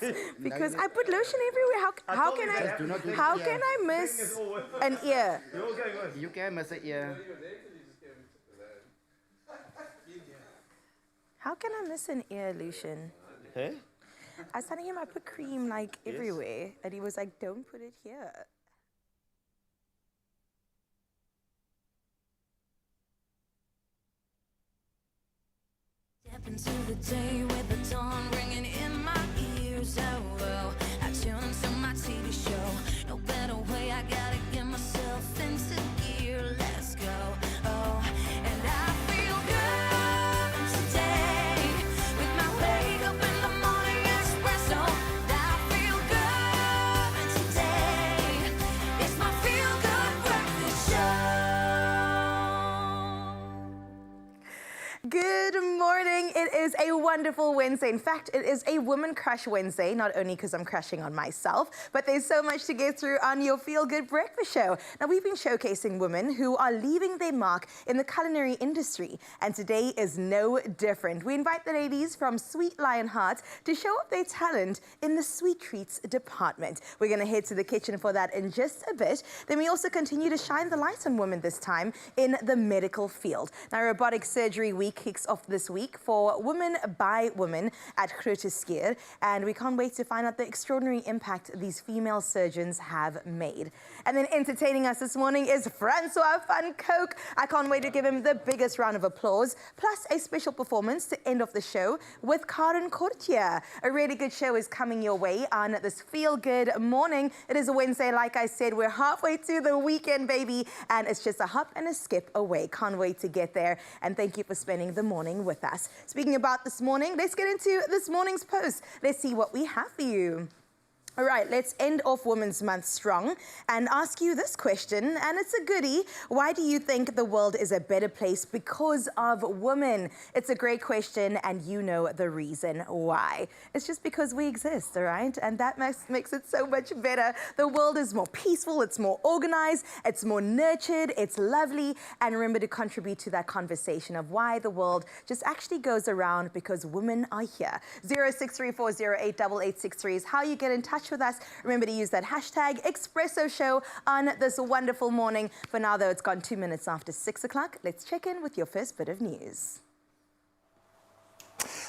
gloves because I put lotion everywhere. How can I miss an ear? You can miss an ear. How can I miss an ear, Lucian? Hey? I was telling him I put cream like everywhere, and he was like, "Don't put it here." Step into the day with the dawn ringing in my ears. Oh, well, I tune into my TV show. No better way, I gotta get myself into gear. Let's go. Oh, and I feel good today with my wake up in the morning espresso. I feel good today. It's my feel good breakfast show. Good morning. It is a wonderful Wednesday. In fact, it is a Woman Crush Wednesday, not only because I'm crushing on myself, but there's so much to get through on your Feel Good Breakfast Show. Now, we've been showcasing women who are leaving their mark in the culinary industry, and today is no different. We invite the ladies from Sweet Lionheart to show up their talent in the sweet treats department. We're going to head to the kitchen for that in just a bit. Then we also continue to shine the light on women this time in the medical field. Now, Robotic Surgery Week kicks off this week for Women by Women at Grooteskier, and we can't wait to find out the extraordinary impact these female surgeons have made. And then entertaining us this morning is Francois van Coke. I can't wait to give him the biggest round of applause, plus a special performance to end off the show with Karen Courtier. A really good show is coming your way on this Feel Good morning. It is a Wednesday, like I said, we're halfway to the weekend, baby, and it's just a hop and a skip away. Can't wait to get there, and thank you for spending the morning with us. Speaking about this morning, let's get into this morning's post. Let's see what we have for you. All right, let's end off Women's Month strong and ask you this question, and it's a goodie. Why do you think the world is a better place because of women? It's a great question, and you know the reason why. It's just because we exist, all right? And that makes it so much better. The world is more peaceful, it's more organized, it's more nurtured, it's lovely. And remember to contribute to that conversation of why the world just actually goes around because women are here. 0634088863 is how you get in touch with us. Remember to use that hashtag Expresso Show on this wonderful morning. For now, though, it's gone 2 minutes after 6 o'clock. Let's check in with your first bit of news.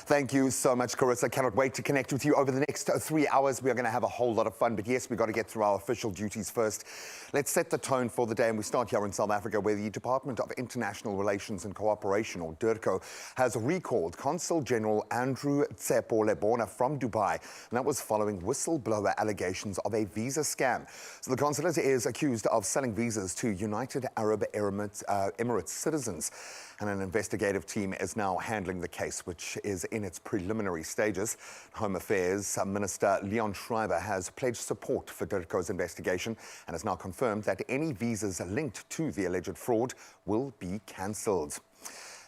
Thank you so much, Carissa. Cannot wait to connect with you over the next 3 hours. We are going to have a whole lot of fun, but yes, we've got to get through our official duties first. Let's set the tone for the day, and we start here in South Africa, where the Department of International Relations and Cooperation, or DIRCO, has recalled Consul General Andrew Tsepo Lebona from Dubai, and that was following whistleblower allegations of a visa scam. So the consulate is accused of selling visas to United Arab Emirates citizens, and an investigative team is now handling the case, which is in its preliminary stages. Home Affairs Minister Leon Schreiber has pledged support for DIRCO's investigation and has now confirmed that any visas linked to the alleged fraud will be cancelled.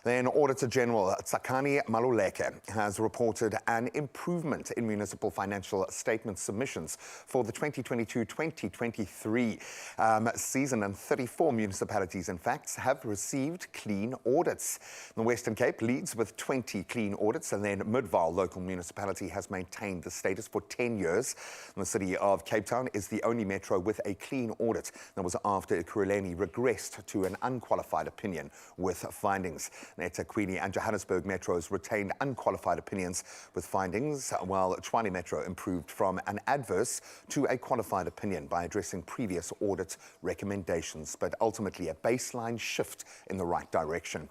Then Auditor General Tsakani Maluleke has reported an improvement in municipal financial statement submissions for the 2022-2023 season, and 34 municipalities, in fact, have received clean audits. The Western Cape leads with 20 clean audits, and then Midvaal local municipality has maintained the status for 10 years. And the city of Cape Town is the only metro with a clean audit. That was after Culinary regressed to an unqualified opinion with findings. eThekwini and Johannesburg metros retained unqualified opinions with findings, while Tshwane Metro improved from an adverse to a qualified opinion by addressing previous audit recommendations, but ultimately a baseline shift in the right direction.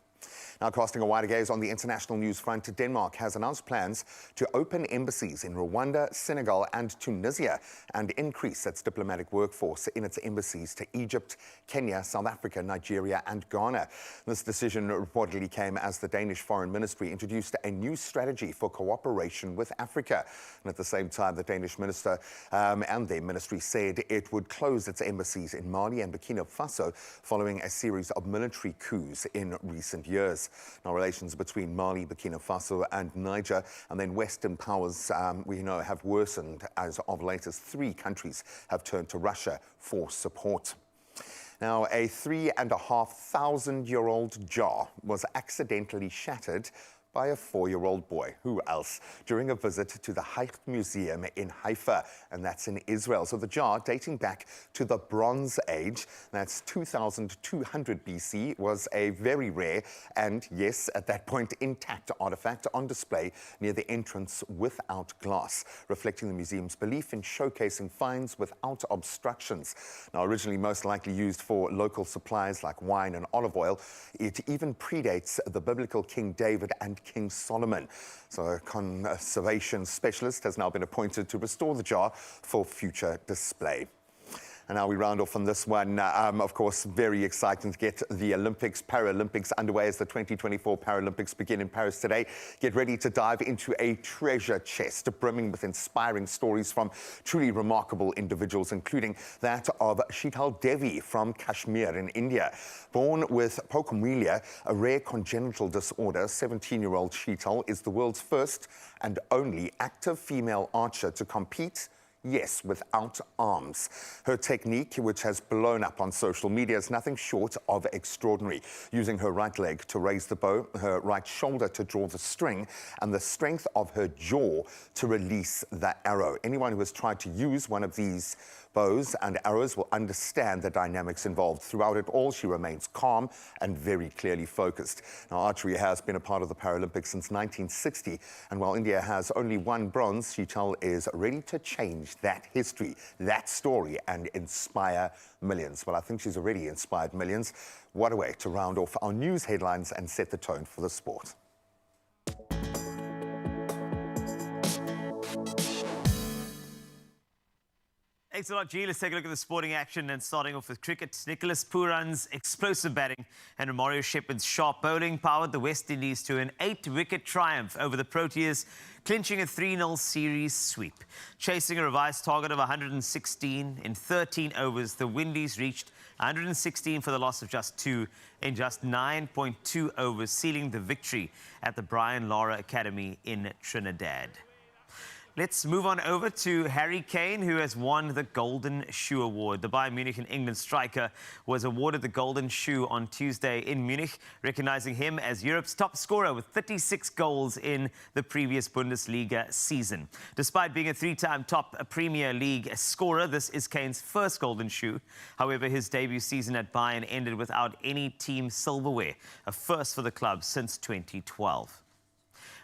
Now, casting a wider gaze on the international news front, Denmark has announced plans to open embassies in Rwanda, Senegal and Tunisia and increase its diplomatic workforce in its embassies to Egypt, Kenya, South Africa, Nigeria and Ghana. This decision reportedly came as the Danish Foreign Ministry introduced a new strategy for cooperation with Africa. And at the same time, the Danish minister and their ministry said it would close its embassies in Mali and Burkina Faso following a series of military coups in recent years. Now, relations between Mali, Burkina Faso and Niger and then Western powers, we know, have worsened as of late as 3 countries have turned to Russia for support. Now, a 3,500-year-old jar was accidentally shattered by a 4-year-old boy. Who else? During a visit to the Haidt Museum in Haifa, and that's in Israel. So the jar, dating back to the Bronze Age, that's 2200 BC, was a very rare and, yes, at that point, intact artifact on display near the entrance without glass, reflecting the museum's belief in showcasing finds without obstructions. Now, originally most likely used for local supplies like wine and olive oil, it even predates the biblical King David and King Solomon. So a conservation specialist has now been appointed to restore the jar for future display. And now we round off on this one. Of course, very exciting to get the Olympics, Paralympics underway as the 2024 Paralympics begin in Paris today. Get ready to dive into a treasure chest brimming with inspiring stories from truly remarkable individuals, including that of Sheetal Devi from Kashmir in India. Born with pocomelia, a rare congenital disorder, 17-year-old Sheetal is the world's first and only active female archer to compete, yes, without arms. Her technique, which has blown up on social media, is nothing short of extraordinary. Using her right leg to raise the bow, her right shoulder to draw the string, and the strength of her jaw to release the arrow. Anyone who has tried to use one of these bows and arrows will understand the dynamics involved. Throughout it all, she remains calm and very clearly focused. Now, archery has been a part of the Paralympics since 1960, and while India has only one bronze, Sheetal is ready to change that history, that story, and inspire millions. Well, I think she's already inspired millions. What a way to round off our news headlines and set the tone for the sport. Thanks a lot, G. Let's take a look at the sporting action, and starting off with cricket. Nicholas Pooran's explosive batting and Mario Shepherd's sharp bowling powered the West Indies to an 8-wicket triumph over the Proteas, clinching a 3-0 series sweep. Chasing a revised target of 116 in 13 overs, the Windies reached 116 for the loss of just 2 in just 9.2 overs, sealing the victory at the Brian Lara Academy in Trinidad. Let's move on over to Harry Kane, who has won the Golden Shoe Award. The Bayern Munich and England striker was awarded the Golden Shoe on Tuesday in Munich, recognizing him as Europe's top scorer with 36 goals in the previous Bundesliga season. Despite being a 3-time top Premier League scorer, this is Kane's first Golden Shoe. However, his debut season at Bayern ended without any team silverware, a first for the club since 2012.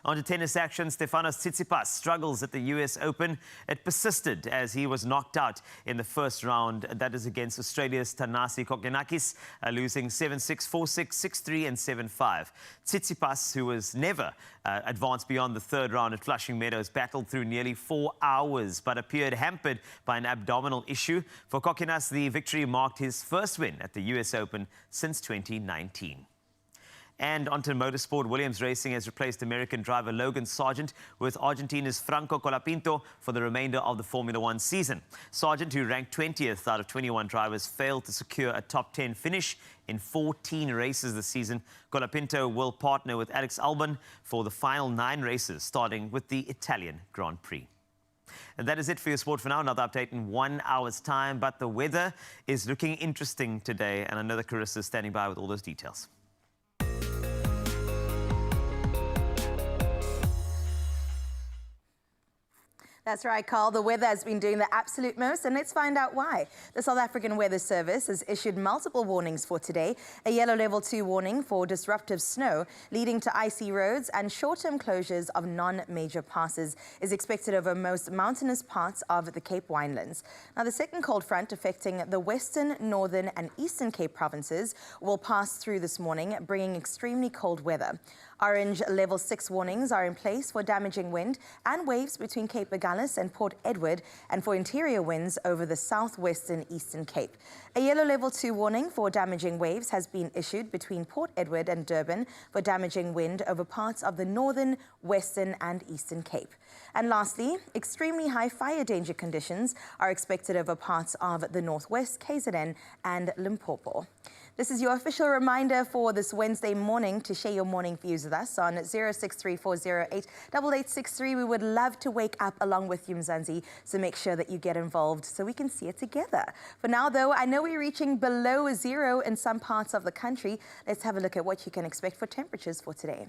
On to tennis action, Stefanos Tsitsipas struggles at the US Open. It persisted as he was knocked out in the first round. That is against Australia's Thanasi Kokkinakis, losing 7-6, 4-6, 6-3 and 7-5. Tsitsipas, who was never advanced beyond the third round at Flushing Meadows, battled through nearly 4 hours but appeared hampered by an abdominal issue. For Kokkinas, the victory marked his first win at the US Open since 2019. And onto motorsport, Williams Racing has replaced American driver Logan Sargent with Argentina's Franco Colapinto for the remainder of the Formula One season. Sargent, who ranked 20th out of 21 drivers, failed to secure a top 10 finish in 14 races this season. Colapinto will partner with Alex Albon for the final 9 races, starting with the Italian Grand Prix. And that is it for your sport for now. Another update in 1 hour's time. But the weather is looking interesting today, and I know that Carissa is standing by with all those details. That's right, Carl. The weather has been doing the absolute most, and let's find out why. The South African Weather Service has issued multiple warnings for today. A yellow level 2 warning for disruptive snow leading to icy roads and short-term closures of non-major passes is expected over most mountainous parts of the Cape Winelands. Now, the second cold front affecting the western, northern and eastern Cape provinces will pass through this morning, bringing extremely cold weather. Orange level 6 warnings are in place for damaging wind and waves between Cape Agulhas and Port Edward, and for interior winds over the southwestern Eastern Cape. A yellow level 2 warning for damaging waves has been issued between Port Edward and Durban for damaging wind over parts of the northern, western and eastern Cape. And lastly, extremely high fire danger conditions are expected over parts of the northwest, KZN and Limpopo. This is your official reminder for this Wednesday morning to share your morning views with us on 0634088863. We would love to wake up along with you, Mzansi, so make sure that you get involved so we can see it together. For now, though, I know we're reaching below 0 in some parts of the country. Let's have a look at what you can expect for temperatures for today.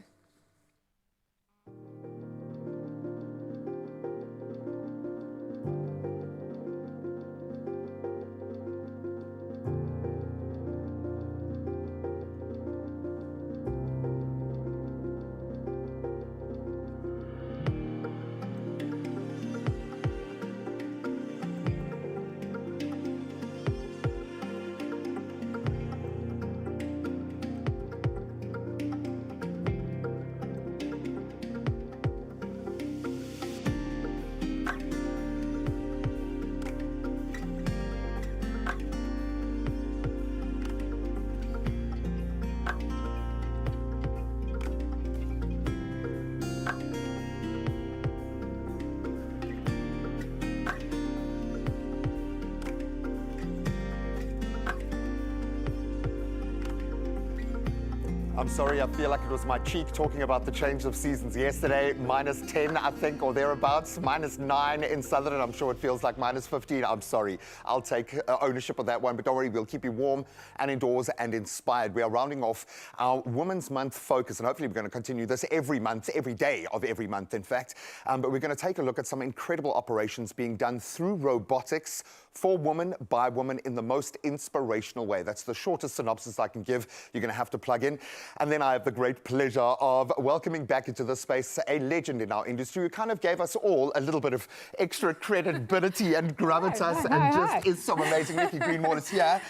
I'm sorry, I feel like it was my cheek talking about the change of seasons yesterday. -10, I think, or thereabouts. -9 in Southern, and I'm sure it feels like -15. I'm sorry. I'll take ownership of that one, but don't worry, we'll keep you warm and indoors and inspired. We are rounding off our Women's Month focus, and hopefully we're going to continue this every month, every day of every month, in fact. But we're going to take a look at some incredible operations being done through robotics for women, by women, in the most inspirational way. That's the shortest synopsis I can give. You're going to have to plug in. And then I have the great pleasure of welcoming back into this space a legend in our industry who kind of gave us all a little bit of extra credibility and gravitas and just is so amazing. Nicky Greenwall is here.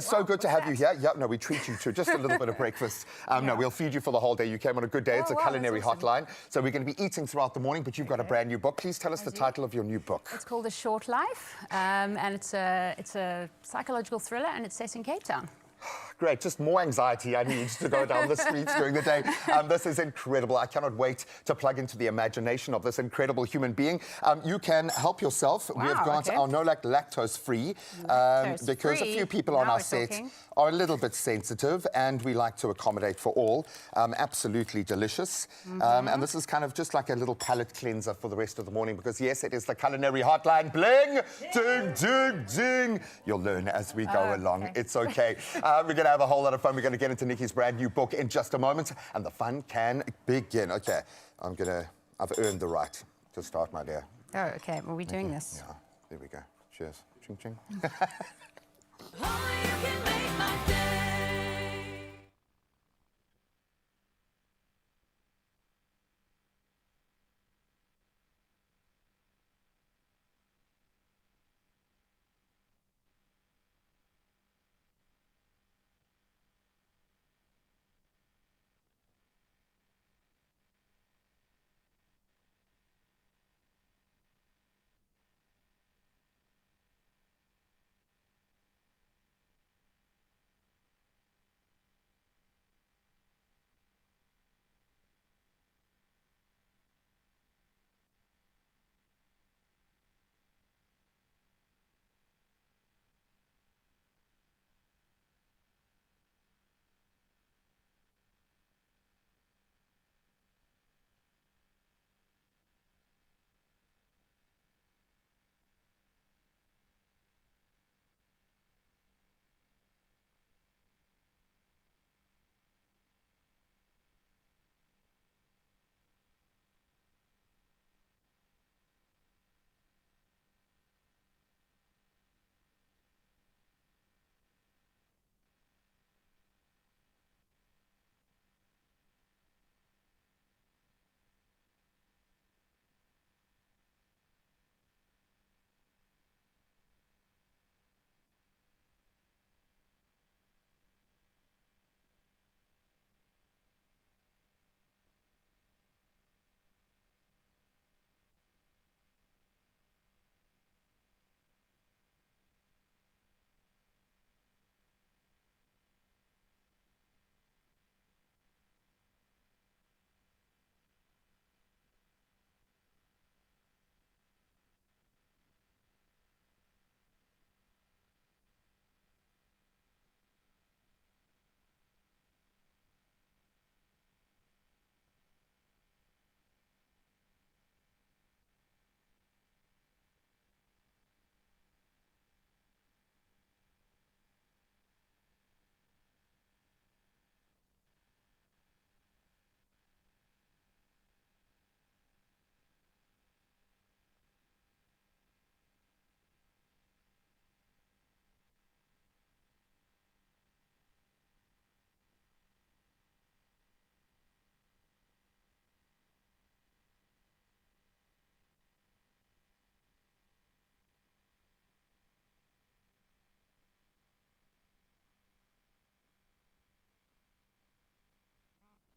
So good to have you here. Yeah, no, we treat you to just a little bit of breakfast. No, we'll feed you for the whole day. You came on a good day. It's a culinary hotline. So we're going to be eating throughout the morning, but you've got a brand new book. Please tell us the title of your new book. It's called A Short Life, and it's a psychological thriller, and it's set in Cape Town. Great, just more anxiety I need to go down the streets during the day. This is incredible. I cannot wait to plug into the imagination of this incredible human being. You can help yourself. Wow, we have got our lactose-free because a few people on our set are a little bit sensitive, and we like to accommodate for all. Absolutely delicious. And this is kind of just like a little palate cleanser for the rest of the morning because, yes, it is the culinary hotline. Bling! Ding, ding, ding! You'll learn as we go along. Okay. It's okay. We're going to have a whole lot of fun. We're going to get into Nicky's brand new book in just a moment, and the fun can begin. Okay, I've earned the right to start, my dear. Oh, okay. Well, we're doing this. Yeah, there we go. Cheers. Ching, ching. Only you can make my day.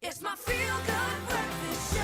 It's my feel-good breakfast show.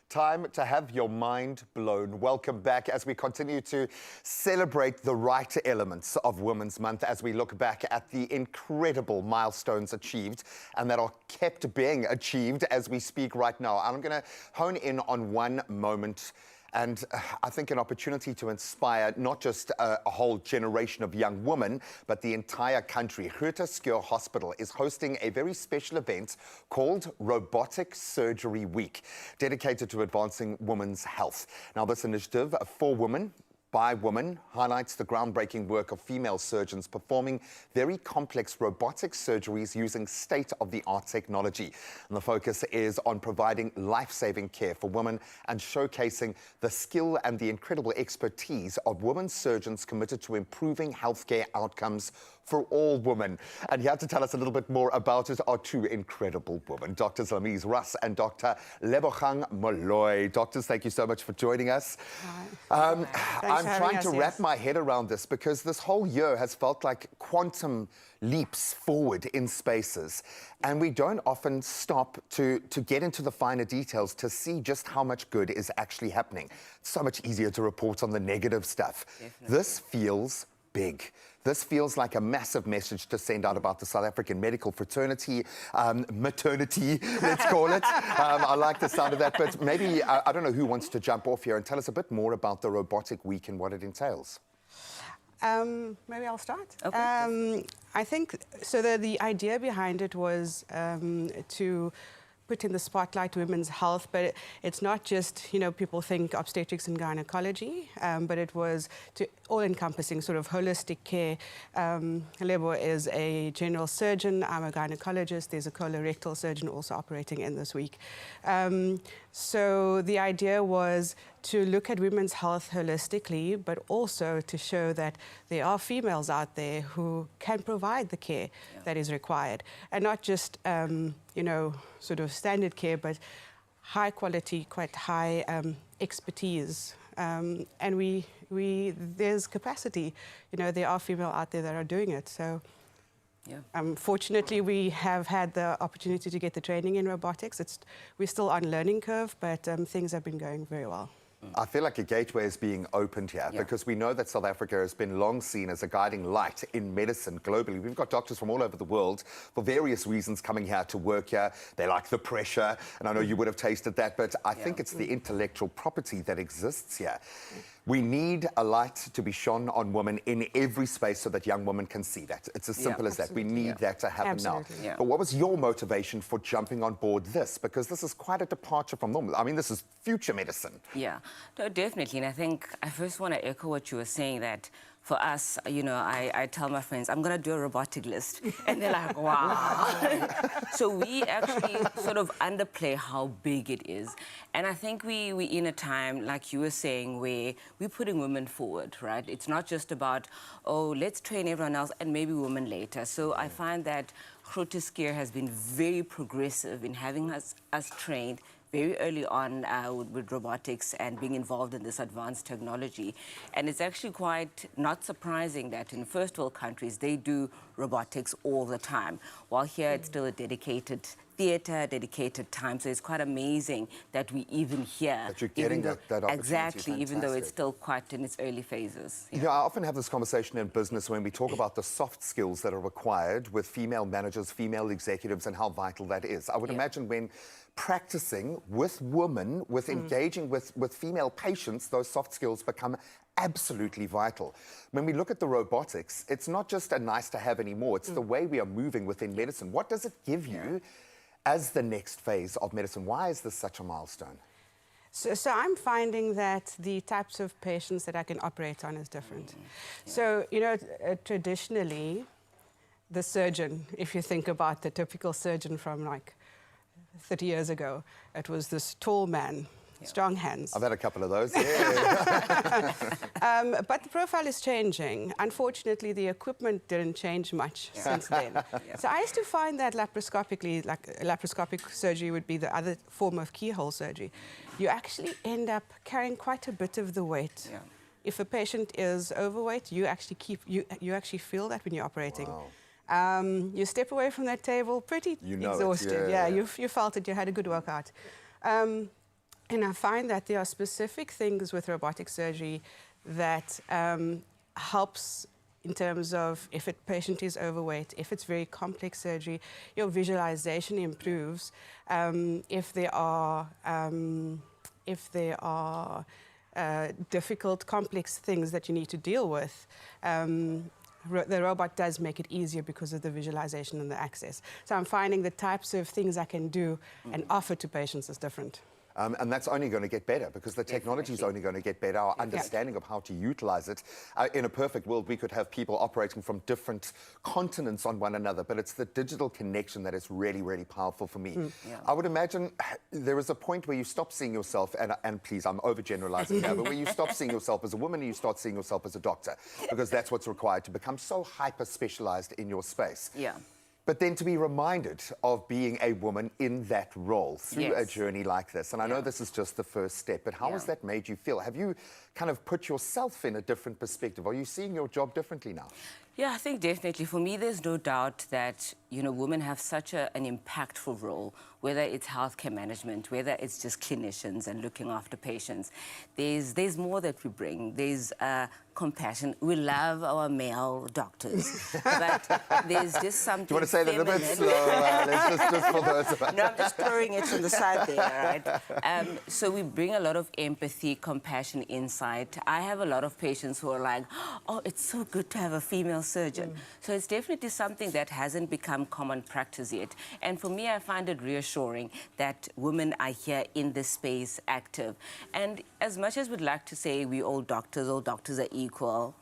Time to have your mind blown. Welcome back as we continue to celebrate the right elements of Women's Month as we look back at the incredible milestones achieved and that are kept being achieved as we speak right now. I'm going to hone in on one moment and I think an opportunity to inspire not just a whole generation of young women, but the entire country. Groote Schuur Hospital is hosting a very special event called Robotic Surgery Week, dedicated to advancing women's health. Now, this initiative for women, by women, highlights the groundbreaking work of female surgeons performing very complex robotic surgeries using state-of-the-art technology. And the focus is on providing life-saving care for women and showcasing the skill and the incredible expertise of women surgeons committed to improving healthcare outcomes for all women. And here to tell us a little bit more about it are two incredible women, Drs. Lamise Russ and Dr. Lebogang Molloy. Doctors, thank you so much for joining us. I'm trying to wrap my head around this because this whole year has felt like quantum leaps forward in spaces. And we don't often stop to get into the finer details to see just how much good is actually happening. It's so much easier to report on the negative stuff. Definitely. This feels big. This feels like a massive message to send out about the South African medical fraternity, maternity, let's call it. I like the sound of that, but maybe, I don't know who wants to jump off here and tell us a bit more about the Robotic Week and what it entails. Maybe I'll start. Okay. I think, so the idea behind it was to put in the spotlight women's health, but it's not just, you know, people think obstetrics and gynecology, but it was to all-encompassing sort of holistic care. Lebo is a general surgeon, I'm a gynecologist, there's a colorectal surgeon also operating in this week. So the idea was to look at women's health holistically, but also to show that there are females out there who can provide the care that is required. And not just, you know, sort of standard care, but high quality, quite high expertise. And there's capacity. You know, there are female out there that are doing it. So fortunately, we have had the opportunity to get the training in robotics. We're still on learning curve, but things have been going very well. I feel like a gateway is being opened here because we know that South Africa has been long seen as a guiding light in medicine globally. We've got doctors from all over the world for various reasons coming here to work here. They like the pressure, and I know you would have tasted that, but I think it's the intellectual property that exists here. We need a light to be shone on women in every space so that young women can see that. It's as simple as that. We need that to happen now. But what was your motivation for jumping on board this? Because this is quite a departure from normal. I mean, this is future medicine. Yeah, no, definitely. And I think I first want to echo what you were saying, that for us, you know, I tell my friends, I'm going to do a robotic list. And they're like, wow. So we actually sort of underplay how big it is. And I think we're in a time, like you were saying, where we're putting women forward, right? It's not just about, oh, let's train everyone else and maybe women later. So I find that Groote Schuur has been very progressive in having us trained very early on with robotics and being involved in this advanced technology. And it's actually quite not surprising that in first world countries, they do robotics all the time, while here it's still a dedicated theatre, dedicated time. So it's quite amazing that we even here. That you're getting that opportunity. Exactly, even though it's still quite in its early phases. You know, I often have this conversation in business when we talk about the soft skills that are required with female managers, female executives, and how vital that is. I would imagine when practicing with women, with engaging with female patients, those soft skills become absolutely vital. When we look at the robotics, it's not just a nice to have anymore, it's the way we are moving within medicine. What does it give you as the next phase of medicine? Why is this such a milestone? So I'm finding that the types of patients that I can operate on is different. So, you know, traditionally, the surgeon, if you think about the typical surgeon from like 30 years ago, it was this tall man, strong hands. I've had a couple of those. But the profile is changing. Unfortunately, the equipment didn't change much since then. So I used to find that laparoscopically, like laparoscopic surgery would be the other form of keyhole surgery. You actually end up carrying quite a bit of the weight. If a patient is overweight, you actually feel that when you're operating. Wow. You step away from that table pretty exhausted. You felt it, you had a good workout. And I find that there are specific things with robotic surgery that helps in terms of if a patient is overweight, if it's very complex surgery, your visualization improves. If there are difficult, complex things that you need to deal with, the robot does make it easier because of the visualization and the access. So I'm finding the types of things I can do and offer to patients is different. And that's only going to get better because the technology is only going to get better. Our understanding of how to utilize it. In a perfect world, we could have people operating from different continents on one another, but it's the digital connection that is really, really powerful for me. I would imagine there is a point where you stop seeing yourself, and please, I'm overgeneralizing now, but where you stop seeing yourself as a woman and you start seeing yourself as a doctor, because that's what's required to become so hyper-specialized in your space. But then to be reminded of being a woman in that role through a journey like this. And I know this is just the first step, but how has that made you feel? Have you kind of put yourself in a different perspective? Are you seeing your job differently now? Yeah, I think definitely. For me, there's no doubt that, you know, women have such an impactful role, whether it's healthcare management, whether it's just clinicians and looking after patients. There's more that we bring. There's compassion. We love our male doctors, but there's just something. Do you want to say that a bit slower? Just for those of us. No, I'm just throwing it from the side there, right? So we bring a lot of empathy, compassion, insight. I have a lot of patients who are like, oh, it's so good to have a female surgeon. So it's definitely something that hasn't become common practice yet. And for me, I find it reassuring that women are here in this space active. And as much as we'd like to say we all doctors are equal,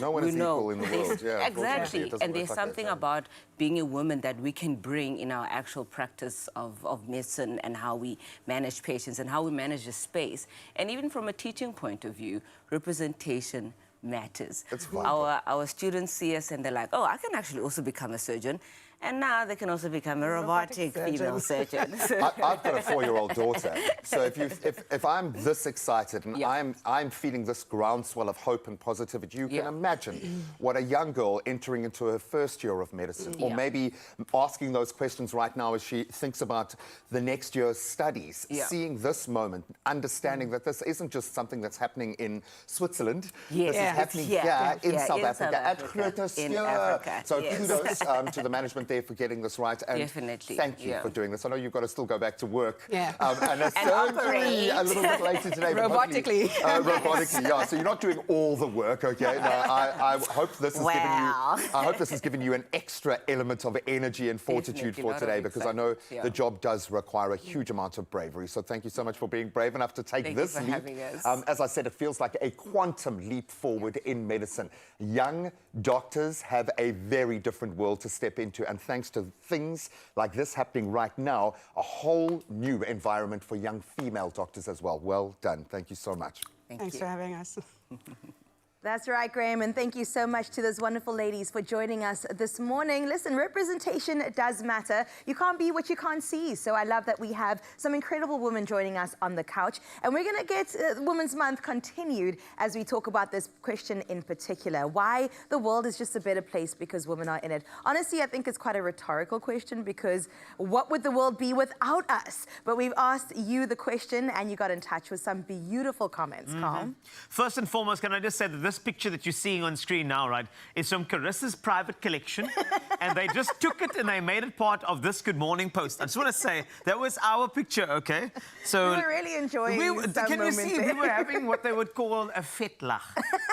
no one is equal in the world. Exactly. And there's something about being a woman that we can bring in our actual practice of medicine and how we manage patients and how we manage the space. And even from a teaching point of view, representation matters. Our students see us and they're like, oh, I can actually also become a surgeon. And now they can also become a robotic female surgeon. I've got a 4-year-old daughter. So if I'm this excited and I'm feeling this groundswell of hope and positivity, you can imagine what a young girl entering into her first year of medicine, or maybe asking those questions right now as she thinks about the next year's studies, seeing this moment, understanding that this isn't just something that's happening in Switzerland, this is happening here in South Africa, at Groote Schuur. So kudos to the management there for getting this right. And thank you for doing this. I know you've got to still go back to work. And a surgery a little bit later today. Robotically. Robotically, yeah. So you're not doing all the work, okay? No, I hope this has given you. I hope this has given you an extra element of energy and fortitude for today, because I know the job does require a huge amount of bravery. So thank you so much for being brave enough to take this leap. As I said, it feels like a quantum leap forward in medicine. Young doctors have a very different world to step into, and thanks to things like this happening right now, a whole new environment for young female doctors as well. Well done. Thank you so much. Thanks for having us. That's right, Graham, and thank you so much to those wonderful ladies for joining us this morning. Listen, representation does matter. You can't be what you can't see, so I love that we have some incredible women joining us on the couch, and we're going to get Women's Month continued as we talk about this question in particular, why the world is just a better place because women are in it. Honestly, I think it's quite a rhetorical question, because what would the world be without us? But we've asked you the question, and you got in touch with some beautiful comments, Carl. First and foremost, can I just say that this picture that you're seeing on screen now, right, is from Carissa's private collection. And they just took it and they made it part of this Good Morning post. I just want to say, that was our picture, okay? So we were really enjoying Can you see, we were having what they would call a fetlach.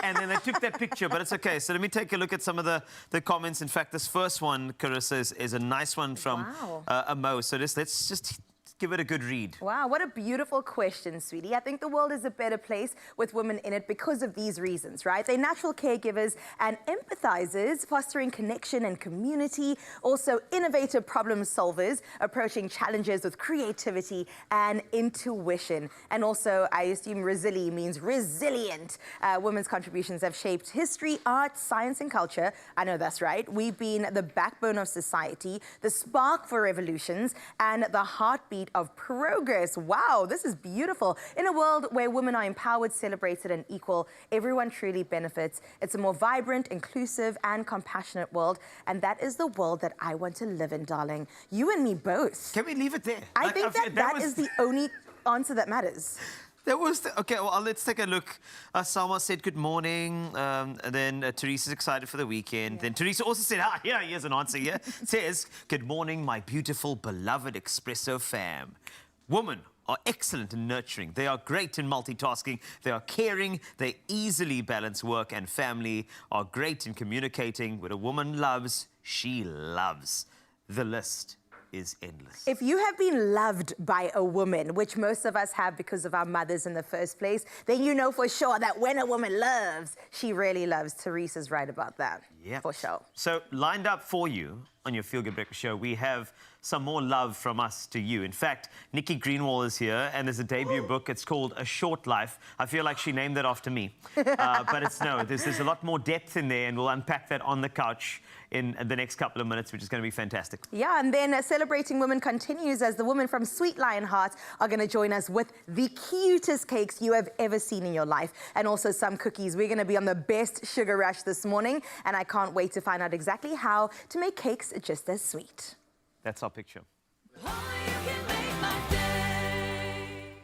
And then they took that picture, but it's okay. So let me take a look at some of the comments. In fact, this first one, Carissa, is a nice one from Mo. So let's just give it a good read. Wow, what a beautiful question, sweetie. I think the world is a better place with women in it because of these reasons, right? They're natural caregivers and empathizers, fostering connection and community, also innovative problem solvers, approaching challenges with creativity and intuition. And also, I assume resili means resilient. Women's contributions have shaped history, art, science, and culture. I know that's right. We've been the backbone of society, the spark for revolutions, and the heartbeat of progress. Wow, this is beautiful. In a world where women are empowered, celebrated, and equal, everyone truly benefits. It's a more vibrant, inclusive, and compassionate world, and that is the world that I want to live in, darling. You and me both. Can we leave it there? I think that is the only answer that matters. That was okay. Well, let's take a look. Salma said good morning. And then Teresa's excited for the weekend. Then Teresa also said, here's an answer here. Says, good morning, my beautiful, beloved Expresso fam. Woman, are excellent in nurturing. They are great in multitasking. They are caring. They easily balance work and family, are great in communicating. What a woman loves, she loves. The list is endless. If you have been loved by a woman, which most of us have because of our mothers in the first place, then you know for sure that when a woman loves, she really loves. Teresa's right about that. Yeah, for sure. So lined up for you on your Feel Good Breakfast Show, we have some more love from us to you. In fact, Nicky Greenwall is here, and there's a debut book. It's called A Short Life. I feel like she named that after me. But it's no, there's a lot more depth in there, and we'll unpack that on the couch in the next couple of minutes, which is going to be fantastic. Yeah, and then Celebrating Women continues as the women from Sweet Lionheart are going to join us with the cutest cakes you have ever seen in your life, and also some cookies. We're going to be on the best sugar rush this morning, and I can't wait to find out exactly how to make cakes just as sweet. That's our picture. Only you can make my day.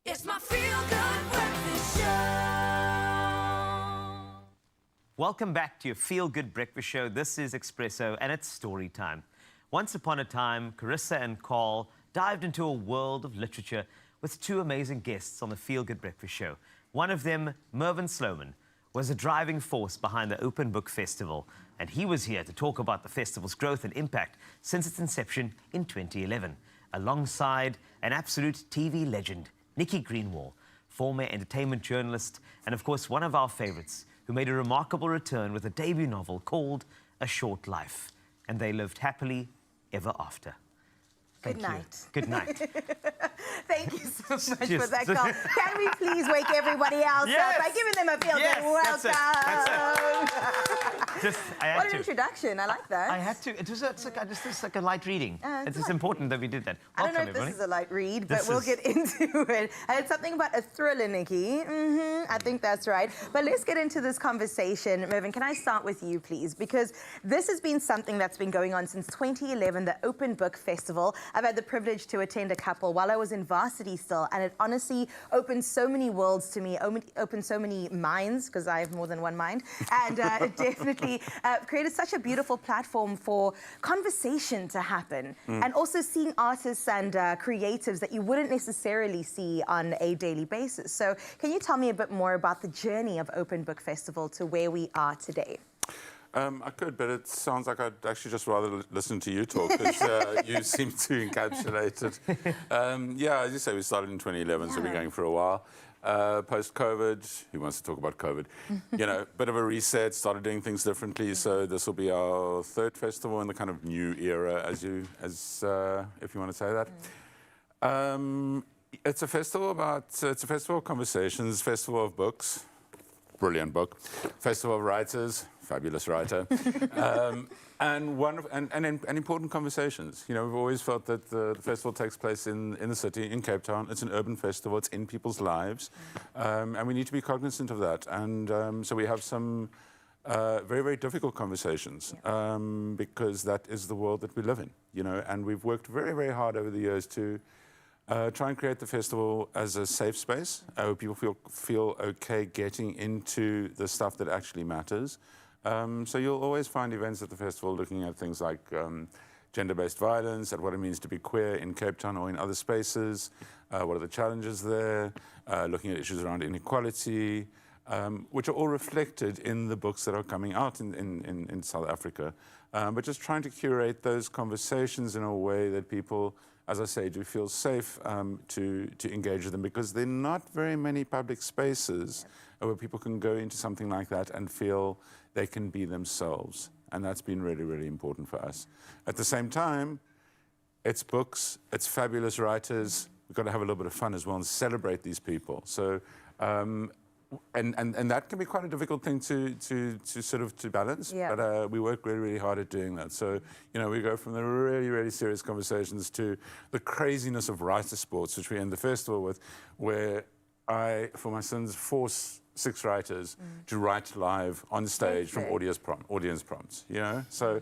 It's my Feel Good Breakfast Show. Welcome back to your Feel Good Breakfast Show. This is Expresso, and it's story time. Once upon a time, Carissa and Carl dived into a world of literature with two amazing guests on the Feel Good Breakfast Show. One of them, Mervyn Sloman, was a driving force behind the Open Book Festival, and he was here to talk about the festival's growth and impact since its inception in 2011, alongside an absolute TV legend, Nicky Greenwall, former entertainment journalist, and of course one of our favorites, who made a remarkable return with a debut novel called A Short Life. And they lived happily ever after. Good night. Good night. Thank you so much Cheers. for that call. Can we please wake everybody else Yes. up by giving them a feel Yes, good welcome? that's it. I had What an to. introduction. I like that. I had to. It's like a light reading. it's It's light important that we did that. I don't know Welcome, if this everybody. is a light read, but This we'll is- get into it. It's something about a thriller, Nikki. I think that's right. But let's get into this conversation. Mervyn, can I start with you, please? Because this has been something that's been going on since 2011, the Open Book Festival. I've had the privilege to attend a couple while I was in varsity still, and it honestly opened so many worlds to me, opened so many minds, because I have more than one mind, and it definitely created such a beautiful platform for conversation to happen, and also seeing artists and creatives that you wouldn't necessarily see on a daily basis. So can you tell me a bit more about the journey of Open Book Festival to where we are today? I could, but it sounds like I'd actually just rather listen to you talk, because you seem to encapsulate it. Yeah, as you say, we started in 2011, so we're going for a while. Post-COVID, who wants to talk about COVID? You know, bit of a reset, started doing things differently, so this will be our third festival in the kind of new era, if you want to say that. It's a festival it's a festival of conversations, festival of books, brilliant book, festival of writers, fabulous writer, and important conversations. You know, we've always felt that the festival takes place in the city, in Cape Town. It's an urban festival, it's in people's lives, and we need to be cognizant of that. And so we have some very, very difficult conversations, because that is the world that we live in, you know, and we've worked very, very hard over the years to try and create the festival as a safe space where people feel okay getting into the stuff that actually matters. So you'll always find events at the festival looking at things like gender-based violence, at what it means to be queer in Cape Town or in other spaces, what are the challenges there, looking at issues around inequality, which are all reflected in the books that are coming out in South Africa. But just trying to curate those conversations in a way that people, as I say, do feel safe to engage with them, because there are not very many public spaces where people can go into something like that and feel they can be themselves. And that's been really, really important for us. At the same time, it's books, it's fabulous writers. We've got to have a little bit of fun as well and celebrate these people. So, and that can be quite a difficult thing to sort of balance. Yeah. But we work really, really hard at doing that. So, you know, we go from the really, really serious conversations to the craziness of writer sports, which we end the festival with, where I, for my sons, force 6 writers to write live on stage from audience prompts, you know? So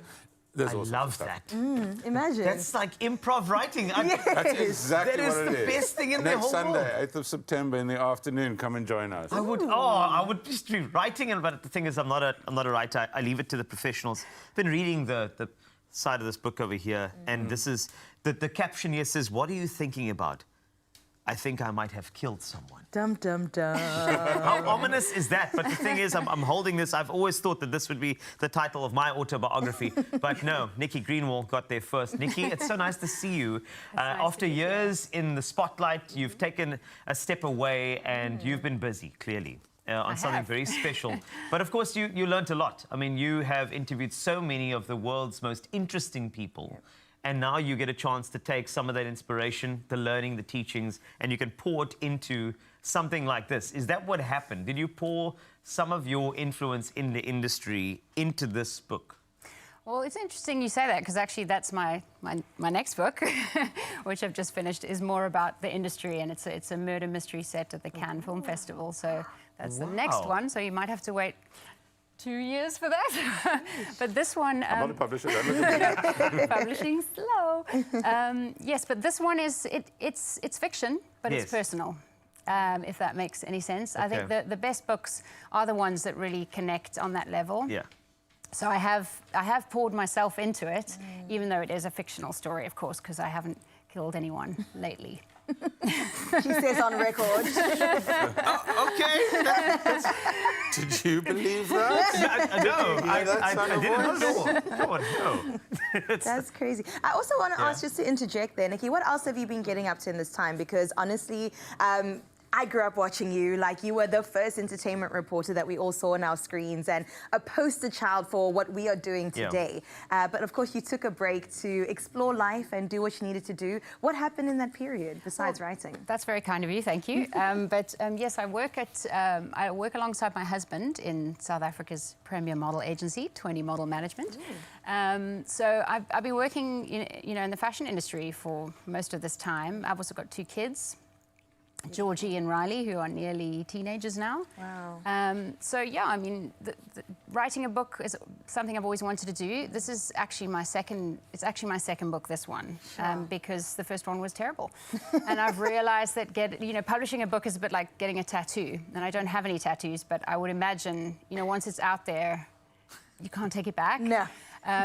there's I love that. Imagine. That's like improv writing. Yes. That's exactly that what it is. That is the best thing in the whole Next world. Sunday, 8th of September in the afternoon, come and join us. I would just be writing, but the thing is, I'm not a writer. I leave it to the professionals. I've been reading the side of this book over here, and this is, the caption here says, "What are you thinking about?" I think I might have killed someone. Dum, dum, dum. How ominous is that? But the thing is, I'm holding this. I've always thought that this would be the title of my autobiography. But no, Nicky Greenwall got there first. Nicky, it's so nice to see you. Nice after years in the spotlight, you've taken a step away and you've been busy, clearly. On something very special. But of course, you learned a lot. I mean, you have interviewed so many of the world's most interesting people. Yep. And now you get a chance to take some of that inspiration, the learning, the teachings, and you can pour it into something like this. Is that what happened? Did you pour some of your influence in the industry into this book? Well, it's interesting you say that, because actually that's my next book, which I've just finished, is more about the industry, and it's a murder mystery set at the Cannes Film Festival. So that's the next one. So you might have to wait 2 years for that. But this one... I'm not a publisher. Look at me. Publishing slow. Yes, but this one is, it's fiction, but it's personal, if that makes any sense. Okay. I think the best books are the ones that really connect on that level. Yeah. So I have poured myself into it, even though it is a fictional story, of course, because I haven't killed anyone lately. She says on record. Okay. Did you believe that? I didn't know. No. That's crazy. I also want to ask, just to interject there, Nicky, what else have you been getting up to in this time? Because honestly, I grew up watching you. Like, you were the first entertainment reporter that we all saw on our screens and a poster child for what we are doing today. But of course, you took a break to explore life and do what you needed to do. What happened in that period besides writing? That's very kind of you, thank you. Yes, I work alongside my husband in South Africa's premier model agency, 20 Model Management. So I've been working, in the fashion industry for most of this time. I've also got 2 kids. Georgie and Riley, who are nearly teenagers now. Wow. So yeah, I mean, writing a book is something I've always wanted to do. This is actually my second. It's actually my second book. This one, because the first one was terrible, and I've realised that publishing a book is a bit like getting a tattoo. And I don't have any tattoos, but I would imagine, once it's out there, you can't take it back. No.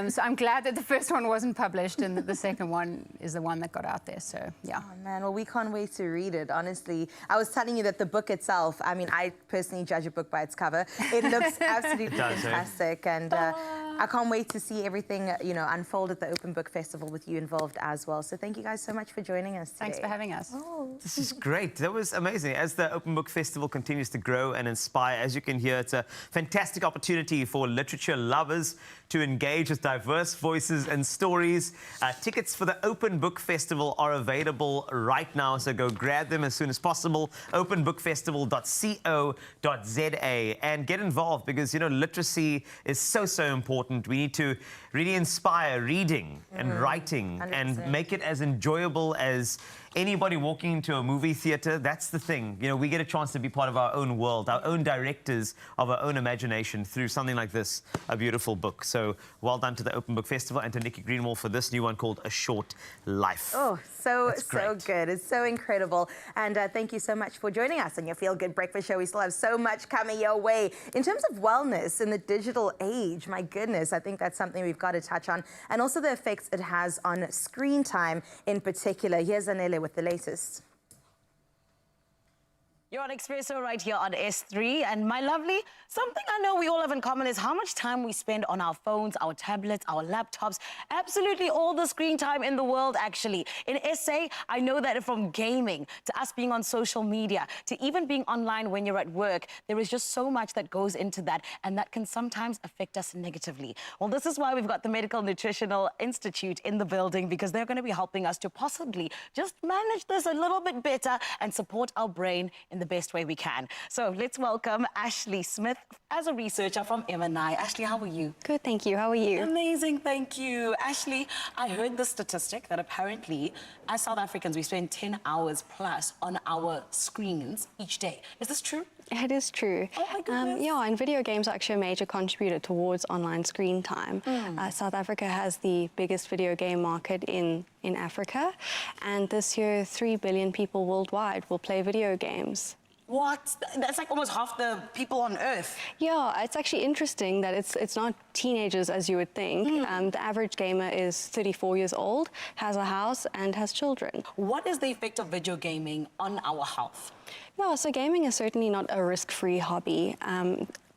So I'm glad that the first one wasn't published and that the second one is the one that got out there. So, yeah. Oh, man, well, we can't wait to read it, honestly. I was telling you that the book itself, I mean, I personally judge a book by its cover. It looks absolutely fantastic. And I can't wait to see everything, unfold at the Open Book Festival with you involved as well. So thank you guys so much for joining us today. Thanks for having us. Oh. This is great. That was amazing. As the Open Book Festival continues to grow and inspire, as you can hear, it's a fantastic opportunity for literature lovers to engage with diverse voices and stories. Tickets for the Open Book Festival are available right now, so go grab them as soon as possible. openbookfestival.co.za and get involved because, literacy is so important. We need to really inspire reading and writing 100%. and make it as enjoyable as anybody walking into a movie theater. That's the thing. We get a chance to be part of our own world, our own directors of our own imagination through something like this, a beautiful book. So well done to the Open Book Festival and to Nicky Greenwall for this new one called A Short Life. Oh, so great. good. It's so incredible. And thank you so much for joining us on your Feel Good Breakfast Show. We still have so much coming your way. In terms of wellness in the digital age, my goodness, I think that's something we've got to touch on. And also the effects it has on screen time in particular. Here's Anele with the latest. You're on Expresso right here on S3. And my lovely, something I know we all have in common is how much time we spend on our phones, our tablets, our laptops, absolutely all the screen time in the world, actually. In SA, I know that from gaming to us being on social media to even being online when you're at work, there is just so much that goes into that, and that can sometimes affect us negatively. Well, this is why we've got the Medical Nutritional Institute in the building, because they're going to be helping us to possibly just manage this a little bit better and support our brain in the best way we can. So let's welcome Ashley Smith as a researcher from M&I. Ashley, how are you? Good, thank you. How are you? Amazing, thank you. Ashley, I heard the statistic that apparently, as South Africans, we spend 10 hours plus on our screens each day. Is this true? It is true. Oh my goodness. Yeah, and video games are actually a major contributor towards online screen time. South Africa has the biggest video game market in Africa, and this year 3 billion people worldwide will play video games. What? That's like almost half the people on Earth. Yeah, it's actually interesting that it's not teenagers as you would think. The average gamer is 34 years old, has a house, and has children. What is the effect of video gaming on our health? Yeah, so gaming is certainly not a risk-free hobby.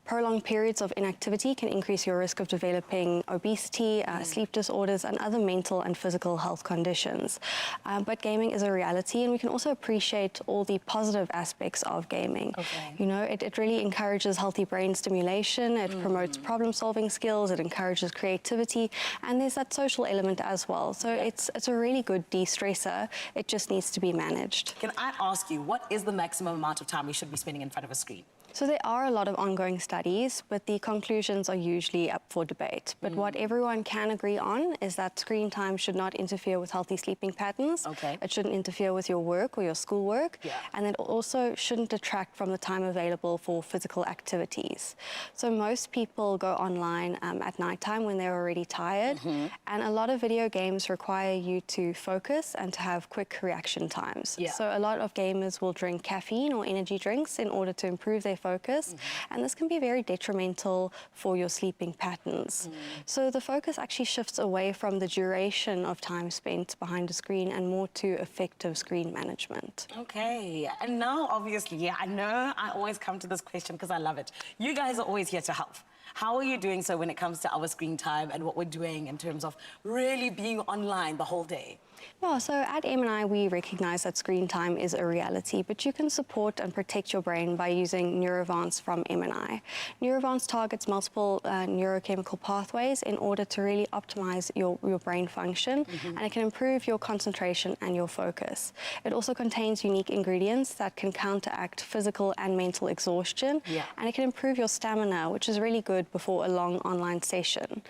Prolonged periods of inactivity can increase your risk of developing obesity, sleep disorders, and other mental and physical health conditions. But gaming is a reality, and we can also appreciate all the positive aspects of gaming. Okay. It really encourages healthy brain stimulation, it promotes problem-solving skills, it encourages creativity, and there's that social element as well. So it's a really good de-stressor. It just needs to be managed. Can I ask you, what is the maximum amount of time we should be spending in front of a screen? So there are a lot of ongoing studies, but the conclusions are usually up for debate. But what everyone can agree on is that screen time should not interfere with healthy sleeping patterns. Okay. It shouldn't interfere with your work or your schoolwork. Yeah. And it also shouldn't detract from the time available for physical activities. So most people go online at nighttime when they're already tired. And a lot of video games require you to focus and to have quick reaction times. Yeah. So a lot of gamers will drink caffeine or energy drinks in order to improve their focus, and this can be very detrimental for your sleeping patterns. So the focus actually shifts away from the duration of time spent behind a screen and more to effective screen management. Okay, and now obviously, I know I always come to this question because I love it. You guys are always here to help. How are you doing so when it comes to our screen time and what we're doing in terms of really being online the whole day? Yeah, so at M&I, we recognize that screen time is a reality, but you can support and protect your brain by using Neurovance from M&I. Neurovance targets multiple neurochemical pathways in order to really optimize your brain function, and it can improve your concentration and your focus. It also contains unique ingredients that can counteract physical and mental exhaustion, and it can improve your stamina, which is really good good before a long online session.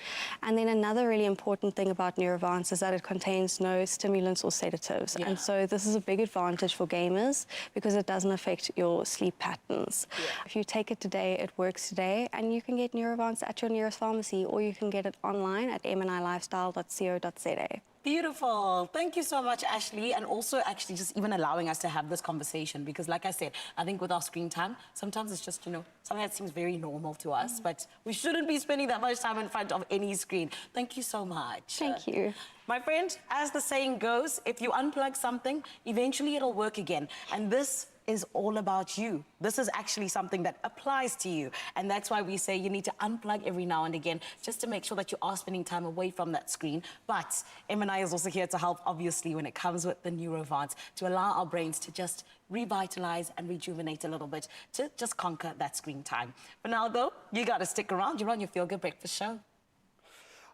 And then another really important thing about Neurovance is that it contains no stimulants or sedatives. And so this is a big advantage for gamers because it doesn't affect your sleep patterns. If you take it today, it works today, and you can get Neurovance at your nearest pharmacy, or you can get it online at mnilifestyle.co.za. Beautiful. Thank you so much, Ashley, and also actually just even allowing us to have this conversation, because like I said, I think with our screen time, sometimes it's just, something that seems very normal to us, but we shouldn't be spending that much time in front of any screen. Thank you so much. Thank you. My friend, as the saying goes, if you unplug something, eventually it'll work again. And this is all about you. This is actually something that applies to you. And that's why we say you need to unplug every now and again, just to make sure that you are spending time away from that screen. But M&I is also here to help, obviously, when it comes with the Neurovance, to allow our brains to just revitalize and rejuvenate a little bit, to just conquer that screen time. For now, though, you got to stick around. You're on your Feel Good Breakfast show.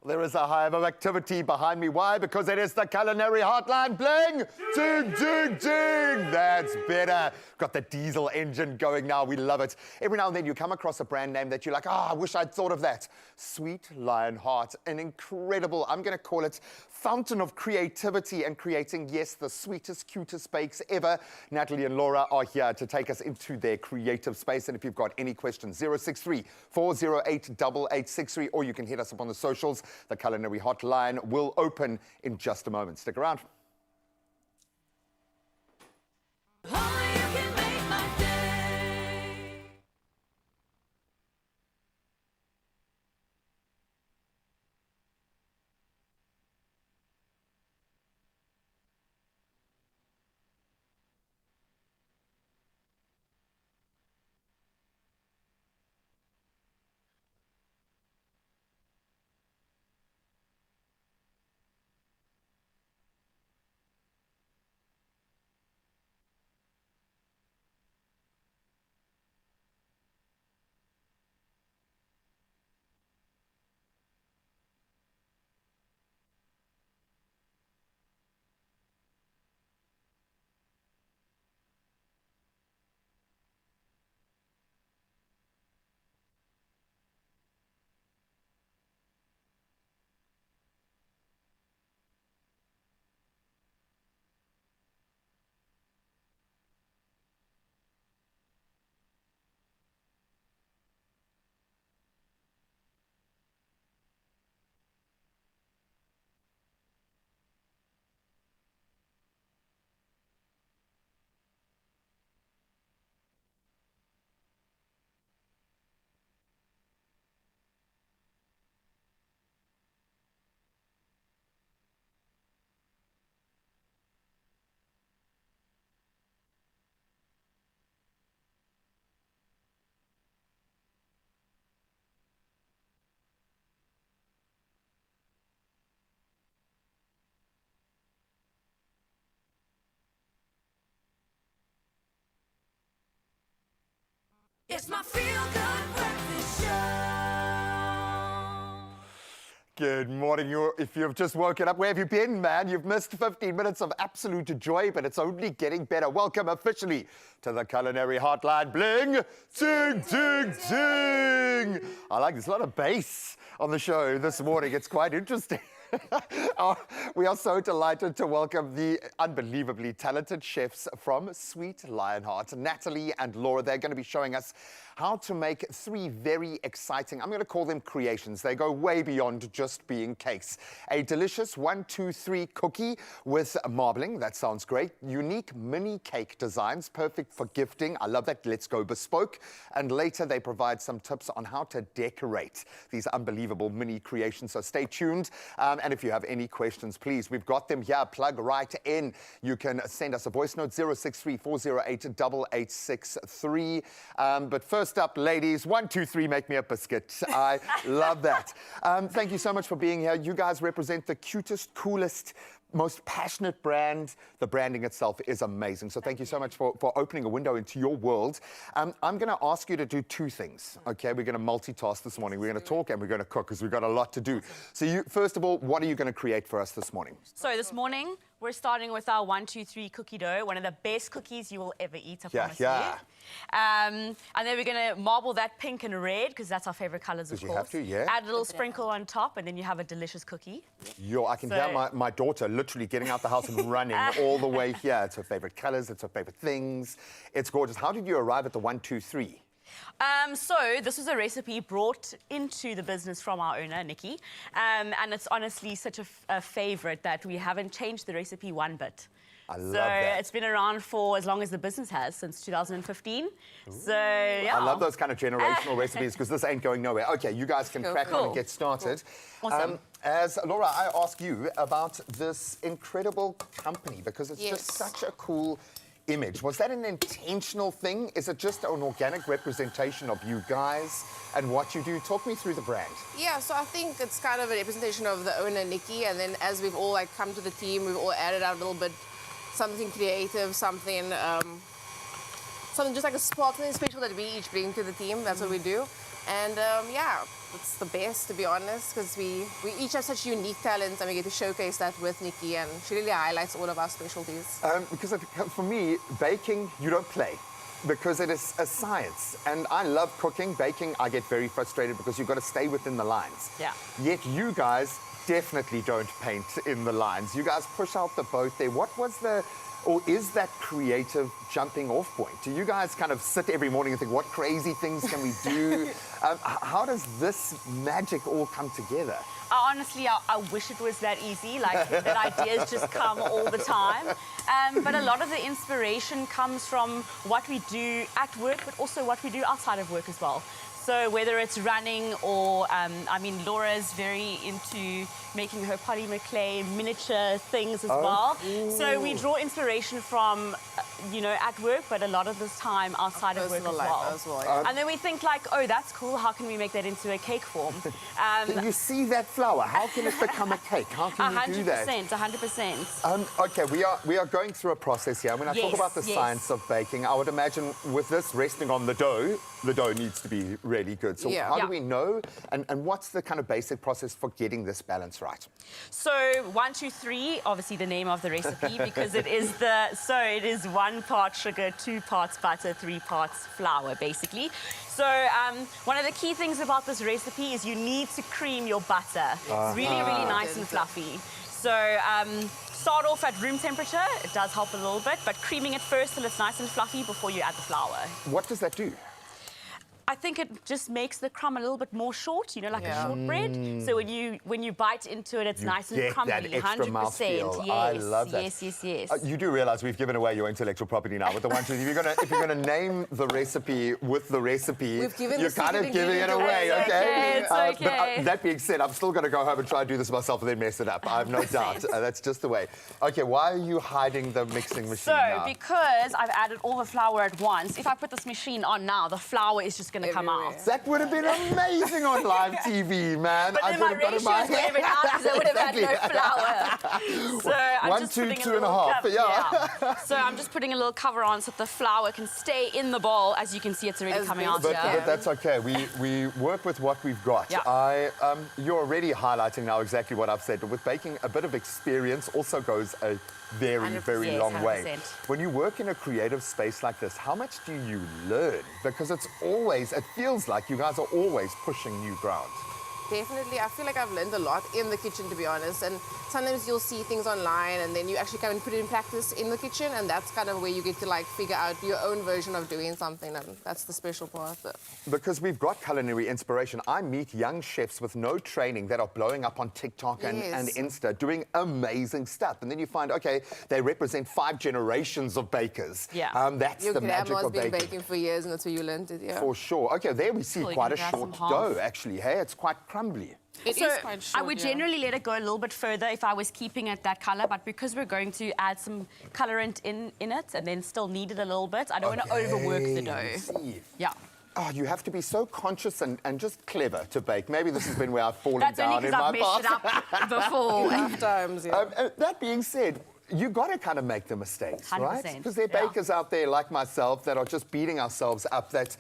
There is a hive of activity behind me. Why? Because it is the Culinary hotline. Bling! Ding, ding, ding! That's better. Got the diesel engine going now. We love it. Every now and then you come across a brand name that you're like, I wish I'd thought of that. Sweet Lionheart, an incredible, I'm going to call it, fountain of creativity and creating, yes, the sweetest, cutest bakes ever. Natalie and Laura are here to take us into their creative space. And if you've got any questions, 063 408 8863, or you can hit us up on the socials. The Culinary hotline will open in just a moment. Stick around. It's my Feel Good Breakfast Show. Good morning. If you've just woken up, where have you been, man? You've missed 15 minutes of absolute joy, but it's only getting better. Welcome officially to the Culinary hotline. Bling, ding, ding, ding. I like this. A lot of bass on the show this morning. It's quite interesting. We are so delighted to welcome the unbelievably talented chefs from Sweet Lionheart, Natalie and Laura. They're going to be showing us how to make three very exciting, I'm going to call them creations. They go way beyond just being cakes. A delicious 1, 2, 3 cookie with marbling. That sounds great. Unique mini cake designs, perfect for gifting. I love that. Let's go bespoke. And later they provide some tips on how to decorate these unbelievable mini creations. So stay tuned. And if you have any questions, please, we've got them here. Plug right in. You can send us a voice note, 063 408 8863. But first up, ladies, 1, 2, 3, make me a biscuit. I love that. Thank you so much for being here. You guys represent the cutest, coolest, most passionate brand. The branding itself is amazing. So thank you so much for opening a window into your world. I'm going to ask you to do two things, okay? We're going to multitask this morning. We're going to talk and we're going to cook because we've got a lot to do. So first of all, what are you going to create for us this morning? So this morning, We're starting with our 1, 2, 3 cookie dough, one of the best cookies you will ever eat, I promise yeah. you. And then we're going to marble that pink and red, because that's our favorite colors, of course. You have to, yeah. Add a little sprinkle on top, and then you have a delicious cookie. I can hear my daughter literally getting out the house and running all the way here. It's her favorite colors, it's her favorite things. It's gorgeous. How did you arrive at the 1, 2, 3? So this was a recipe brought into the business from our owner, Nicky. And it's honestly such a favorite that we haven't changed the recipe one bit. I love that. It's been around for as long as the business has, since 2015. Ooh. So, yeah. I love those kind of generational recipes, because this ain't going nowhere. Okay, you guys can crack on and get started. Cool. Awesome. As Laura, I ask you about this incredible company, because it's just such a cool image. Was that an intentional thing? Is it just an organic representation of you guys and what you do? Talk me through the brand. Yeah, so I think it's kind of a representation of the owner, Nicky, and then as we've all come to the team, we've all added out a little bit, something creative, something just like a spark, something special that we each bring to the team. That's what we do. And yeah, it's the best, to be honest, because we each have such unique talents, and we get to showcase that with Nicky, and she really highlights all of our specialties. Because for me, baking, you don't play, because it is a science. And I love cooking. Baking, I get very frustrated because you've got to stay within the lines. Yeah. Yet you guys definitely don't paint in the lines. You guys push out the boat there. What was or is that creative jumping off point? Do you guys kind of sit every morning and think, what crazy things can we do? How does this magic all come together? Honestly, I wish it was that easy, like that ideas just come all the time. But a lot of the inspiration comes from what we do at work, but also what we do outside of work as well. So whether it's running or, I mean, Laura's very into making her polymer clay miniature things as well. So we draw inspiration from, you know, at work, but a lot of this time outside of work as well. And then we think like, oh, that's cool. How can we make that into a cake form? You see that flour? How can it become a cake? How can you do that? 100%. Okay, we are going through a process here. When I talk about the science of baking, I would imagine with this resting on the dough needs to be really good. So how do we know? And what's the kind of basic process for getting this balance right? So 1, 2, 3, obviously the name of the recipe, because it is it is 1 part sugar, 2 parts butter, 3 parts flour, basically. So one of the key things about this recipe is you need to cream your butter. It's really, really nice and fluffy. So start off at room temperature. It does help a little bit, but creaming it first till it's nice and fluffy before you add the flour. What does that do? I think it just makes the crumb a little bit more short, you know, like a shortbread. So when you bite into it, it's nice and crumbly. That extra 100%. mouthfeel. Yes, I love that. Yes. You do realise we've given away your intellectual property now with the 1, 2. If you're gonna name the recipe with the recipe, you're kind of giving it away, okay? It's okay. But that being said, I'm still gonna go home and try and do this myself and then mess it up. I have no doubt. That's just the way. Okay, why are you hiding the mixing machine now? Because I've added all the flour at once. If I put this machine on now, the flour is just gonna come out. That would have been amazing on live TV, man. But then my ratios would have been out because I would have had no flour. So I'm 1, just 2, putting 2 a and a little half. cover, So I'm just putting a little cover on so that the flour can stay in the bowl. As you can see, it's already coming out. But that's okay. We work with what we've got. Yeah. You're already highlighting now exactly what I've said. But with baking, a bit of experience also goes a very, very long 100%. way. When you work in a creative space like this, how much do you learn? Because it feels like you guys are always pushing new ground. Definitely. I feel like I've learned a lot in the kitchen, to be honest. And sometimes you'll see things online and then you actually come and put it in practice in the kitchen, and that's kind of where you get to like figure out your own version of doing something, and that's the special part. Because we've got culinary inspiration. I meet young chefs with no training that are blowing up on TikTok and Insta, doing amazing stuff. And then you find, okay, they represent 5 generations of bakers. Yeah. That's the magic of baking. Your grandma's been baking for years, and that's where you learned it, For sure. Okay, there we see quite a short dough, actually. Hey, it's quite crumbly. It is quite short, I would generally let it go a little bit further if I was keeping it that colour, but because we're going to add some colorant in it and then still knead it a little bit, I don't want to overwork the dough. Yeah. Oh, you have to be so conscious and just clever to bake. Maybe this has been where I've fallen down in my past. That's only because I've messed it up before. Enough times, that being said, you got to kind of make the mistakes, 100%. right? Because there are bakers out there like myself that are just beating ourselves up. That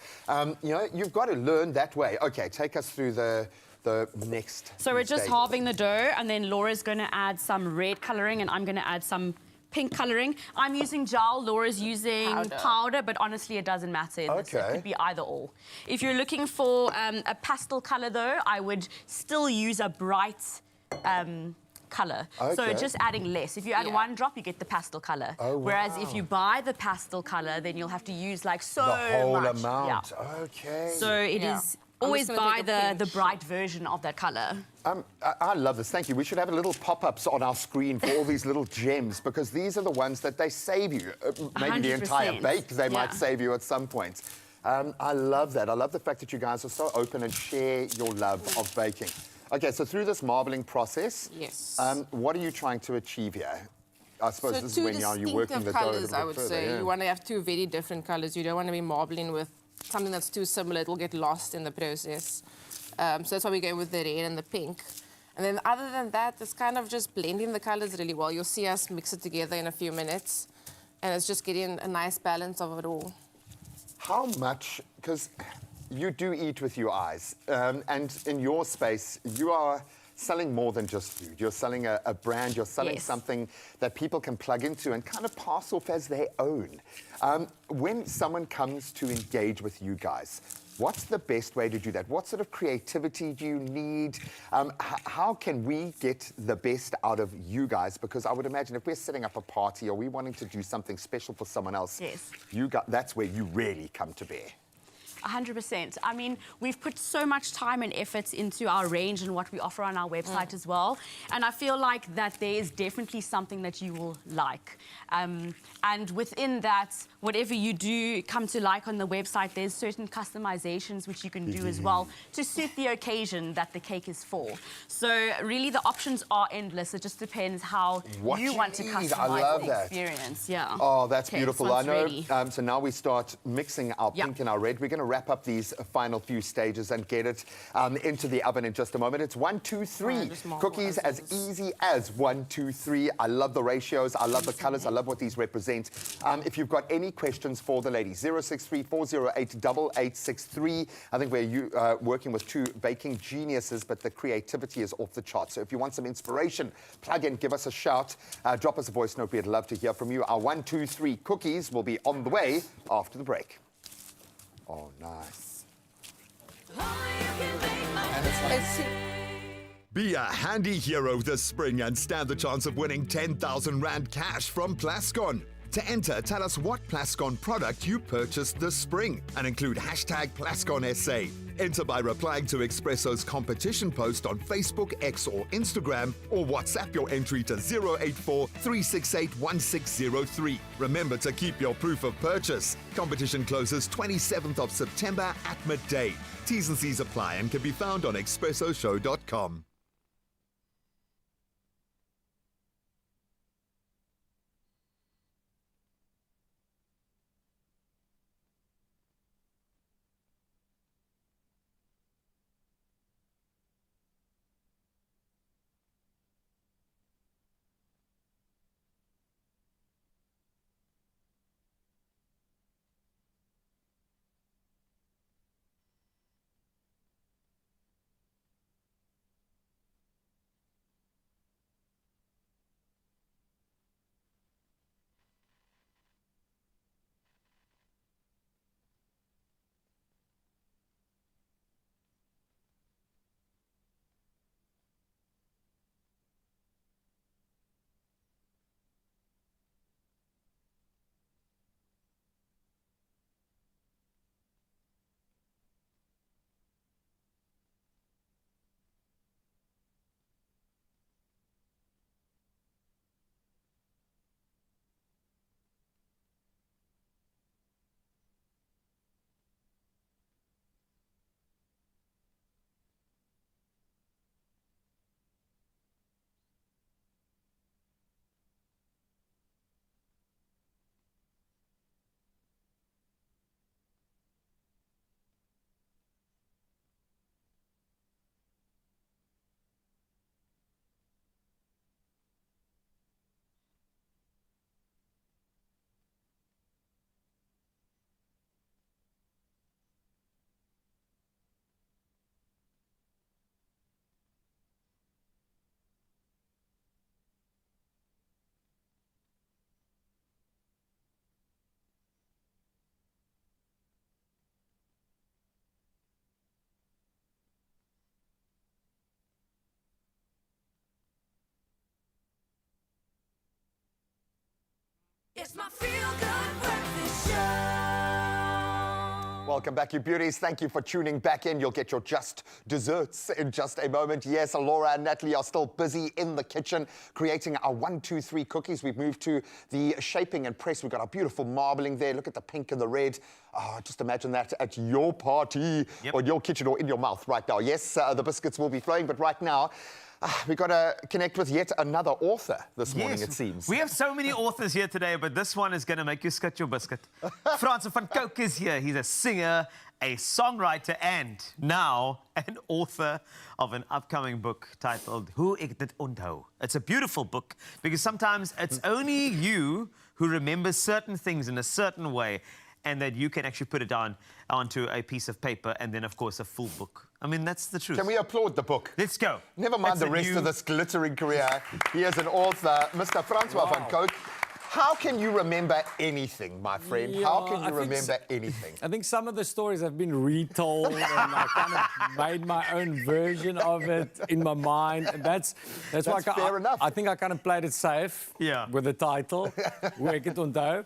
you know, you've got to learn that way. Okay, take us through the the next So we're just stages? halving the dough, and then Laura's going to add some red colouring, and I'm going to add some pink colouring. I'm using gel, Laura's using powder, but honestly, it doesn't matter. It could be either or. If you're looking for a pastel colour, though, I would still use a bright colour. So just adding less. If you add 1 drop, you get the pastel colour. Whereas if you buy the pastel colour, then you'll have to use like so much. The whole amount. Okay. So it is always buy the bright version of that colour. I love this. Thank you. We should have little pop-ups on our screen for all these little gems, because these are the ones that they save you. Maybe the entire bake they might save you at some point. I love that. I love the fact that you guys are so open and share your love of baking. Okay, so through this marbling process, what are you trying to achieve here? I suppose So this is two when you're working the dough colours, I would say. Yeah. You want to have 2 very different colours. You don't want to be marbling with something that's too similar. It will get lost in the process. So that's why we go with the red and the pink. And then other than that, it's kind of just blending the colours really well. You'll see us mix it together in a few minutes. And it's just getting a nice balance of it all. How much, because you do eat with your eyes, and in your space, you are selling more than just food. You're selling a brand, you're selling something that people can plug into and kind of pass off as their own. When someone comes to engage with you guys, what's the best way to do that? What sort of creativity do you need? How can we get the best out of you guys? Because I would imagine if we're setting up a party or we wanting to do something special for someone else, that's where you really come to bear. 100%. I mean, we've put so much time and effort into our range and what we offer on our website as well. And I feel like that there is definitely something that you will like. And within that, whatever you do come to like on the website, there's certain customizations which you can do as well to suit the occasion that the cake is for. So really the options are endless. It just depends how you want to customize the experience. Yeah. Oh, that's beautiful. I know. So now we start mixing our pink and our red. We're going to wrap up these final few stages and get it into the oven in just a moment. It's 1, 2, 3 cookies, as easy as 1, 2, 3. I love the ratios. I love the colours. I love what these represent. If you've got any questions for the ladies, 063 408 8863. I think we're working with 2 baking geniuses, but the creativity is off the charts. So if you want some inspiration, plug in, give us a shout, drop us a voice note. We'd love to hear from you. Our 1, 2, 3 cookies will be on the way after the break. Oh, nice. Be a handy hero this spring and stand the chance of winning 10,000 Rand cash from Plascon. To enter, tell us what Plascon product you purchased this spring and include hashtag PlasconSA. Enter by replying to Expresso's competition post on Facebook, X or Instagram, or WhatsApp your entry to 084 368 1603. Remember to keep your proof of purchase. Competition closes 27th of September at midday. T's and C's apply and can be found on expressoshow.com. It's my feel-good breakfast show. Welcome back, you beauties. Thank you for tuning back in. You'll get your just desserts in just a moment. Yes, Laura and Natalie are still busy in the kitchen creating our 1, 2, 3 cookies. We've moved to the shaping and press. We've got our beautiful marbling there. Look at the pink and the red. Oh, just imagine that at your party or your kitchen or in your mouth right now. Yes, the biscuits will be flowing, but right now, we've got to connect with yet another author this morning, it seems. We have so many authors here today, but this one is going to make you spit your biscuit. Francois van Coke is here. He's a singer, a songwriter, and now an author of an upcoming book titled Hoe Ek Dit Onthou. It's a beautiful book because sometimes it's only you who remembers certain things in a certain way, and that you can actually put it down onto a piece of paper and then, of course, a full book. I mean, that's the truth. Can we applaud the book? Let's go. Never mind the rest of this glittering career. He is an author, Mr. Francois van Coke. How can you remember anything, my friend? How can you remember anything? I think some of the stories have been retold and I kind of made my own version of it in my mind. And that's why fair enough. I think I kind of played it safe with the title, Hoe Ek Dit Onthou.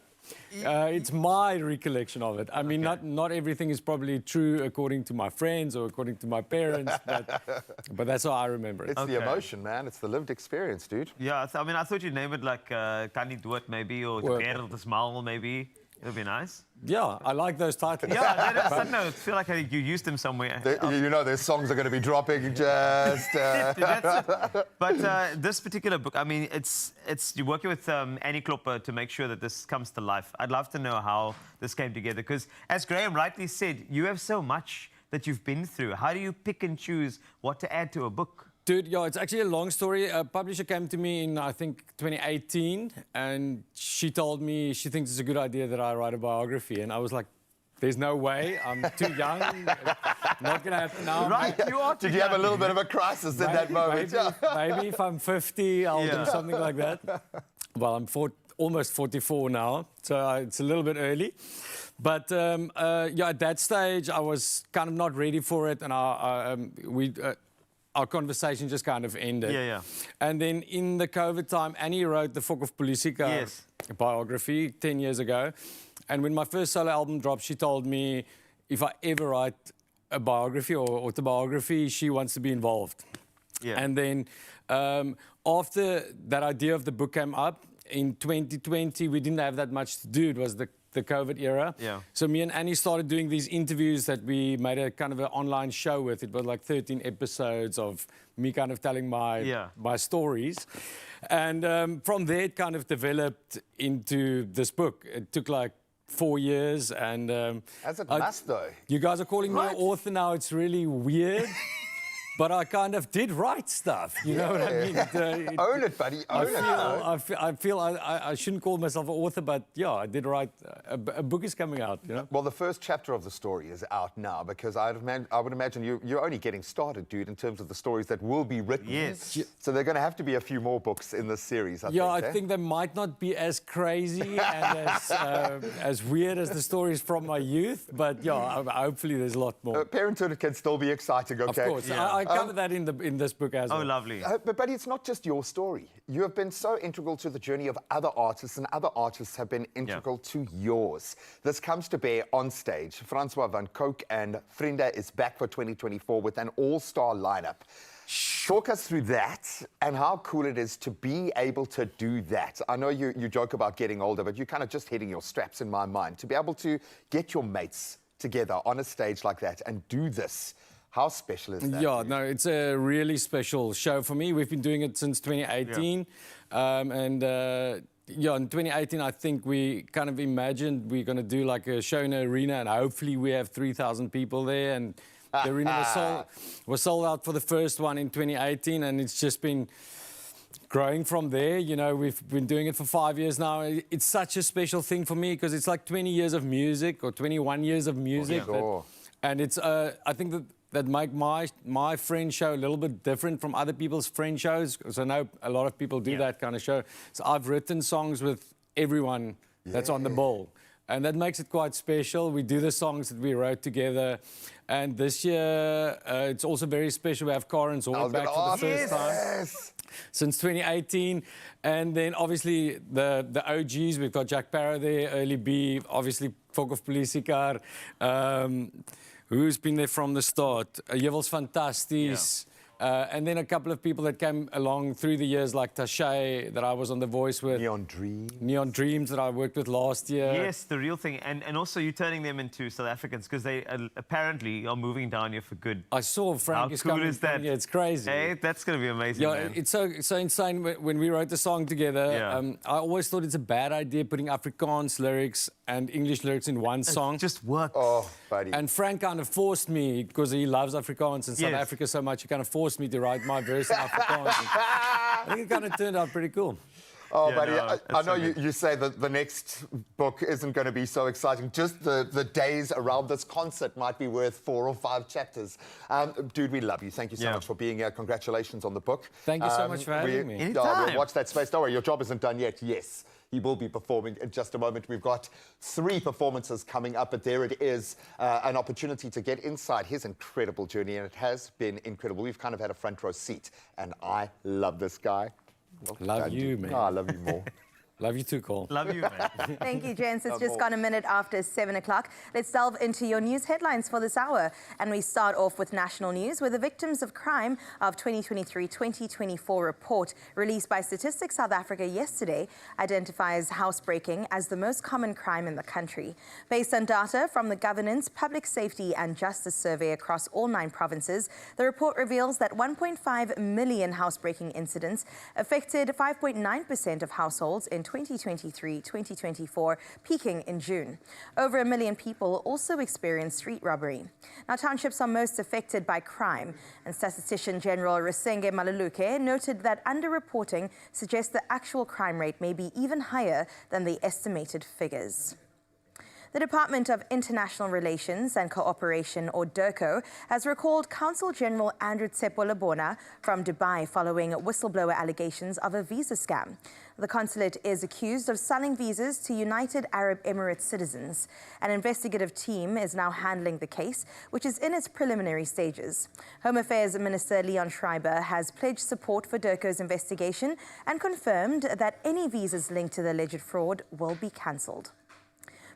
It's my recollection of it. I mean, not everything is probably true according to my friends or according to my parents, but that's how I remember it. It's the emotion, man. It's the lived experience, dude. Yeah, I mean, I thought you'd name it like Kan Nie Dood, maybe, or De Wereld is Mal, maybe. It would be nice. Yeah, I like those titles. Yeah, I don't know. I feel like you used them somewhere. You know, their songs are going to be dropping just... But this particular book, I mean, you're working with Annie Klopper to make sure that this comes to life. I'd love to know how this came together, because as Graham rightly said, you have so much that you've been through. How do you pick and choose what to add to a book? Dude, yeah, it's actually a long story. A publisher came to me in, I think, 2018, and she told me she thinks it's a good idea that I write a biography. And I was like, there's no way. I'm too young. Not going to happen now. Right, you are too young. Did you have a little bit of a crisis in that moment? Maybe if I'm 50, I'll do something like that. Well, I'm almost 44 now, so it's a little bit early. But yeah, at that stage, I was kind of not ready for it, and our conversation just kind of ended. And then in the COVID time, Annie wrote the Fok of Politica biography 10 years ago. And when my first solo album dropped, she told me if I ever write a biography or autobiography, she wants to be involved. And then after that idea of the book came up, in 2020, we didn't have that much to do. It was the COVID era. So me and Annie started doing these interviews that we made a kind of an online show with. It was like 13 episodes of me kind of telling my stories. And from there, it kind of developed into this book. It took like 4 years. And as it must, though. You guys are calling me an author now. It's really weird. But I kind of did write stuff, you know what I mean? Own it, buddy. Own it. I feel I shouldn't call myself an author, but yeah, I did write. A book is coming out, you know? Well, the first chapter of the story is out now, because I would imagine you're only getting started, dude, in terms of the stories that will be written. So there are going to have to be a few more books in this series, I think. I think they might not be as crazy and as weird as the stories from my youth, but yeah, hopefully there's a lot more. Parenthood can still be exciting, okay? Of course. I cover that in this book as well. Oh, lovely. But buddy, it's not just your story. You have been so integral to the journey of other artists, and other artists have been integral to yours. This comes to bear on stage. Francois van Coke and Vriende is back for 2024 with an all-star lineup. Talk us through that and how cool it is to be able to do that. I know you joke about getting older, but you're kind of just hitting your straps in my mind. To be able to get your mates together on a stage like that and do this. How special is that? Yeah, no, it's a really special show for me. We've been doing it since 2018. In 2018, I think we kind of imagined we're going to do like a show in an arena, and hopefully we have 3,000 people there. And the arena was sold out for the first one in 2018, and it's just been growing from there. You know, we've been doing it for 5 years now. It's such a special thing for me because it's like 20 years of music or 21 years of music. And it's, I think that make my Friend show a little bit different from other people's Friend shows, because I know a lot of people do that kind of show. So I've written songs with everyone that's on the bill, and that makes it quite special. We do the songs that we wrote together, and this year it's also very special. We have Karen's all back for the first time. since 2018. And then obviously the OGs, we've got Jack Parra there, Early B, obviously Fokov Polisikar, who's been there from the start, Jewels Fantasties. And then a couple of people that came along through the years, like Tashay, that I was on The Voice with. Neon Dreams. Neon Dreams, that I worked with last year. Yes, the real thing. And also you turning them into South Africans, because they apparently are moving down here for good. I saw Frank is How cool coming. is that? Yeah, it's crazy. Hey, that's going to be amazing, Yeah, man. it's so insane. When we wrote the song together, I always thought it's a bad idea putting Afrikaans lyrics and English lyrics in one song. Just work. Oh, buddy. And Frank kind of forced me, because he loves Afrikaans and South Africa so much, he kind of forced me to write my verse in Afrikaans. I think it kind of turned out pretty cool. Oh, Yeah, buddy, no, I know you say that the next book isn't going to be so exciting. Just the days around this concert might be worth 4 or 5 chapters. Dude, we love you. Thank you so much for being here. Congratulations on the book. Thank you so much for having me. We'll watch that space. Don't worry, your job isn't done yet. Yes, he will be performing in just a moment. We've got 3 performances coming up, but there it is, an opportunity to get inside his incredible journey, and it has been incredible. We've kind of had a front row seat, and I love this guy. Love you, man. Oh, I love you more. Love you too, Cole. Love you, man. Thank you, gents. It's just gone a minute after 7 o'clock. Let's delve into your news headlines for this hour. And we start off with national news, where the Victims of Crime of 2023-2024 report released by Statistics South Africa yesterday identifies housebreaking as the most common crime in the country. Based on data from the Governance, Public Safety and Justice Survey across all 9 provinces, the report reveals that 1.5 million housebreaking incidents affected 5.9% of households in 2023-2024, peaking in June. Over 1 million people also experienced street robbery. Now, townships are most affected by crime, and Statistician General Risenge Malaluke noted that underreporting suggests the actual crime rate may be even higher than the estimated figures. The Department of International Relations and Cooperation, or DIRCO, has recalled Consul General Andrew Tsepolabona from Dubai following whistleblower allegations of a visa scam. The consulate is accused of selling visas to United Arab Emirates citizens. An investigative team is now handling the case, which is in its preliminary stages. Home Affairs Minister Leon Schreiber has pledged support for DIRCO's investigation and confirmed that any visas linked to the alleged fraud will be cancelled.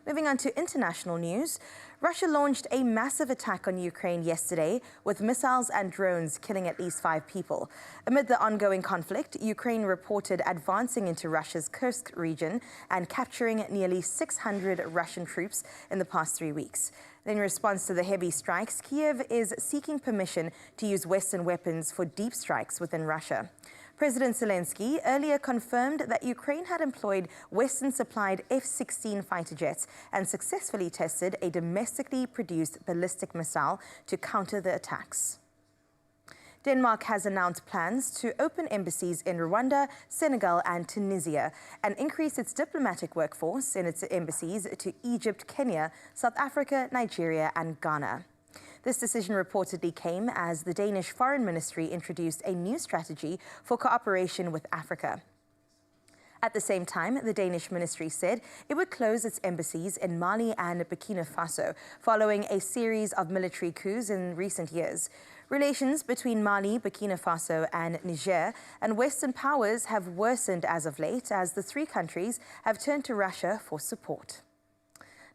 Moving on to international news, Russia launched a massive attack on Ukraine yesterday, with missiles and drones killing at least 5 people. Amid the ongoing conflict, Ukraine reported advancing into Russia's Kursk region and capturing nearly 600 Russian troops in the past 3 weeks. In response to the heavy strikes, Kiev is seeking permission to use Western weapons for deep strikes within Russia. President Zelensky earlier confirmed that Ukraine had employed Western-supplied F-16 fighter jets and successfully tested a domestically produced ballistic missile to counter the attacks. Denmark has announced plans to open embassies in Rwanda, Senegal and Tunisia and increase its diplomatic workforce in its embassies to Egypt, Kenya, South Africa, Nigeria and Ghana. This decision reportedly came as the Danish Foreign Ministry introduced a new strategy for cooperation with Africa. At the same time, the Danish ministry said it would close its embassies in Mali and Burkina Faso following a series of military coups in recent years. Relations between Mali, Burkina Faso and Niger and Western powers have worsened as of late as the 3 countries have turned to Russia for support.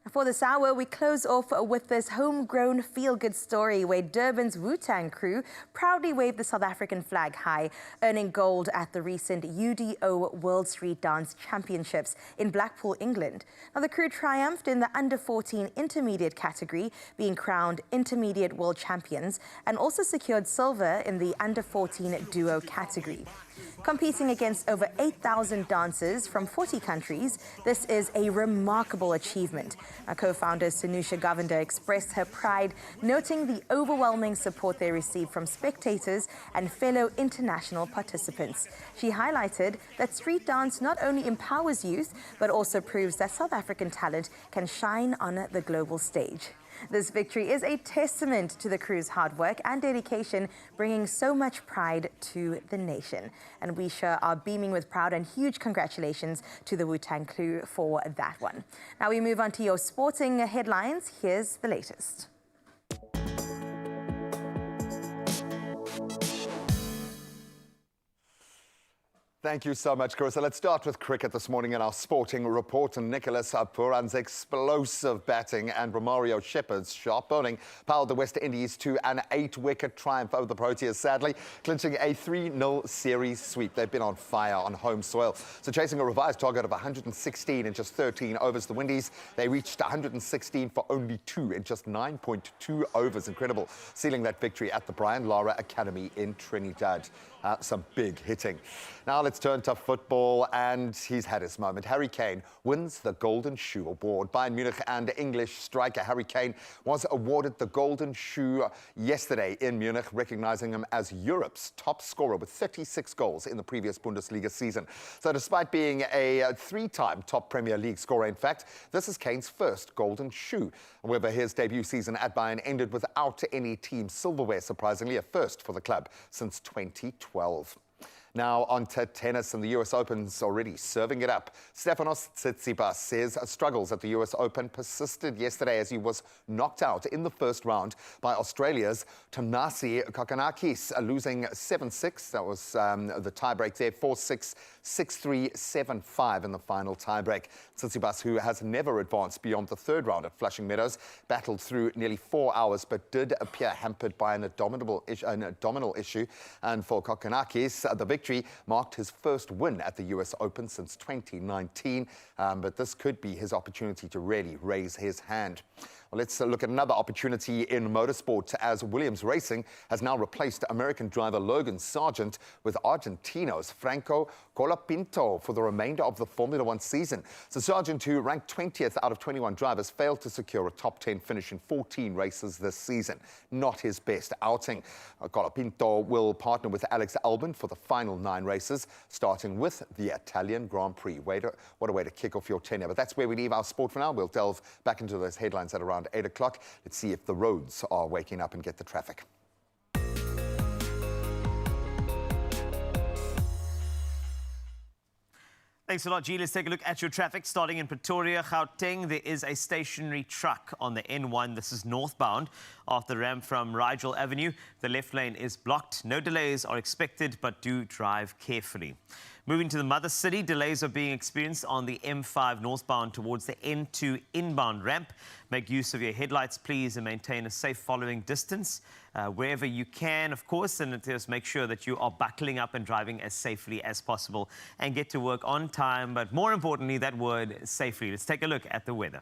For this hour, we close off with this homegrown feel-good story where Durban's Wu-Tang crew proudly waved the South African flag high, earning gold at the recent UDO World Street Dance Championships in Blackpool, England. Now, the crew triumphed in the under-14 intermediate category, being crowned intermediate world champions, and also secured silver in the under-14 duo category. Competing against over 8,000 dancers from 40 countries, this is a remarkable achievement. Our co-founder Sanusha Govender expressed her pride, noting the overwhelming support they received from spectators and fellow international participants. She highlighted that street dance not only empowers youth, but also proves that South African talent can shine on the global stage. This victory is a testament to the crew's hard work and dedication, bringing so much pride to the nation. And we sure are beaming with pride, and huge congratulations to the Wu-Tang crew for that one. Now we move on to your sporting headlines. Here's the latest. Thank you so much, Carissa. Let's start with cricket this morning in our sporting report. And Nicholas Pooran's explosive batting and Romario Shepherd's sharp bowling powered the West Indies to an 8-wicket triumph over the Proteas, sadly, clinching a 3-0 series sweep. They've been on fire on home soil. So chasing a revised target of 116 in just 13 overs, the Windies, they reached 116 for only 2 in just 9.2 overs. Incredible. Sealing that victory at the Brian Lara Academy in Trinidad. Some big hitting. Now let's turn to football, and he's had his moment. Harry Kane wins the Golden Shoe Award. Bayern Munich and English striker Harry Kane was awarded the Golden Shoe yesterday in Munich, recognizing him as Europe's top scorer with 36 goals in the previous Bundesliga season. So despite being a 3-time top Premier League scorer, in fact, this is Kane's first Golden Shoe. However, his debut season at Bayern ended without any team silverware, surprisingly, a first for the club since 2012. Now on to tennis, and the US Open's already serving it up. Stefanos Tsitsipas says struggles at the US Open persisted yesterday as he was knocked out in the first round by Australia's Thanasi Kokkinakis, losing 7-6. That was the tiebreak there, 4-6, 6-3, 7-5 in the final tiebreak. Tsitsipas, who has never advanced beyond the third round at Flushing Meadows, battled through nearly 4 hours but did appear hampered by an abdominal issue. And for Kokkinakis, the victory marked his first win at the US Open since 2019, but this could be his opportunity to really raise his hand. Well, let's look at another opportunity in motorsport, as Williams Racing has now replaced American driver Logan Sargent with Argentino's Franco Colapinto for the remainder of the Formula One season. So Sargent, who ranked 20th out of 21 drivers, failed to secure a top 10 finish in 14 races this season. Not his best outing. Colapinto will partner with Alex Albon for the final 9 races, starting with the Italian Grand Prix. What a way to kick off your tenure. But that's where we leave our sport for now. We'll delve back into those headlines at around 8 o'clock. Let's see if the roads are waking up and get the traffic. Thanks a lot, G. Let's take a look at your traffic. Starting in Pretoria, Gauteng, there is a stationary truck on the N1. This is northbound off the ramp from Rigel Avenue. The left lane is blocked. No delays are expected, but do drive carefully. Moving to the mother city, delays are being experienced on the M5 northbound towards the N2 inbound ramp. Make use of your headlights, please, and maintain a safe following distance wherever you can, of course, and just make sure that you are buckling up and driving as safely as possible and get to work on time, but more importantly, that word, safely. Let's take a look at the weather.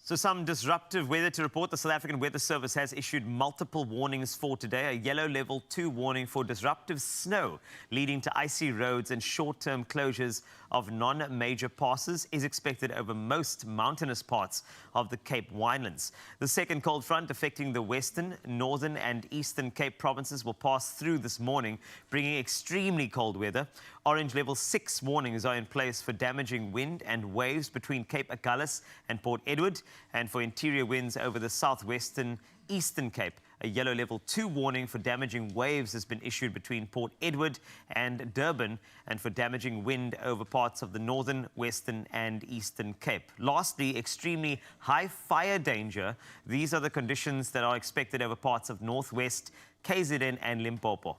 So some disruptive weather to report. The South African Weather Service has issued multiple warnings for today. A yellow level 2 warning for disruptive snow leading to icy roads and short-term closures of non-major passes is expected over most mountainous parts of the Cape Winelands. The second cold front affecting the western, northern and eastern Cape provinces will pass through this morning, bringing extremely cold weather. Orange level 6 warnings are in place for damaging wind and waves between Cape Agulhas and Port Edward, and for interior winds over the southwestern eastern Cape. A yellow level 2 warning for damaging waves has been issued between Port Edward and Durban, and for damaging wind over parts of the northern, western and eastern Cape. Lastly, extremely high fire danger. These are the conditions that are expected over parts of northwest, KZN and Limpopo.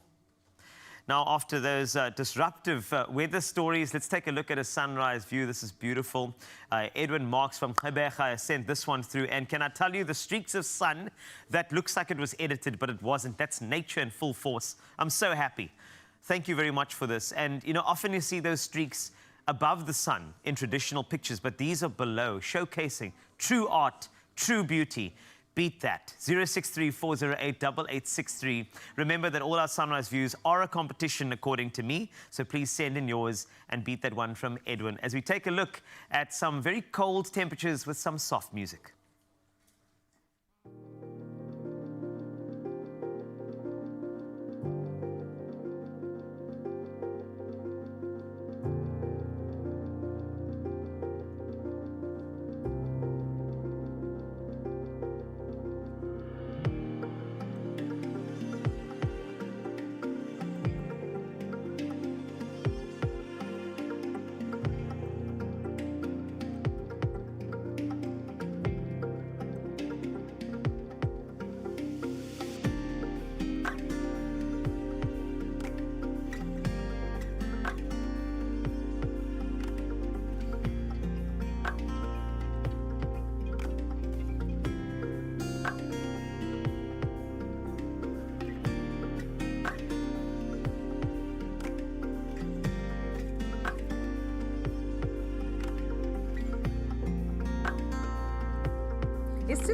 Now, after those disruptive weather stories, let's take a look at a sunrise view. This is beautiful. Edwin Marks from Gqeberha sent this one through. And can I tell you, the streaks of sun, that looks like it was edited, but it wasn't. That's nature in full force. I'm so happy. Thank you very much for this. And, you know, often you see those streaks above the sun in traditional pictures, but these are below, showcasing true art, true beauty. Beat that. 063-408-8863. Remember that all our sunrise views are a competition according to me, so please send in yours and beat that one from Edwin as we take a look at some very cold temperatures with some soft music.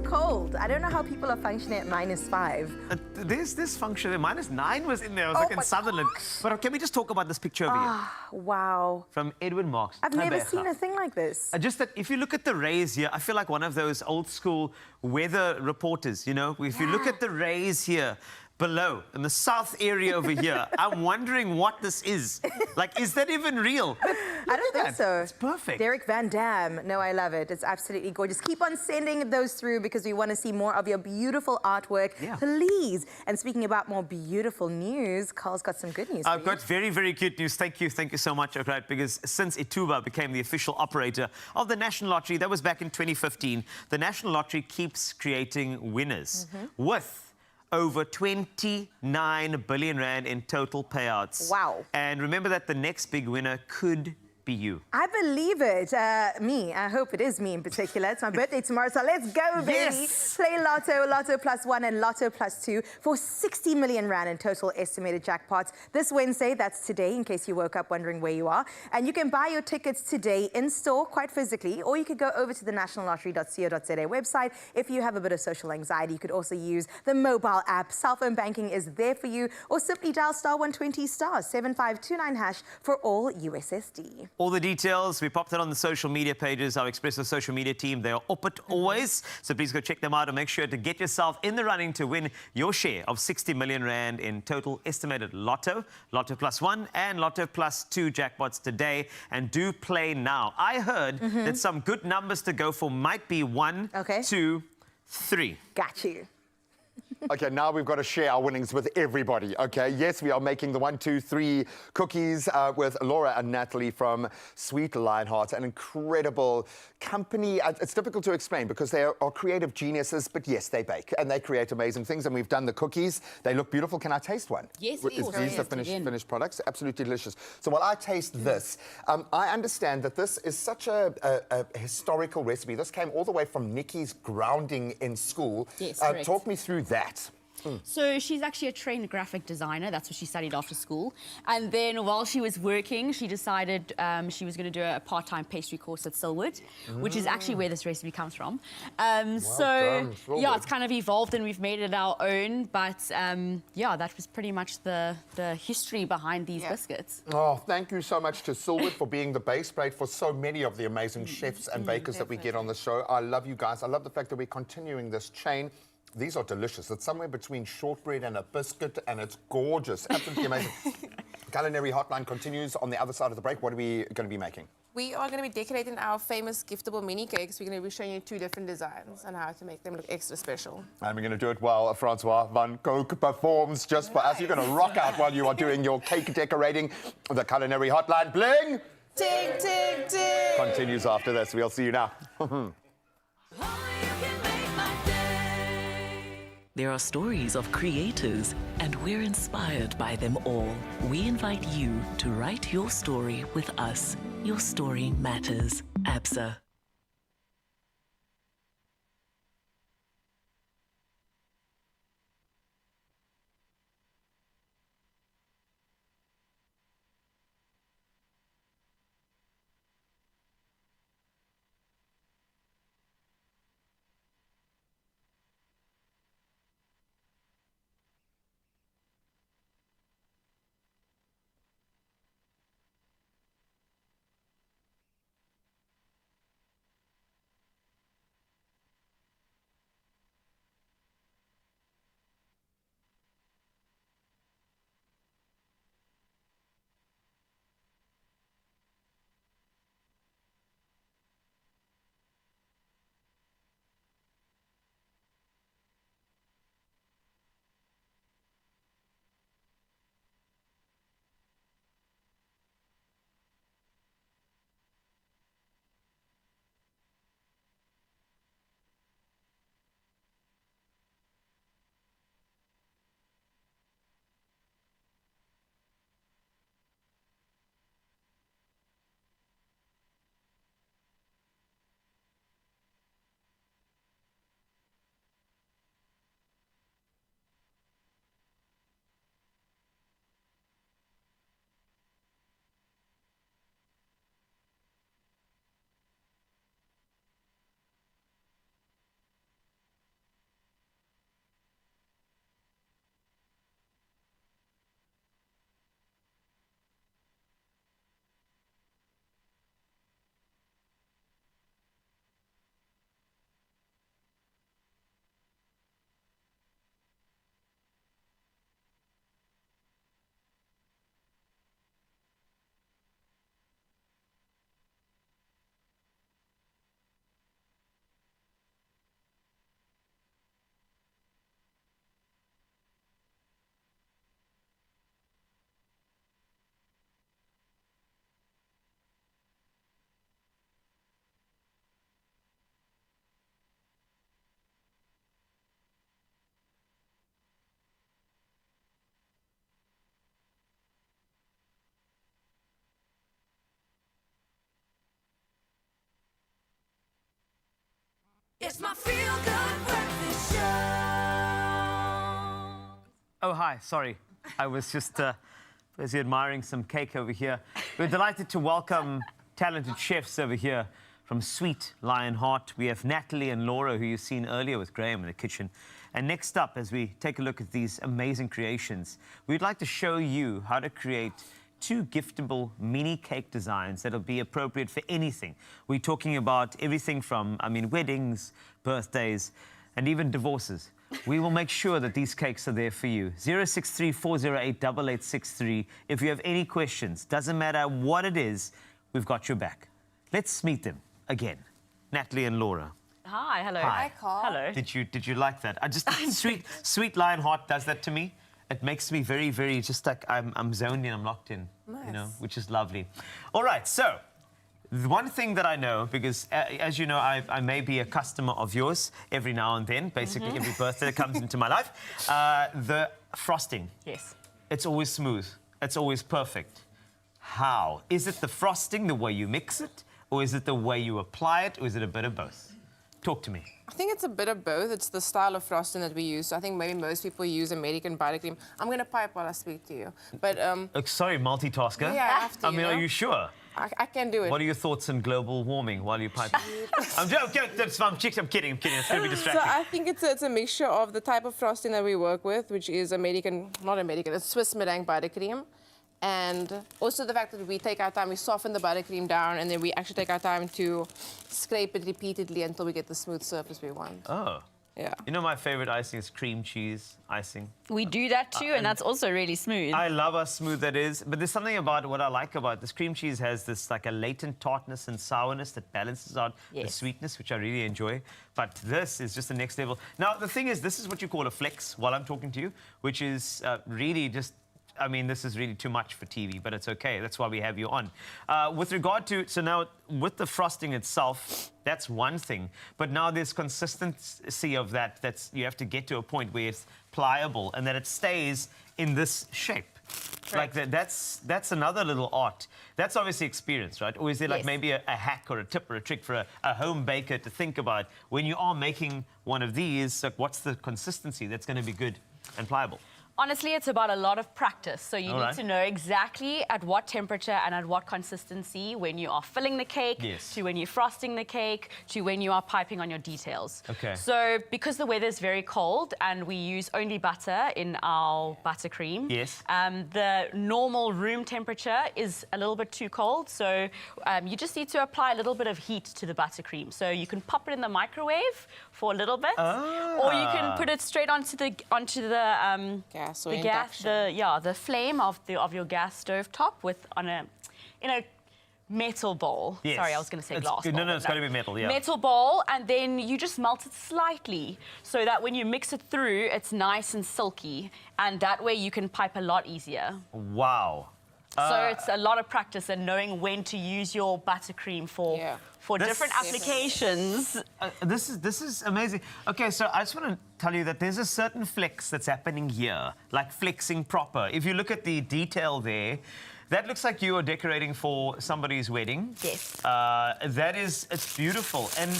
cold. I don't know how people are functioning at -5. There's this function there. -9 was in there. I was like in Sutherland. But can we just talk about this picture over here? Wow. From Edwin Marks. I've never seen a thing like this. Just that if you look at the rays here, I feel like one of those old school weather reporters, you know? If you look at the rays here, below, in the south area over here, I'm wondering what this is. Like, is that even real? I don't think so. It's perfect. Derek Van Dam. No, I love it. It's absolutely gorgeous. Keep on sending those through because we want to see more of your beautiful artwork. Yeah. Please. And speaking about more beautiful news, Carl's got some good news for I've got very, very good news. Thank you so much, Okrat, because since Ituba became the official operator of the National Lottery, that was back in 2015, the National Lottery keeps creating winners with over 29 billion rand in total payouts. Wow. And remember that the next big winner could be you. I believe it. Me. I hope it is me in particular. It's my birthday tomorrow, so let's go, baby. Yes. Play Lotto, Lotto plus 1 and Lotto plus 2 for 60 million rand in total estimated jackpots this Wednesday. That's today, in case you woke up wondering where you are. And you can buy your tickets today in store, quite physically, or you could go over to the nationallottery.co.za website. If you have a bit of social anxiety, you could also use the mobile app. Cell phone banking is there for you, or simply dial *120 *7529# for all USSD. All the details, we popped it on the social media pages, our Expresso social media team. They are up it always. So please go check them out and make sure to get yourself in the running to win your share of 60 million rand in total estimated Lotto, Lotto plus 1 and Lotto plus 2 jackpots today. And do play now. I heard that some good numbers to go for might be 1, 2, 3. Got you. Okay, now we've got to share our winnings with everybody, okay? Yes, we are making the 1, 2, 3 cookies with Laura and Natalie from Sweet Lionheart, an incredible company. It's difficult to explain because they are creative geniuses, but yes, they bake and they create amazing things, and we've done the cookies. They look beautiful. Can I taste one? Yes, Is these the finished products? Absolutely delicious. So while I taste this, I understand that this is such a historical recipe. This came all the way from Nicky's grounding in school. Yes, correct. Talk me through that. So she's actually a trained graphic designer. That's what she studied after school. And then while she was working, she decided she was going to do a part-time pastry course at Silwood, which is actually where this recipe comes from. Yeah, it's kind of evolved and we've made it our own. But yeah, that was pretty much the history behind these biscuits. Oh, thank you so much to Silwood for being the base plate for so many of the amazing chefs and bakers that we get on the show. I love you guys. I love the fact that we're continuing this chain. These are delicious. It's somewhere between shortbread and a biscuit, and it's gorgeous. Absolutely amazing. Culinary Hotline continues on the other side of the break. What are we going to be making? We are going to be decorating our famous giftable mini cakes. We're going to be showing you 2 different designs and how to make them look extra special. And we're going to do it while Francois van Coke performs just for us. You're going to rock out while you are doing your cake decorating. The Culinary Hotline bling! Ting, ting, ting! Continues after this. We'll see you now. There are stories of creators, and we're inspired by them all. We invite you to write your story with us. Your story matters. ABSA. It's my feel-good breakfast show. Oh, hi. Sorry. I was just busy admiring some cake over here. We're delighted to welcome talented chefs over here from Sweet Lionheart. We have Natalie and Laura, who you've seen earlier with Graham in the kitchen. And next up, as we take a look at these amazing creations, we'd like to show you how to create 2 giftable mini cake designs that'll be appropriate for anything. We're talking about everything from, weddings, birthdays, and even divorces. We will make sure that these cakes are there for you. 063-408-8863. If you have any questions, doesn't matter what it is, we've got your back. Let's meet them again. Natalie and Laura. Hi, hello. Hi. Carl. Hello. Did you like that? Sweet Lionheart does that to me. It makes me very, very, just like I'm zoned in, I'm locked in, you know, which is lovely. All right, so the one thing that I know, because as you know, I may be a customer of yours every now and then, basically every birthday that comes into my life, the frosting. Yes. It's always smooth. It's always perfect. How? Is it the frosting, the way you mix it, or is it the way you apply it, or is it a bit of both? Talk to me. I think it's a bit of both. It's the style of frosting that we use. So I think maybe most people use American buttercream. I'm going to pipe while I speak to you. But sorry, multitasker. Yeah, I have to, are you sure? I can do it. What are your thoughts on global warming while you pipe? I'm joking. I'm kidding. It's going to be distracting. So I think it's a mixture of the type of frosting that we work with, which is it's Swiss meringue buttercream. And also the fact that we take our time, we soften the buttercream down, and then we actually take our time to scrape it repeatedly until we get the smooth surface we want. Oh. Yeah. You know my favorite icing is cream cheese icing. We do that too, and that's also really smooth. I love how smooth that is, but there's something about what I like about this cream cheese has this like a latent tartness and sourness that balances out the sweetness, which I really enjoy. But this is just the next level. Now, the thing is, this is what you call a flex while I'm talking to you, which is really just... this is really too much for TV, but it's okay. That's why we have you on. With regard to... So now, with the frosting itself, that's one thing. But now there's consistency of that. You have to get to a point where it's pliable and that it stays in this shape. Right. Like that's another little art. That's obviously experience, right? Or is there like maybe a hack or a tip or a trick for a home baker to think about when you are making one of these? Like, what's the consistency that's going to be good and pliable? Honestly, it's about a lot of practice. So you need to know exactly at what temperature and at what consistency when you are filling the cake, to when you're frosting the cake, to when you are piping on your details. Okay. So because the weather is very cold and we use only butter in our buttercream, the normal room temperature is a little bit too cold. So you just need to apply a little bit of heat to the buttercream. So you can pop it in the microwave for a little bit, or you can put it straight onto the the flame of your gas stove top in a metal bowl. Yes. Sorry, I was going to say glass bowl. No, it's got to be metal, yeah. Metal bowl, and then you just melt it slightly so that when you mix it through, it's nice and silky, and that way you can pipe a lot easier. Wow. So it's a lot of practice and knowing when to use your buttercream for different applications. This is amazing. Okay, so I just want to tell you that there's a certain flex that's happening here, like flexing proper. If you look at the detail there, that looks like you are decorating for somebody's wedding. Yes. It's beautiful. And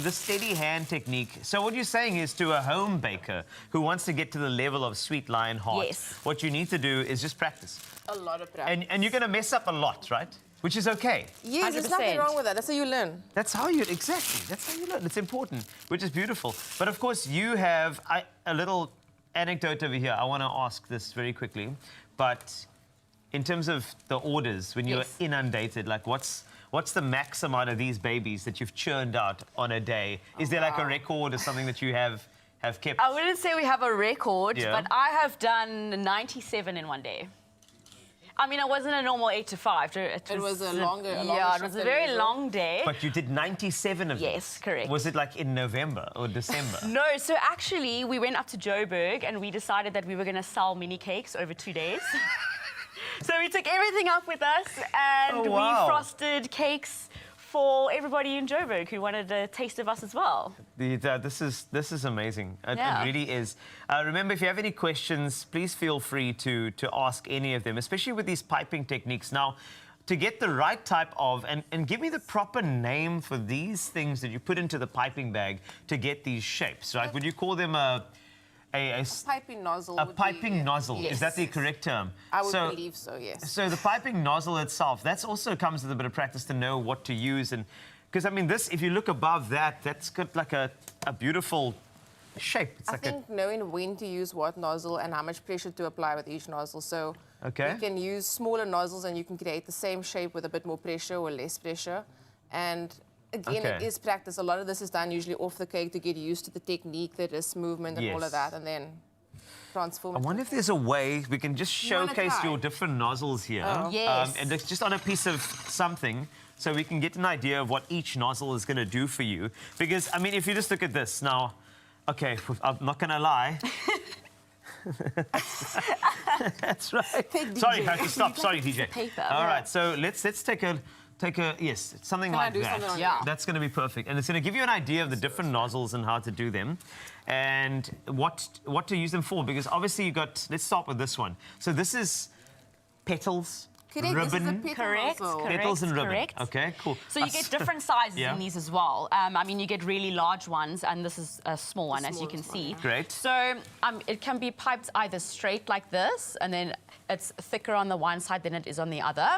the steady hand technique. So what you're saying is to a home baker who wants to get to the level of Sweet Lionheart, what you need to do is just practice. A lot of practice. And you're going to mess up a lot, right? Which is okay. Yes, there's nothing wrong with that. That's how you learn. That's how you learn. It's important, which is beautiful. But of course, you have a little anecdote over here. I want to ask this very quickly. But in terms of the orders, when you're inundated, like what's the max amount of these babies that you've churned out on a day? Is there like a record or something that you have kept? I wouldn't say we have a record, but I have done 97 in one day. I mean, it wasn't a normal 8 to 5. It was a longer it was a very long day. But you did 97 of them? Yes, correct. Was it like in November or December? No, so actually we went up to Joburg and we decided that we were going to sell mini cakes over 2 days. So we took everything up with us and we frosted cakes for everybody in Joburg who wanted a taste of us as well. This is amazing. It really is. Remember, if you have any questions, please feel free to ask any of them, especially with these piping techniques. Now, to get the right type of, and give me the proper name for these things that you put into the piping bag to get these shapes, right? Would you call them a piping nozzle? A piping nozzle, yes. is that the correct term? I would believe so, yes. So the piping nozzle itself, that also comes with a bit of practice to know what to use. And because, I mean, this, if you look above that, that's got like a beautiful shape. It's I think knowing when to use what nozzle and how much pressure to apply with each nozzle. So you can use smaller nozzles and you can create the same shape with a bit more pressure or less pressure. And again, it is practice. A lot of this is done usually off the cake to get used to the technique, the wrist movement and all of that, and then transform. I wonder if there's a way we can just showcase your different nozzles here. Yes. And it's just on a piece of something, so we can get an idea of what each nozzle is going to do for you. Because, I mean, if you just look at this now, okay, I'm not going to lie. That's right. Sorry, I have to stop. Sorry, DJ. All right, so let's take a yes, something like that. That's going to be perfect, and it's going to give you an idea of the different nozzles and how to do them, and what to use them for. Because obviously you got. Let's start with this one. So this is petals. Correct, ribbon. this is a Correct, Petals and ribbon. correct. Okay, cool. So you get different sizes in these as well. I mean, you get really large ones, and this is a small one, as you can see. Great. So it can be piped either straight like this, and then it's thicker on the one side than it is on the other,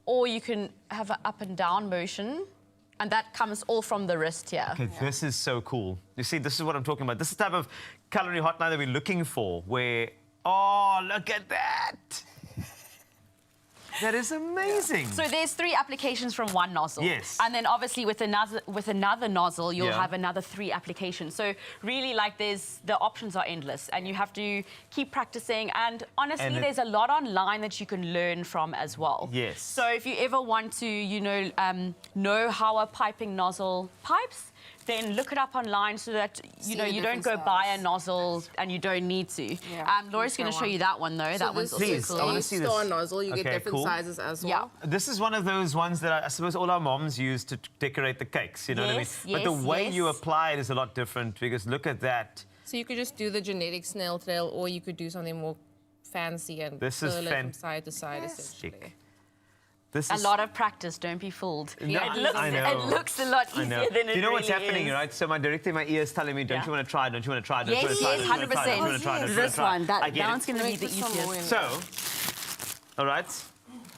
or you can have an up and down motion, and that comes all from the wrist here. Okay, this is so cool. You see, this is what I'm talking about. This is the type of culinary hotline that we're looking for, where, oh, look at that. That is amazing. So there's 3 applications from one nozzle. Yes. And then obviously with another nozzle, you'll have another 3 applications. So really, like, the options are endless, and you have to keep practicing. And honestly, there's a lot online that you can learn from as well. Yes. So if you ever want to, you know how a piping nozzle pipes, then look it up online so that you don't go buy a nozzle and you don't need to. Laura's going to show you that one though. So that one's also cool. I want to see this. Star nozzle, you get different sizes as well. This is one of those ones that I suppose all our moms use to decorate the cakes, you know what I mean? But the way you apply it is a lot different, because look at that. So you could just do the generic snail trail, or you could do something more fancy and curl it from side to side, essentially. A lot of practice, don't be fooled. No, it looks a lot easier than it really is. You know what's happening, right? So my director in my ear is telling me, don't you want to try, don't you want to try, don't you want to try, yes, 100%. This one, that one's going to be the easiest. So, all right,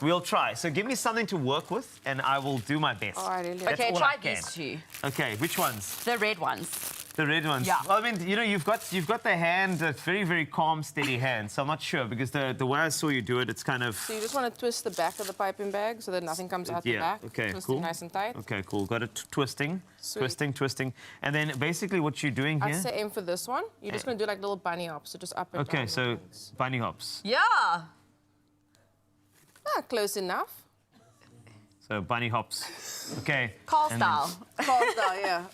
we'll try. So give me something to work with, and I will do my best. Okay, try these 2. Okay, which ones? The red ones. The red ones. Yeah. Well, I mean, you know, you've got the hand, a very, very calm, steady hand. So I'm not sure, because the way I saw you do it, it's kind of. So you just want to twist the back of the piping bag so that nothing comes out the back. Okay, Twisting cool. nice and tight. Okay, cool. Got it. Twisting, twisting. And then basically what you're doing here. I'd say aim for this one. You're just going to do like little bunny hops, so just up and down. Okay, so bunny hops. Yeah. Close enough. So bunny hops. Okay. Call style. Call style, yeah.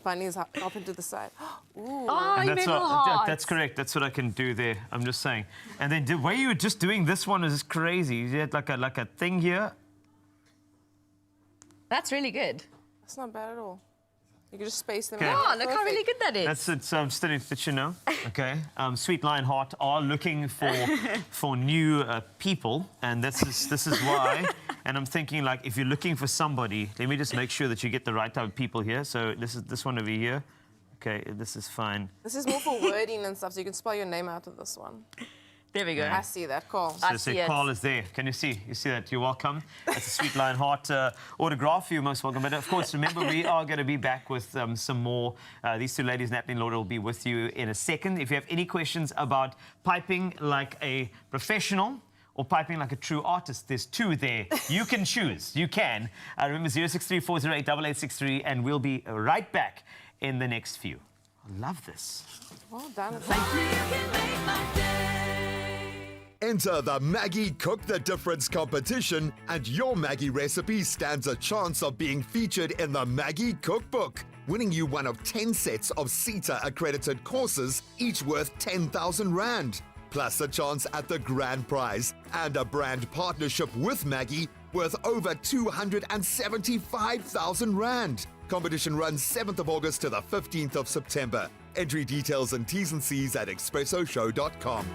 Bunnies up into the side. Ooh. Oh, you made little hearts. That's correct. That's what I can do there. I'm just saying. And then the way you were just doing this one is crazy. You had like a thing here. That's really good. That's not bad at all. You can just space them Okay. out. Oh, look how really good that is. That's it. So I'm still let you know. Okay. Sweet Lion Heart are looking for new people, and this is why. And I'm thinking, like, if you're looking for somebody, let me just make sure that you get the right type of people here. So this one over here. Okay, this is fine. This is more for wording and stuff, so you can spell your name out of this one. There we go. I see that, Carl. So Carl is there. Can you see? You see that? You're welcome. It's a Sweet Lion Heart autograph. You're most welcome. But of course, remember, we are going to be back with some more. These 2 ladies, Natalie and Laura, will be with you in a second. If you have any questions about piping like a professional or piping like a true artist, there's 2 there. You can choose. You can. Remember, 063-408-8863, and we'll be right back in the next few. I love this. Well done. Thank you. Enter the Maggie Cook the Difference competition, and your Maggie recipe stands a chance of being featured in the Maggie Cookbook, winning you one of 10 sets of CETA accredited courses, each worth 10,000 Rand, plus a chance at the grand prize and a brand partnership with Maggie worth over 275,000 Rand. Competition runs 7th of August to the 15th of September. Entry details and T's and C's at expressoshow.com.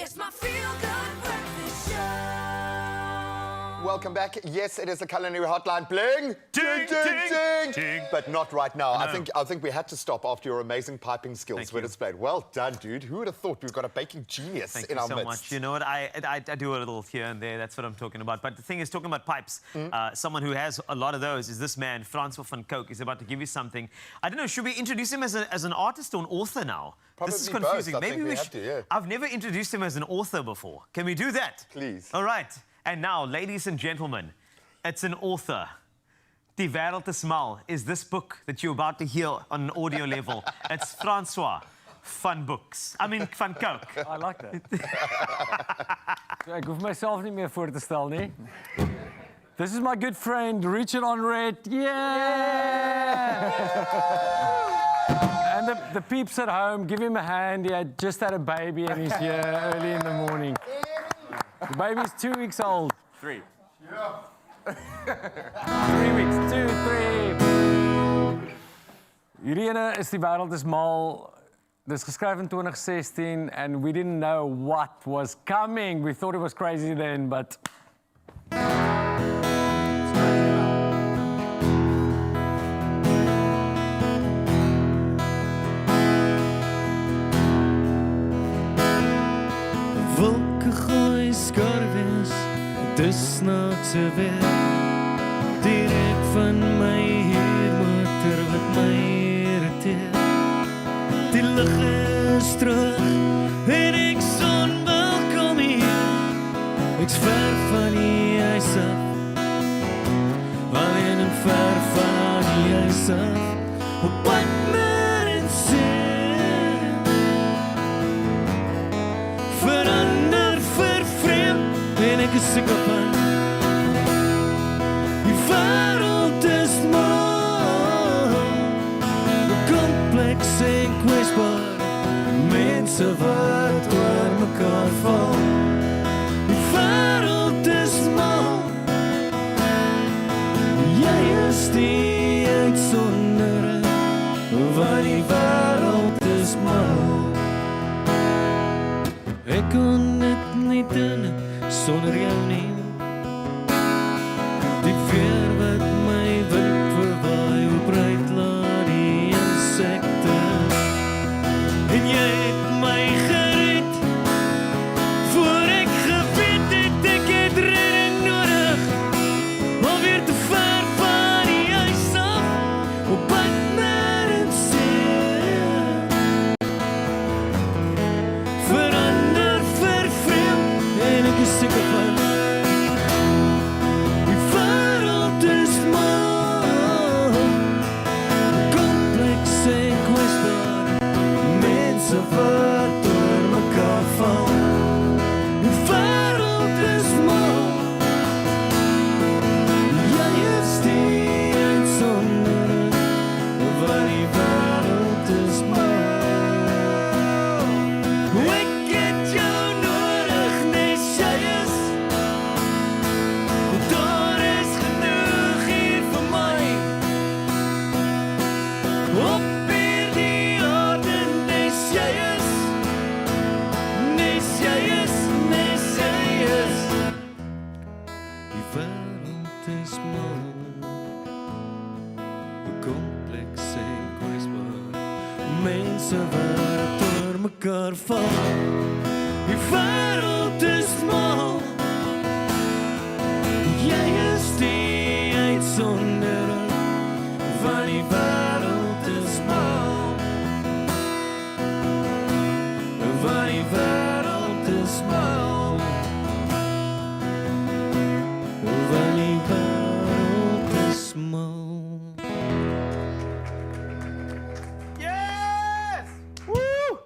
It's my feel-good breakfast show. Welcome back. Yes, it is a culinary hotline. Bling! Ding, ding, ding. But not right now. No. I think we had to stop after your amazing piping skills Thank were you. displayed. Well done, dude. Who would have thought we've got a baking genius Thank in you our so midst? much. You know what? I do a little here and there. That's what I'm talking about. But the thing is, talking about pipes, someone who has a lot of those is this man, Francois van Coke. He's about to give you something. I don't know, should we introduce him as an artist or an author now? This is Probably both. confusing. I Maybe think we we have should. to, yeah. I've never introduced him as an author before. Can we do that? Please. All right. And now, ladies and gentlemen, it's an author. Die Wêreld is Smal is this book that you're about to hear on an audio level. It's Francois van Coke. I like that. So, ek hoef myself nie meer voor te stel nie. This is my good friend Richard Onred. Yeah! And the peeps at home, give him a hand. He had just had a baby and he's here early in the morning. The baby's 2 weeks old. 3. Yeah. 3 weeks. 2, 3. Hierdie ene is Die Wêreld is Mal. Dis geskryf in 2016 and we didn't know what was coming. We thought it was crazy then, but wolke gooi skarwes, dis snaakse weer. Direk van my heermotor wat my irriteer. Die lig is terug en ek son welkom hier. Ek's ver van die huis af, alleen en ver van die huis af. Op pad maar en sien, verander vervreemd en ek is seker van die wêreld is mal, kompleks en kwesbaar, mense wat oor mekaar val. Die wêreld is mal, jy is die uitsondering, want die wêreld is mal. Ek kon dit nie doen sonder jou nie. Die weer wat my wind verwaai, opreid laat die insekte. En jy het my gered, voor ek geweet het ek het redding nodig. Alweer te ver van die huis af, op pad naar een see. Verander vervreemd en ek is seker van die wêreld is mal, kompleks en kwesbaar, mense wat oor mekaar val. Die wêreld is mal, jy is die uitsondering, want die wêreld is mal. Ek het jou nodig, nes jy is. Daar is genoeg hier vir my. Op hierdie aarde, nes jy is. Nes jy is, nes jy is. Die wêreld is mal, kompleks en kwesbaar, mense wat oor mekaar val. Die wêreld is mal, jy is die uitsondering, want die wêreld is mal, want die wêreld is mal, want die wêreld is mal. Yes! Woo!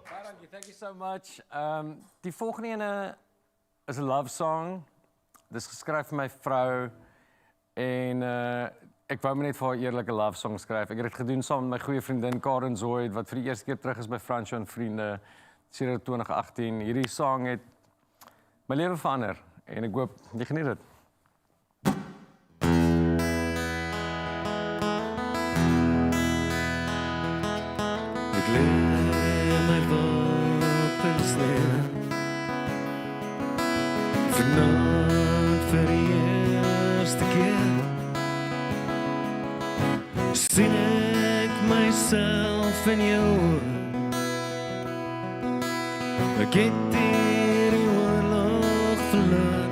Thank you so much. Die volgende ene is 'n love song. Dis geskryf vir my vrou en ek wou net vir haar eerlike love song skryf. Ek het dit gedoen saam met my goeie vriendin Karen Zoid wat vir die eerste keer terug is by Francois en Vriende sedert 2018. Hierdie song het my lewe verander en ek hoop jy geniet dit. Ek lê my wapens neer Vanaand vir die eerste keer sien ek myself in jou oë. Ek het hierdie oorlog verloor.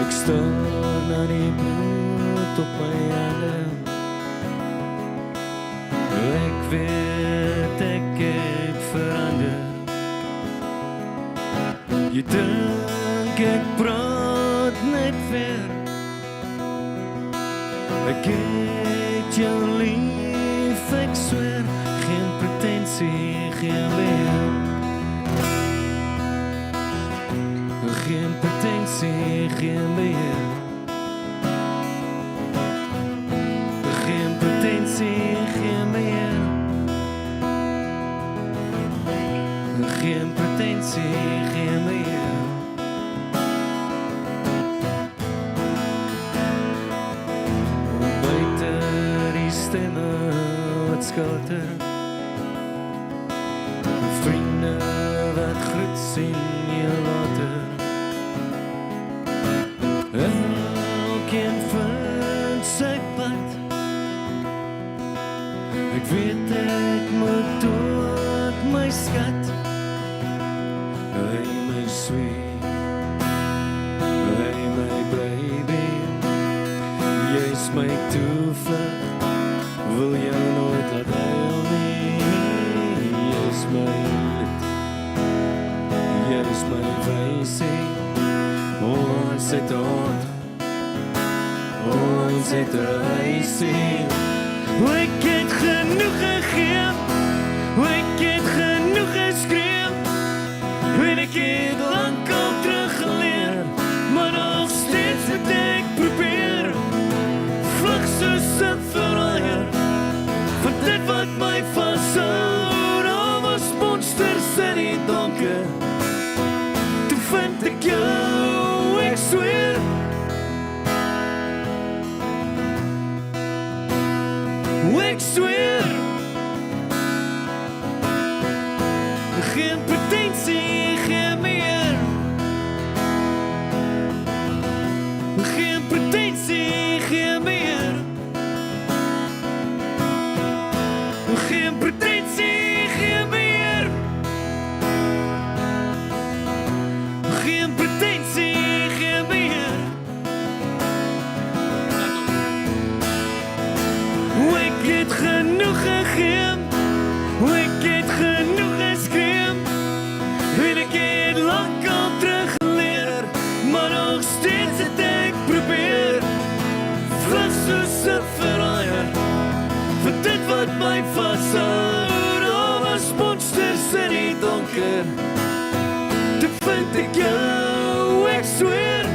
Ek staan aan die bloed op my hande. Ek weet ek het verander. Jy dink ek praat net weer. Ek het jou lief, ek sweer. Geen pretensie, geen weer. Geen pretensie, geen weer. Geen pretensie, geen weer. Geen pretensie, geen meer. Buiten die stemme wat skater. Vriende wat groet sien je later. Elkeen vind sy pad. Ek weet ek moet dood my skat. Hey my sweet, hey my baby. Jy's my toevlug, wil jou nooit laat huil nie. Jy's my lied, jy's my wysie. Ons het hond, ons het reisie. Ek het genoeg gegee, ek het genoeg geskree. En ek het lang al teruggeleer, maar nog steeds het ek probeer. Vlug soos 'n verraaier, van dit wat my vashou. Daar was monsters in die donker, toe vind ek jou, ek sweer. Ek sweer. Geen pretensie, geen meer. Geen pretensie, geen meer. Geen pretensie, geen meer. Geen pretensie, geen meer. Ek het genoeg gegee. Ek het genoeg geskree. En ek het lang al teruggeleer, maar nog steeds het ek probeer. Vlug soos 'n verraaier, vir dit wat my vashou. Daar was monsters in die donker, toe vind ek jou, ek sweer.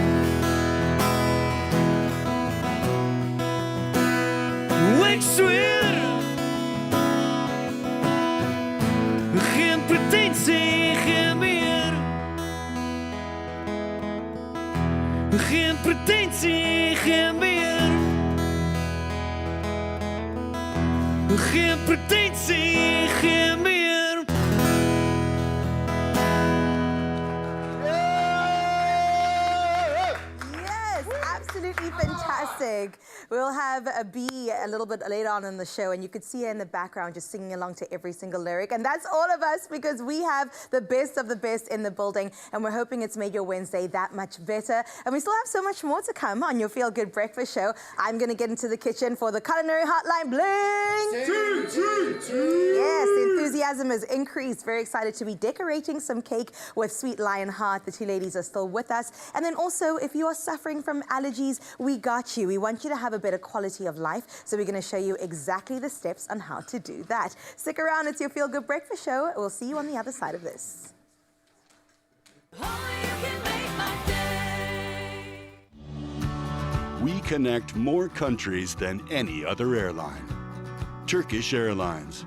Ek sweer. Geen pretensie, geen meer. Geen pretensie, geen meer. Geen pretensie, geen meer. Yes, absolutely fantastic. We'll have a B a little bit later on in the show, and you could see her in the background just singing along to every single lyric. And that's all of us, because we have the best of the best in the building, and we're hoping it's made your Wednesday that much better. And we still have so much more to come on your Feel Good Breakfast Show. I'm going to get into the kitchen for the Culinary Hotline Bling. Yes, the enthusiasm has increased. Very excited to be decorating some cake with Sweet Lion Heart. The two ladies are still with us. And then also, if you are suffering from allergies, we got you. We want you to have a better quality of life, so we're going to show you exactly the steps on how to do that. Stick around, it's your Feel Good Breakfast Show. We'll see you on the other side of this. We connect more countries than any other airline. Turkish Airlines.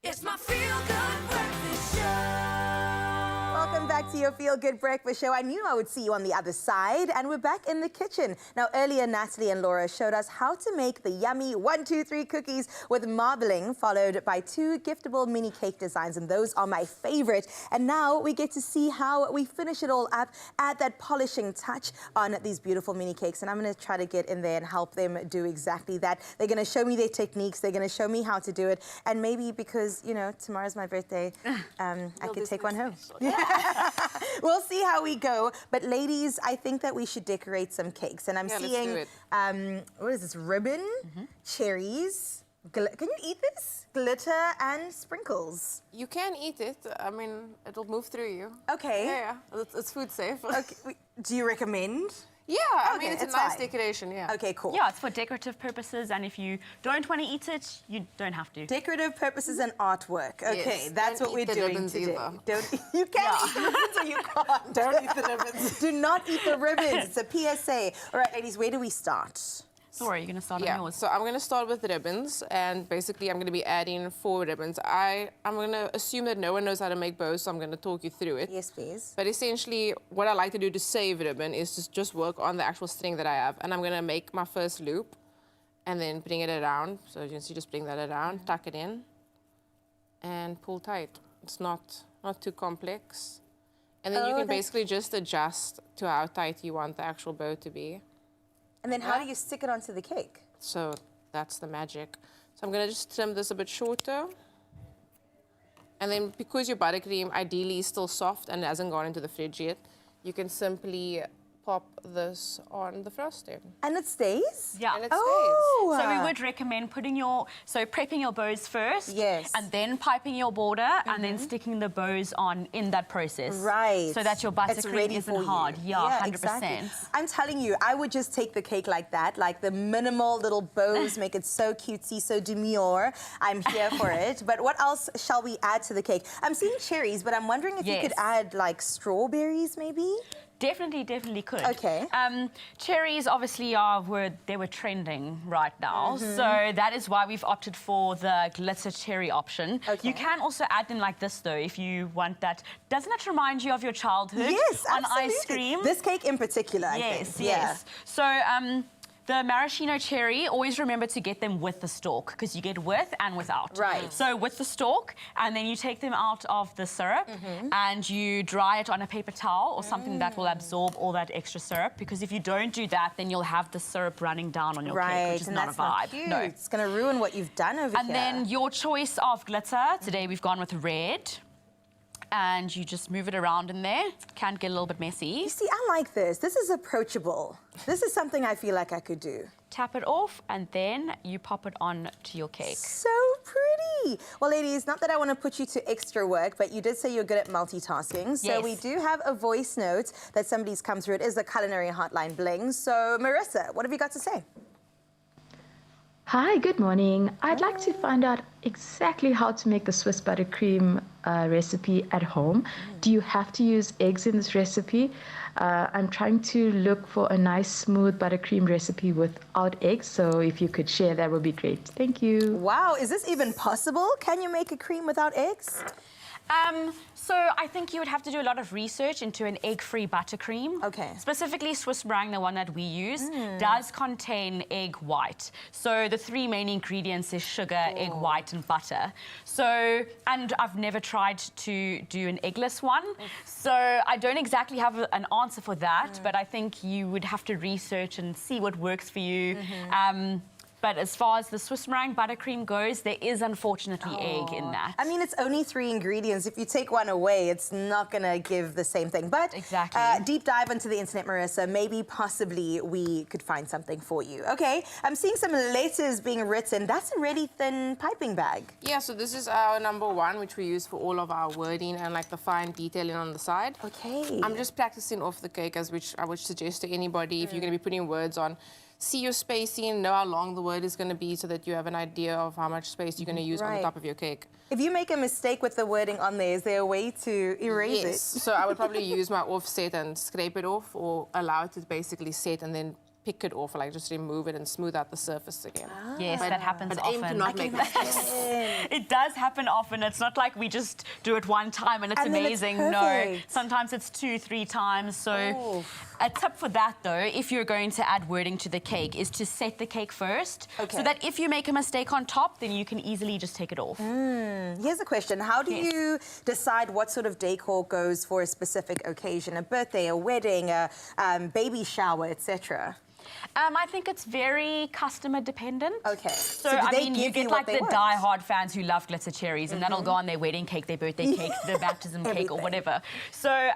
It's my feel-good breakfast show. Welcome back to your Feel Good Breakfast Show. I knew I would see you on the other side, and we're back in the kitchen. Now, earlier, Natalie and Laura showed us how to make the yummy 1, 2, 3 cookies with marbling, followed by 2 giftable mini cake designs, and those are my favorite. And now we get to see how we finish it all up, add that polishing touch on these beautiful mini cakes, and I'm going to try to get in there and help them do exactly that. They're going to show me their techniques, they're going to show me how to do it, and maybe because, you know, tomorrow's my birthday, I could take one home. We'll see how we go. But ladies, I think that we should decorate some cakes. And I'm seeing, what is this, ribbon, cherries. Can you eat this? Glitter and sprinkles. You can eat it. I mean, it'll move through you. Okay. Yeah. It's food safe. Okay. Do you recommend? Yeah, I mean, it's a nice decoration, yeah. Okay, cool. Yeah, it's for decorative purposes, and if you don't want to eat it, you don't have to. Decorative purposes and artwork. Okay, Yes, that's don't what we're eat the doing ribbons today. either. You can eat the ribbons or you can't. Don't eat the ribbons. Do not eat the ribbons. It's a PSA. All right, ladies, where do we start? Sorry, you're going to start on yours. So I'm going to start with ribbons, and basically I'm going to be adding 4 ribbons. I'm going to assume that no one knows how to make bows, so I'm going to talk you through it. Yes, please. But essentially, what I like to do to save ribbon is to just work on the actual string that I have, and I'm going to make my first loop, and then bring it around. So you can see, just bring that around, tuck it in, and pull tight. It's not too complex. And then you can basically just adjust to how tight you want the actual bow to be. And then how do you stick it onto the cake? So that's the magic. So I'm going to just trim this a bit shorter. And then because your buttercream ideally is still soft and hasn't gone into the fridge yet, you can simply pop this on the frosting. And it stays? Yeah. And it Oh! So we would recommend prepping your bows first. Yes. And then piping your border and then sticking the bows on in that process. Right. So that your buttercream isn't hard. Yeah, 100%. Exactly. I'm telling you, I would just take the cake like that, like the minimal little bows, make it so cutesy, so demure. I'm here for it. But what else shall we add to the cake? I'm seeing cherries, but I'm wondering if you could add like strawberries maybe? Definitely could. Okay. Cherries obviously they were trending right now, so that is why we've opted for the glitter cherry option. Okay. You can also add them like this though, if you want that. Doesn't it remind you of your childhood? Yes, on absolutely. ice cream? This cake in particular, I think. Yes. Yeah. So the maraschino cherry, always remember to get them with the stalk, because you get with and without. Right. So with the stalk, and then you take them out of the syrup and you dry it on a paper towel or something that will absorb all that extra syrup, because if you don't do that, then you'll have the syrup running down on your cake, which is and not that's a vibe. not cute. No. It's going to ruin what you've done over here. And then your choice of glitter, today we've gone with red. And you just move it around in there. Can get a little bit messy. You see, I like this. This is approachable. This is something I feel like I could do. Tap it off, and then you pop it on to your cake. So pretty. Well, ladies, not that I want to put you to extra work, but you did say you're good at multitasking. So Yes. we do have a voice note that somebody's come through. It is the Culinary Hotline Bling. So, Marissa, what have you got to say? Hi, good morning. I'd like to find out exactly how to make the Swiss buttercream recipe at home. Do you have to use eggs in this recipe? I'm trying to look for a nice smooth buttercream recipe without eggs, so if you could share, that would be great. Thank you. Wow, is this even possible? Can you make a cream without eggs? So I think you would have to do a lot of research into an egg-free buttercream. Okay. Specifically, Swiss meringue, the one that we use, does contain egg white. So the 3 main ingredients is sugar, egg white, and butter. So, and I've never tried to do an eggless one. So I don't exactly have an answer for that, but I think you would have to research and see what works for you. But as far as the Swiss meringue buttercream goes, there is unfortunately egg in that. I mean, it's only 3 ingredients. If you take one away, it's not going to give the same thing. But exactly. Deep dive into the internet, Marissa. Maybe, possibly, we could find something for you. Okay, I'm seeing some letters being written. That's a really thin piping bag. Yeah, so this is our #1, which we use for all of our wording and like the fine detailing on the side. Okay. I'm just practicing off the cake, which I would suggest to anybody if you're going to be putting words on. See your spacing, know how long the word is going to be so that you have an idea of how much space you're going to use on the top of your cake. If you make a mistake with the wording on there, is there a way to erase it? Yes, so I would probably use my offset and scrape it off, or allow it to basically set and then pick it off, like just remove it and smooth out the surface again. Yes, that happens but often. aim to not make mistakes. It does happen often. It's not like we just do it one time and it's And then it's amazing. No, perfect. sometimes it's 2-3 times. So a tip for that, though, if you're going to add wording to the cake, is to set the cake first. So that if you make a mistake on top, then you can easily just take it off. Here's a question. How do you decide what sort of decor goes for a specific occasion? A birthday, a wedding, a baby shower, etc.? I think it's very customer dependent. Okay. So, do I they mean, give you get you like what they the want? die-hard fans who love glitter cherries, and that'll go on their wedding cake, their birthday cake, their baptism cake, or whatever. So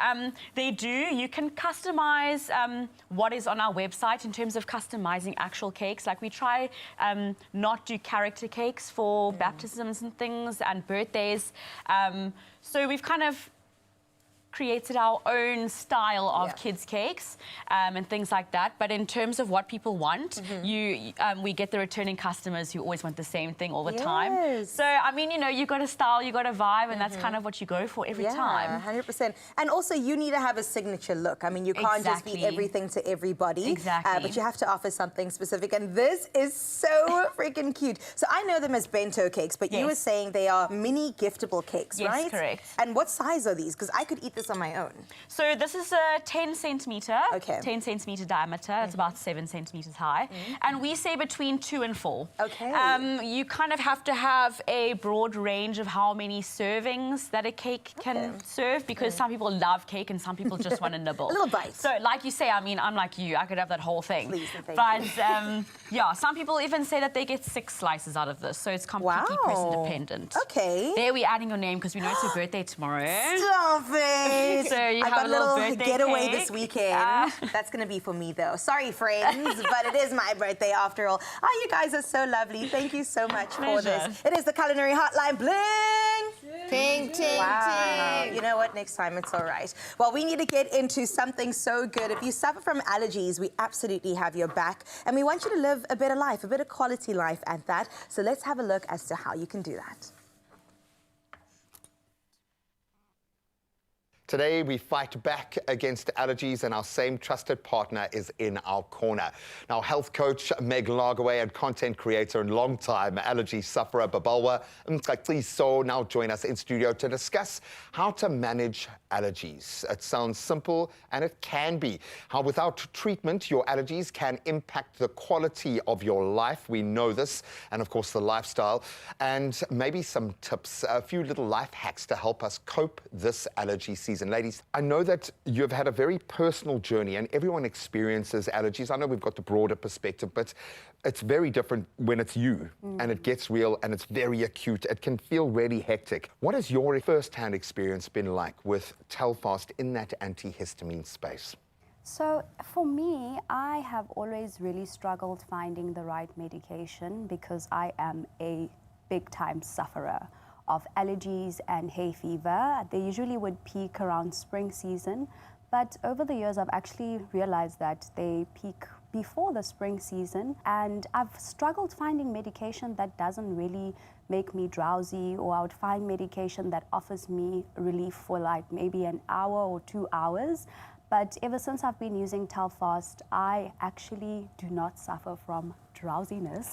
they do. You can customize what is on our website in terms of customizing actual cakes. Like we try not do character cakes for baptisms and things and birthdays. So we've kind of created our own style of kids' cakes and things like that. But in terms of what people want, we get the returning customers who always want the same thing all the time. So, I mean, you know, you got a style, you got a vibe, and that's kind of what you go for every time. 100%. And also, you need to have a signature look. I mean, you can't just be everything to everybody. Exactly. But you have to offer something specific. And this is so freaking cute. So I know them as bento cakes, but you were saying they are mini giftable cakes, right? Yes, correct. And what size are these? Because I could eat this on my own. So this is a 10 centimeter, 10 centimeter diameter. It's about 7 centimeters high. And we say between 2 and 4. Okay. You kind of have to have a broad range of how many servings that a cake can serve, because some people love cake and some people just want to nibble. A little bite. So like you say, I mean, I'm like you. I could have that whole thing. Please, thank but yeah, some people even say that they get 6 slices out of this. So it's completely person dependent. Okay. There we're adding your name because we know it's your birthday tomorrow. Stop it. So you I've have got a little birthday getaway cake. this weekend. That's going to be for me, though. Sorry, friends, but it is my birthday after all. Oh, you guys are so lovely. Thank you so much for this. It is the Culinary Hotline. Bling! Ting, ting, ting. You know what? Next time it's all right. Well, we need to get into something so good. If you suffer from allergies, we absolutely have your back. And we want you to live a better life, a better quality life at that. So let's have a look as to how you can do that. Today, we fight back against allergies, and our same trusted partner is in our corner. Now, health coach Meg Lagerway and content creator and long-time allergy sufferer Babalwa Mkakliso now join us in studio to discuss how to manage allergies. It sounds simple, and it can be. How without treatment, your allergies can impact the quality of your life. We know this, and of course, the lifestyle. And maybe some tips, a few little life hacks to help us cope this allergy season. Ladies, I know that you've had a very personal journey, and everyone experiences allergies. I know we've got the broader perspective, but it's very different when it's you, and it gets real, and it's very acute. It can feel really hectic. What has your first-hand experience been like with Telfast in that antihistamine space? So for me, I have always really struggled finding the right medication because I am a big-time sufferer of allergies and hay fever. They usually would peak around spring season, but over the years I've actually realized that they peak before the spring season, and I've struggled finding medication that doesn't really make me drowsy, or I would find medication that offers me relief for like maybe an hour or 2 hours. But ever since I've been using Telfast, I actually do not suffer from drowsiness.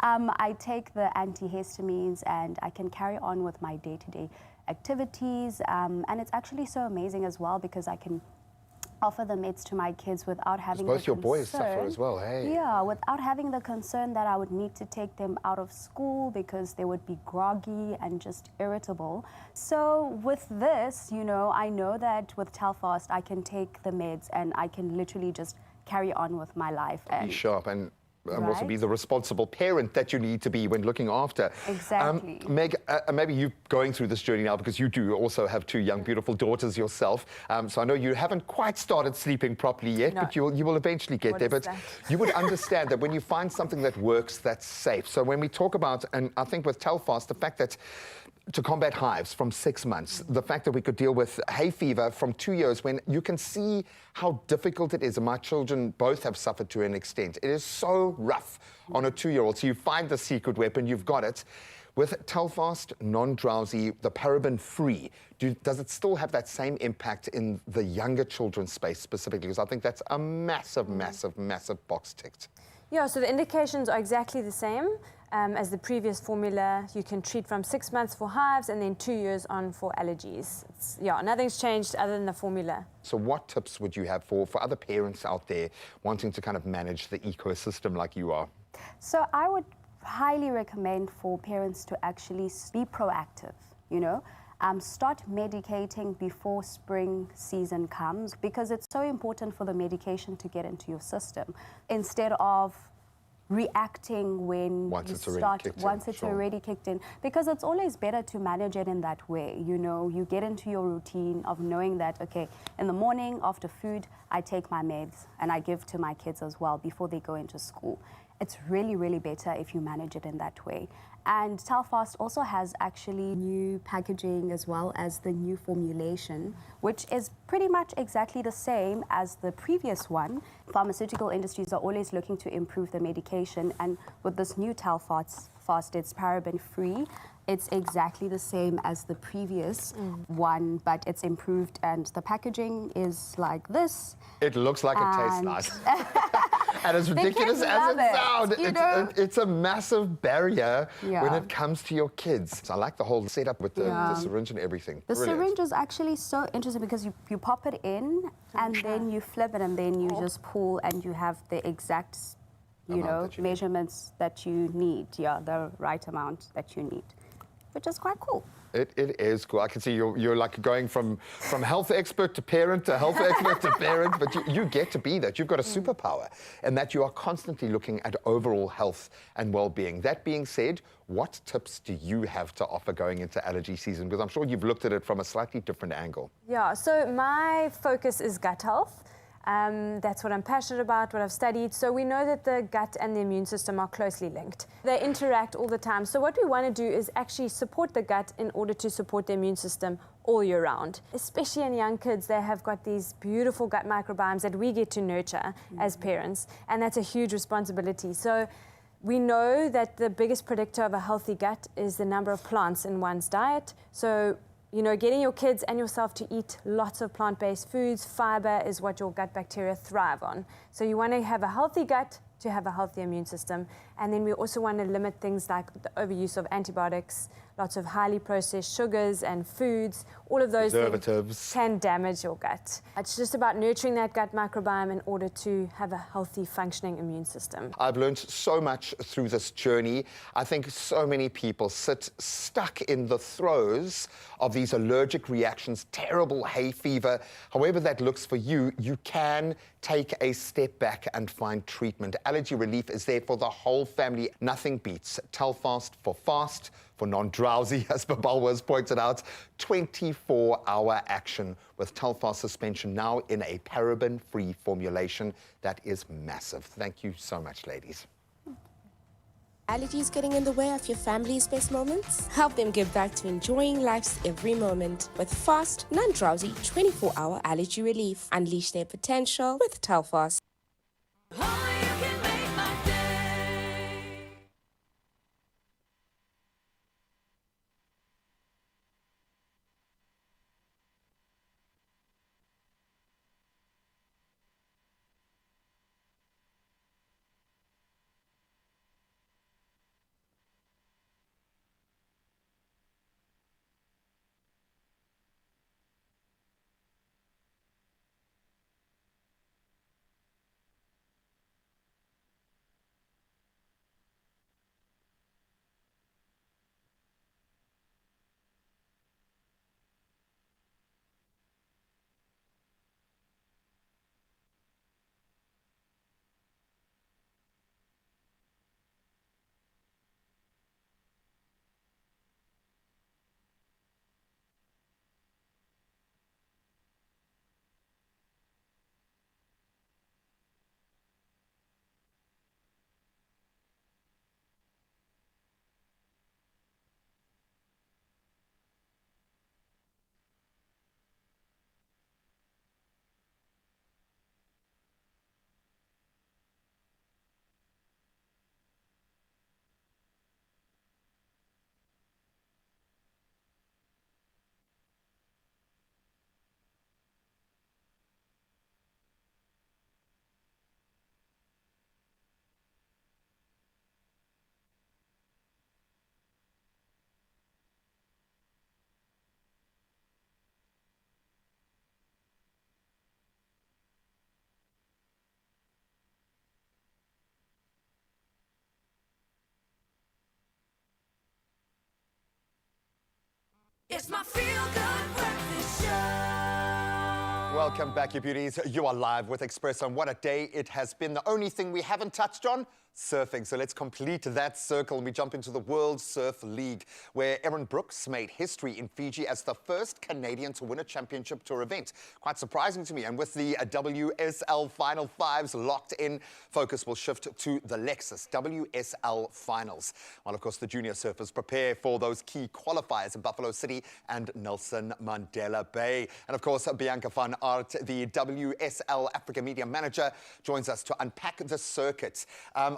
I take the antihistamines and I can carry on with my day-to-day activities. And it's actually so amazing as well because I can offer the meds to my kids without having both your boys suffer as well, hey? Yeah, without having the concern that I would need to take them out of school because they would be groggy and just irritable. So with this, you know, I know that with Telfast I can take the meds and I can literally just carry on with my life. And be sharp and also be the responsible parent that you need to be when looking after. Exactly. Meg, maybe you're going through this journey now because you do also have 2 young, beautiful daughters yourself. So I know you haven't quite started sleeping properly yet, but you will eventually get there. But you would understand that when you find something that works, that's safe. So when we talk about, and I think with Telfast, the fact that to combat hives from 6 months, the fact that we could deal with hay fever from 2 years, when you can see how difficult it is, and my children both have suffered to an extent. It is so rough on a 2-year-old. So you find the secret weapon, you've got it. With Telfast, non-drowsy, the paraben-free, does it still have that same impact in the younger children's space specifically? Because I think that's a massive, massive, massive box ticked. Yeah, so the indications are exactly the same as the previous formula. You can treat from 6 months for hives and then 2 years on for allergies. Yeah, nothing's changed other than the formula. So what tips would you have for other parents out there wanting to kind of manage the ecosystem like you are? So I would highly recommend for parents to actually be proactive, you know. Start medicating before spring season comes, because it's so important for the medication to get into your system instead of reacting when once you it's already start kicked in, once it's already kicked in, because it's always better to manage it in that way. You know, you get into your routine of knowing that, okay, in the morning after food I take my meds and I give to my kids as well before they go into school. It's really, really better if you manage it in that way. And Telfast also has actually new packaging as well as the new formulation, which is pretty much exactly the same as the previous one. Pharmaceutical industries are always looking to improve the medication, and with this new Telfast, it's paraben-free. It's exactly the same as the previous one, but it's improved, and the packaging is like this. It looks like it tastes nice. And as ridiculous as it sounds, it's a massive barrier when it comes to your kids. So I like the whole setup with the syringe and everything. The syringe is actually so interesting because you pop it in and then you flip it and then you just pull and you have the exact, you know, measurements that you need. Yeah, the right amount that you need, which is quite cool. It is cool. I can see you're like going from health expert to parent to health expert to parent, but you get to be that. You've got a superpower, and that you are constantly looking at overall health and well-being. That being said, what tips do you have to offer going into allergy season? Because I'm sure you've looked at it from a slightly different angle. Yeah, so my focus is gut health. That's what I'm passionate about, what I've studied. So we know that the gut and the immune system are closely linked. They interact all the time. So what we want to do is actually support the gut in order to support the immune system all year round. Especially in young kids, they have got these beautiful gut microbiomes that we get to nurture as parents, and that's a huge responsibility. So we know that the biggest predictor of a healthy gut is the number of plants in one's diet. So you know, getting your kids and yourself to eat lots of plant-based foods, fiber is what your gut bacteria thrive on. So you want to have a healthy gut to have a healthy immune system. And then we also want to limit things like the overuse of antibiotics, lots of highly processed sugars and foods. All of those things can damage your gut. It's just about nurturing that gut microbiome in order to have a healthy, functioning immune system. I've learned so much through this journey. I think so many people sit stuck in the throes of these allergic reactions, terrible hay fever. However that looks for you, you can take a step back and find treatment. Allergy relief is there for the whole family. Nothing beats Telfast for fast, for non-drowsy, as Babal was pointed out. 24-hour action with Telfast suspension now in a paraben-free formulation. That is massive. Thank you so much, ladies. Allergies getting in the way of your family's best moments? Help them get back to enjoying life's every moment with fast, non-drowsy, 24-hour allergy relief. Unleash their potential with Telfast. It's my feel-good breakfast show. Welcome back, you beauties. You are live with Expresso, and what a day it has been. The only thing we haven't touched on, surfing. So let's complete that circle and we jump into the World Surf League, where Erin Brooks made history in Fiji as the first Canadian to win a championship tour event. Quite surprising to me. And with the WSL Final Fives locked in, focus will shift to the Lexus WSL Finals. While, of course, the junior surfers prepare for those key qualifiers in Buffalo City and Nelson Mandela Bay. And, of course, Bianca van Aert, the WSL Africa Media Manager, joins us to unpack the circuit.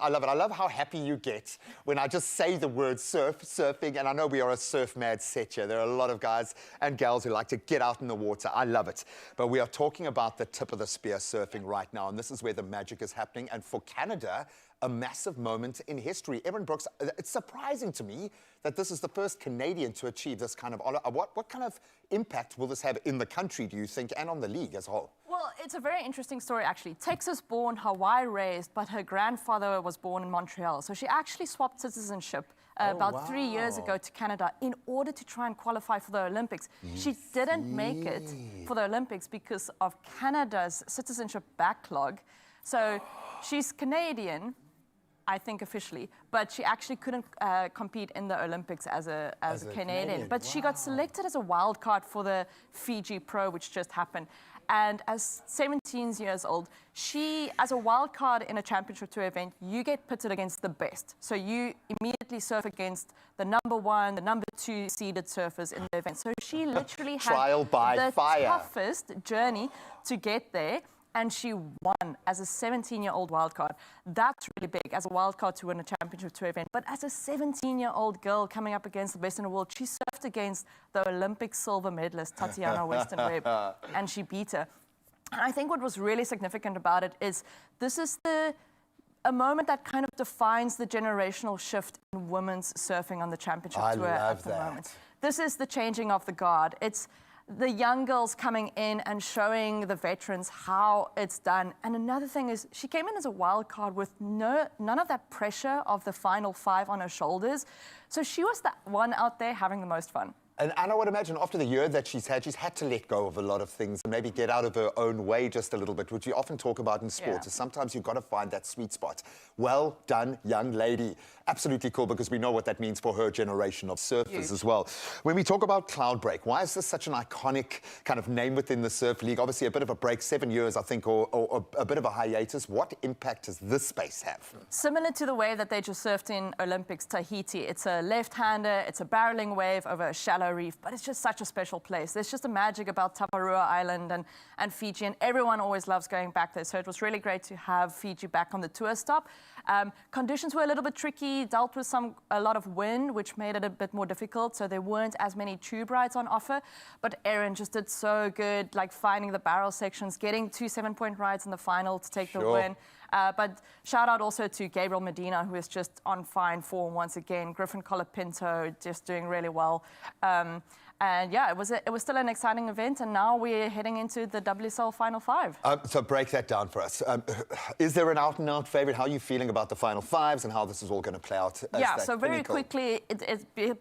I love it. I love how happy you get when I just say the word surfing, and I know we are a surf-mad set here. There are a lot of guys and gals who like to get out in the water. I love it. But we are talking about the tip of the spear surfing right now, and this is where the magic is happening. And for Canada, a massive moment in history. Erin Brooks, it's surprising to me that this is the first Canadian to achieve this kind of honor. What kind of impact will this have in the country, do you think, and on the league as a whole? Well, it's a very interesting story, actually. Texas-born, Hawaii-raised, but her grandfather was born in Montreal. So she actually swapped citizenship about 3 years ago to Canada in order to try and qualify for the Olympics. She didn't make it for the Olympics because of Canada's citizenship backlog. So she's Canadian, I think officially, but she actually couldn't compete in the Olympics as a Canadian. But she got selected as a wild card for the Fiji Pro, which just happened. And as 17 years old, she, as a wild card in a championship tour event, you get pitted against the best. So you immediately surf against the number 1, the number 2 seeded surfers in the event. So she literally had the toughest journey to get there. And she won as a 17-year-old wildcard. That's really big, as a wildcard to win a championship tour event. But as a 17-year-old girl coming up against the best in the world, she surfed against the Olympic silver medalist, Tatiana Weston-Webb, and she beat her. And I think what was really significant about it is this is a moment that kind of defines the generational shift in women's surfing on the championship tour at the moment. This is the changing of the guard. It's the young girls coming in and showing the veterans how it's done. And another thing is she came in as a wild card with none of that pressure of the final 5 on her shoulders. So she was the one out there having the most fun. And I would imagine after the year that she's had to let go of a lot of things and maybe get out of her own way just a little bit, which you often talk about in sport. Is sometimes you've got to find that sweet spot. Well done, young lady. Absolutely cool, because we know what that means for her generation of surfers as well. When we talk about Cloudbreak, why is this such an iconic kind of name within the surf league? Obviously a bit of a break, 7 years, I think, or a bit of a hiatus. What impact does this space have? Similar to the way that they just surfed in Olympics Tahiti. It's a left-hander, it's a barreling wave over a shallow reef, but it's just such a special place. There's just a magic about Taparua Island and Fiji, and everyone always loves going back there. So it was really great to have Fiji back on the tour stop. Conditions were a little bit tricky, dealt with a lot of wind, which made it a bit more difficult. So there weren't as many tube rides on offer, but Erin just did so good, like finding the barrel sections, getting 2 7-point rides in the final to take the win. But shout out also to Gabriel Medina, who is just on fine form once again. Griffin Colapinto just doing really well. And yeah, it was still an exciting event, and now we're heading into the WSL Final 5. So break that down for us. Is there an out-and-out favourite? How are you feeling about the Final 5s and how this is all going to play out? So very quickly,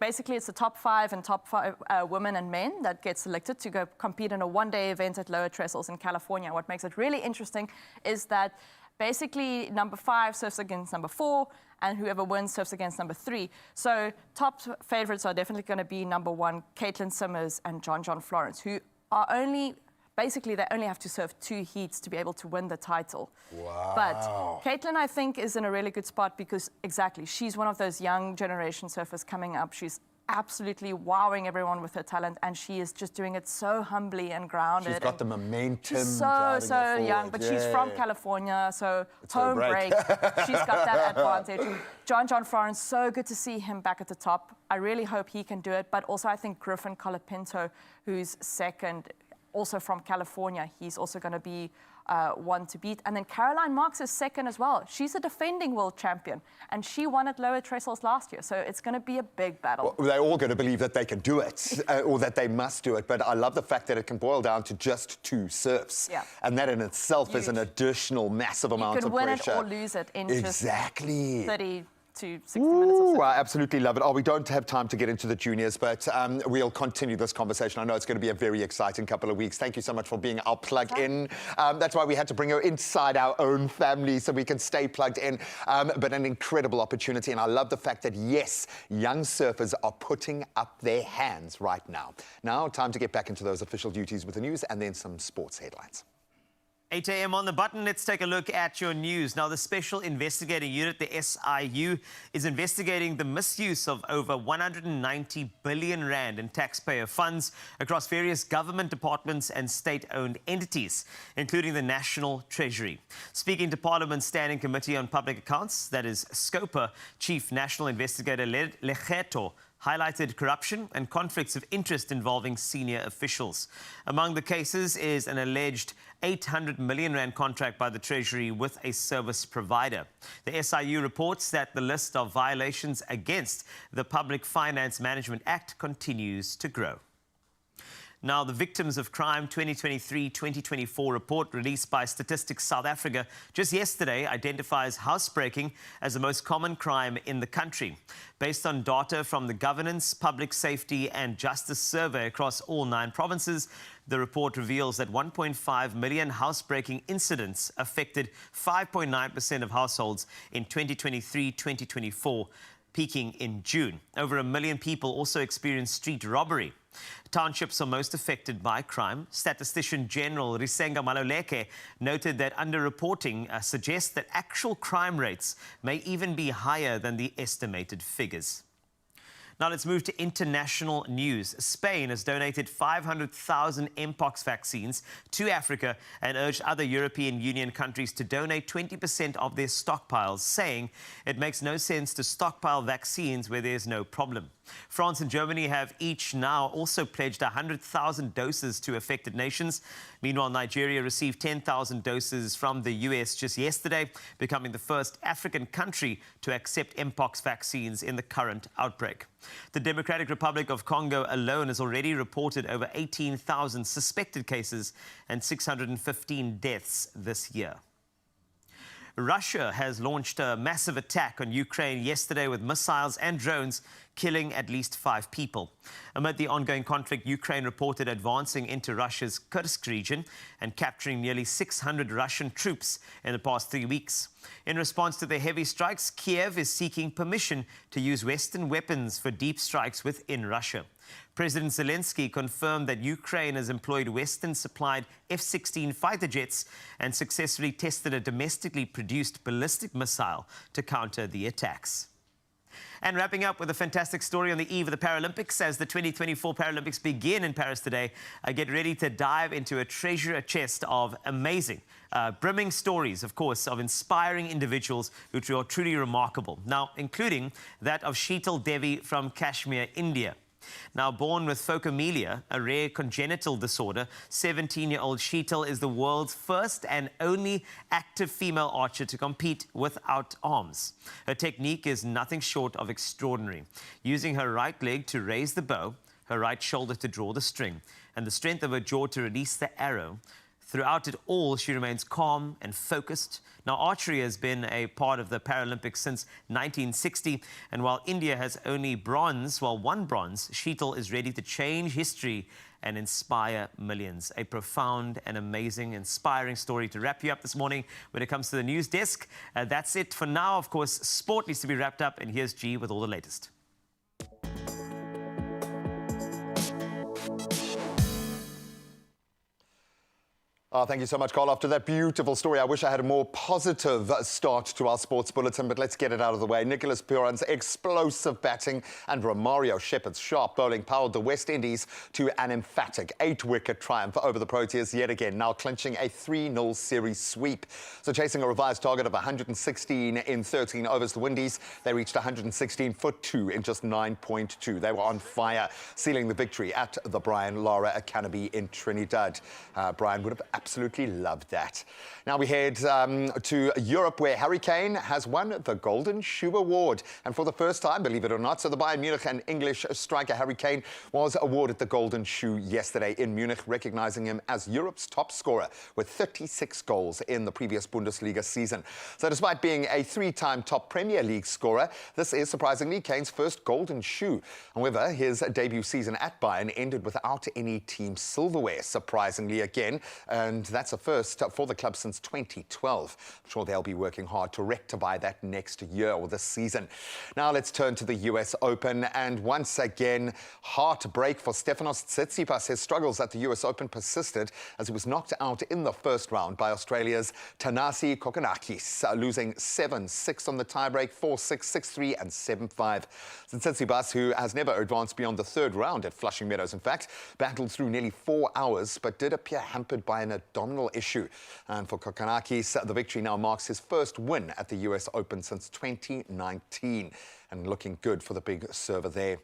basically it's the top 5 and top 5 women and men that get selected to go compete in a one-day event at Lower Trestles in California. What makes it really interesting is that basically number 5 surfs against number 4, and whoever wins surfs against number 3. So top favourites are definitely going to be number 1, Caitlin Simmers and John Florence, who are basically they only have to surf 2 heats to be able to win the title. Wow. But Caitlin, I think, is in a really good spot because, she's one of those young generation surfers coming up. She's absolutely wowing everyone with her talent, and she is just doing it so humbly and grounded. She's got the momentum. She's so young, but she's from California, so it's home break. She's got that advantage. John Florence, so good to see him back at the top. I really hope he can do it, but also I think Griffin Colapinto, who's second, also from California, he's also going to be one to beat. And then Caroline Marks is second as well. She's a defending world champion, and she won at Lower Trestles last year, so it's going to be a big battle. Well, they're all going to believe that they can do it, or that they must do it, but I love the fact that it can boil down to just 2 surfs. Yeah. And that in itself is an additional massive amount of pressure. You can win it or lose it in just 30 to 60 minutes or so. I absolutely love it. Oh, we don't have time to get into the juniors, but we'll continue this conversation. I know it's going to be a very exciting couple of weeks. Thank you so much for being our plug-in. That's why we had to bring her inside our own family so we can stay plugged in. But an incredible opportunity, and I love the fact that, yes, young surfers are putting up their hands right now. Now, time to get back into those official duties with the news and then some sports headlines. 8 a.m. on the button. Let's take a look at your news. Now, the Special Investigating Unit, the SIU, is investigating the misuse of over 190 billion rand in taxpayer funds across various government departments and state-owned entities, including the National Treasury. Speaking to Parliament's Standing Committee on Public Accounts, that is SCOPA, Chief National Investigator Lekgetho highlighted corruption and conflicts of interest involving senior officials. Among the cases is an alleged 800 million rand contract by the Treasury with a service provider. The SIU reports that the list of violations against the Public Finance Management Act continues to grow. Now, the Victims of Crime 2023-2024 report released by Statistics South Africa just yesterday identifies housebreaking as the most common crime in the country. Based on data from the Governance, Public Safety and Justice Survey across all 9 provinces, the report reveals that 1.5 million housebreaking incidents affected 5.9% of households in 2023-2024, peaking in June. Over 1 million people also experienced street robbery. Townships are most affected by crime. Statistician General Risenga Maluleke noted that underreporting suggests that actual crime rates may even be higher than the estimated figures. Now let's move to international news. Spain has donated 500,000 Mpox vaccines to Africa and urged other European Union countries to donate 20% of their stockpiles, saying it makes no sense to stockpile vaccines where there's no problem. France and Germany have each now also pledged 100,000 doses to affected nations. Meanwhile, Nigeria received 10,000 doses from the US just yesterday, becoming the first African country to accept Mpox vaccines in the current outbreak. The Democratic Republic of Congo alone has already reported over 18,000 suspected cases and 615 deaths this year. Russia has launched a massive attack on Ukraine yesterday with missiles and drones, killing at least 5 people. Amid the ongoing conflict, Ukraine reported advancing into Russia's Kursk region and capturing nearly 600 Russian troops in the past 3 weeks. In response to the heavy strikes, Kiev is seeking permission to use Western weapons for deep strikes within Russia. President Zelensky confirmed that Ukraine has employed Western-supplied F-16 fighter jets and successfully tested a domestically produced ballistic missile to counter the attacks. And wrapping up with a fantastic story on the eve of the Paralympics. As the 2024 Paralympics begin in Paris today, I get ready to dive into a treasure chest of amazing, brimming stories, of course, of inspiring individuals which are truly remarkable. Now, including that of Sheetal Devi from Kashmir, India. Now, born with phocomelia, a rare congenital disorder, 17-year-old Sheetal is the world's first and only active female archer to compete without arms. Her technique is nothing short of extraordinary, using her right leg to raise the bow, her right shoulder to draw the string, and the strength of her jaw to release the arrow. Throughout it all, she remains calm and focused. Now, archery has been a part of the Paralympics since 1960, and while India has only one bronze, Sheetal is ready to change history and inspire millions. A profound and amazing, inspiring story to wrap you up this morning when it comes to the news desk. That's it for now. Of course, sport needs to be wrapped up, and here's G with all the latest. Oh, thank you so much, Carl. After that beautiful story, I wish I had a more positive start to our sports bulletin, but let's get it out of the way. Nicholas Puran's explosive batting and Romario Shepherd's sharp bowling powered the West Indies to an emphatic 8-wicket triumph over the Proteas yet again, now clinching a 3-0 series sweep. So chasing a revised target of 116 in 13 overs, the Windies, they reached 116 for 2 in just 9.2. They were on fire, sealing the victory at the Brian Lara Academy in Trinidad. Brian would have absolutely loved that. Now we head to Europe, where Harry Kane has won the Golden Shoe Award. And for the first time, believe it or not, so the Bayern Munich and English striker Harry Kane was awarded the Golden Shoe yesterday in Munich, recognizing him as Europe's top scorer with 36 goals in the previous Bundesliga season. So despite being a three-time top Premier League scorer, this is surprisingly Kane's first Golden Shoe. However, his debut season at Bayern ended without any team silverware, surprisingly again, and that's a first for the club since 2012. I'm sure they'll be working hard to rectify that next year or this season. Now let's turn to the US Open, and once again, heartbreak for Stefanos Tsitsipas. His struggles at the US Open persisted as he was knocked out in the first round by Australia's Thanasi Kokkinakis, losing 7-6 on the tiebreak, 4-6, 6-3 and 7-5. Tsitsipas, who has never advanced beyond the third round at Flushing Meadows, in fact, battled through nearly 4 hours, but did appear hampered by an abdominal issue. And for Kokkinakis, the victory now marks his first win at the US Open since 2019. And looking good for the big server there.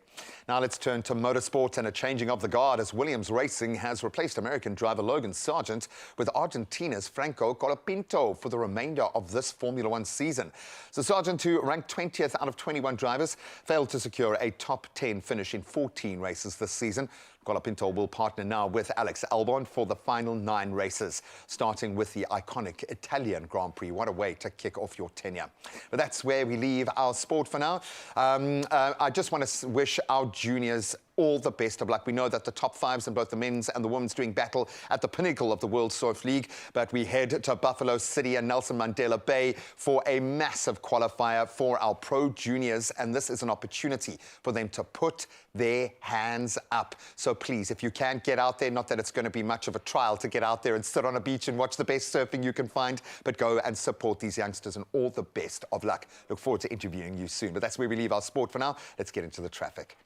Now let's turn to motorsport and a changing of the guard as Williams Racing has replaced American driver Logan Sargent with Argentina's Franco Colapinto for the remainder of this Formula One season. So Sargent, who ranked 20th out of 21 drivers, failed to secure a top 10 finish in 14 races this season. Colapinto will partner now with Alex Albon for the final 9 races, starting with the iconic Italian Grand Prix. What a way to kick off your tenure. But that's where we leave our sport for now. I just want to wish our juniors all the best of luck. We know that the top 5s in both the men's and the women's doing battle at the pinnacle of the World Surf League, but we head to Buffalo City and Nelson Mandela Bay for a massive qualifier for our pro juniors, and this is an opportunity for them to put their hands up. So please, if you can, get out there. Not that it's going to be much of a trial to get out there and sit on a beach and watch the best surfing you can find, but go and support these youngsters, and all the best of luck. Look forward to interviewing you soon. But that's where we leave our sport for now. Let's get into the traffic.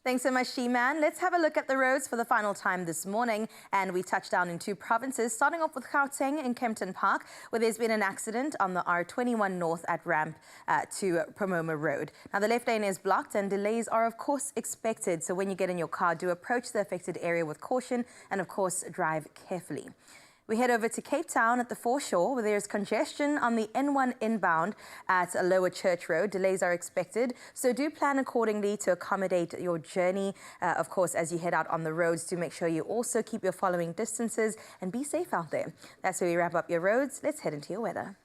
Thanks so much, She-Man. Let's have a look at the roads for the final time this morning. And we touched down in 2 provinces, starting off with Gauteng in Kempton Park, where there's been an accident on the R21 North at ramp to Pomoma Road. Now, the left lane is blocked and delays are, of course, expected. So when you get in your car, do approach the affected area with caution and, of course, drive carefully. We head over to Cape Town at the foreshore, where there's congestion on the N1 inbound at Lower Church Road. Delays are expected, so do plan accordingly to accommodate your journey. Of course, as you head out on the roads, do make sure you also keep your following distances and be safe out there. That's where we wrap up your roads. Let's head into your weather.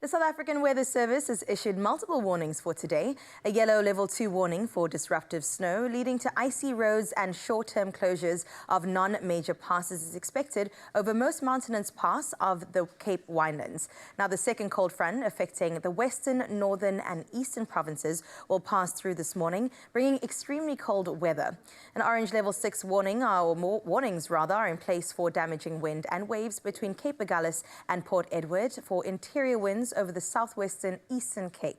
The South African Weather Service has issued multiple warnings for today. A yellow level 2 warning for disruptive snow, leading to icy roads and short-term closures of non-major passes is expected over most mountainous parts of the Cape Winelands. Now, the second cold front affecting the western, northern and eastern provinces will pass through this morning, bringing extremely cold weather. An orange level 6 warning, or more warnings rather, are in place for damaging wind and waves between Cape Agulhas and Port Edward for interior winds over the southwestern Eastern Cape.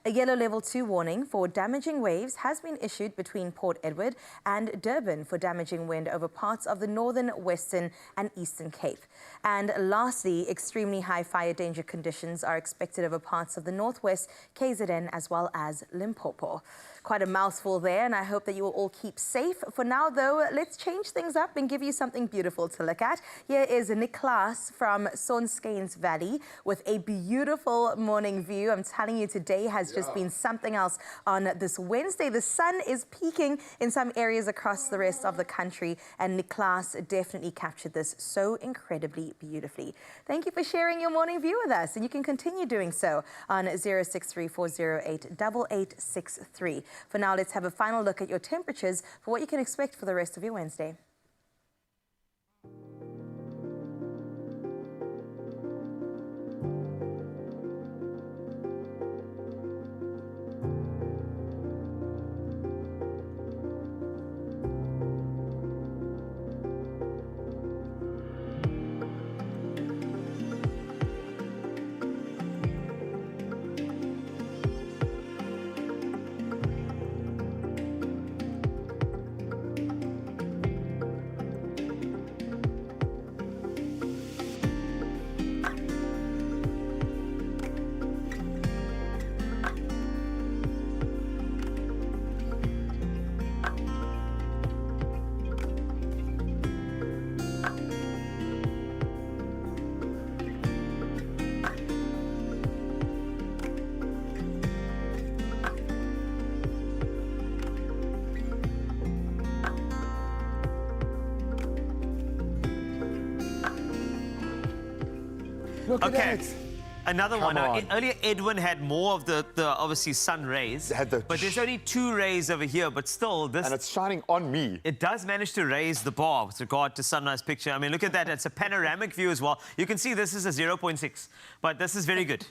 A yellow level 2 warning for damaging waves has been issued between Port Edward and Durban for damaging wind over parts of the northern, western and eastern Cape. And lastly, extremely high fire danger conditions are expected over parts of the northwest, KZN as well as Limpopo. Quite a mouthful there, and I hope that you will all keep safe. For now, though, let's change things up and give you something beautiful to look at. Here is Nicholas from Sonskens Valley with a beautiful morning view. I'm telling you, today has just been something else on this Wednesday. The sun is peaking in some areas across the rest of the country, and Nicholas definitely captured this so incredibly beautifully. Thank you for sharing your morning view with us, and you can continue doing so on 0634088863. For now, let's have a final look at your temperatures for what you can expect for the rest of your Wednesday. Look Okay. at that. Another Come one. Now, on. earlier, Edwin had more of the obviously sun rays. But there's only 2 rays over here. But still, this... And it's shining on me. It does manage to raise the bar with regard to sunrise picture. I mean, look at that. It's a panoramic view as well. You can see this is a 0.6. But this is very good.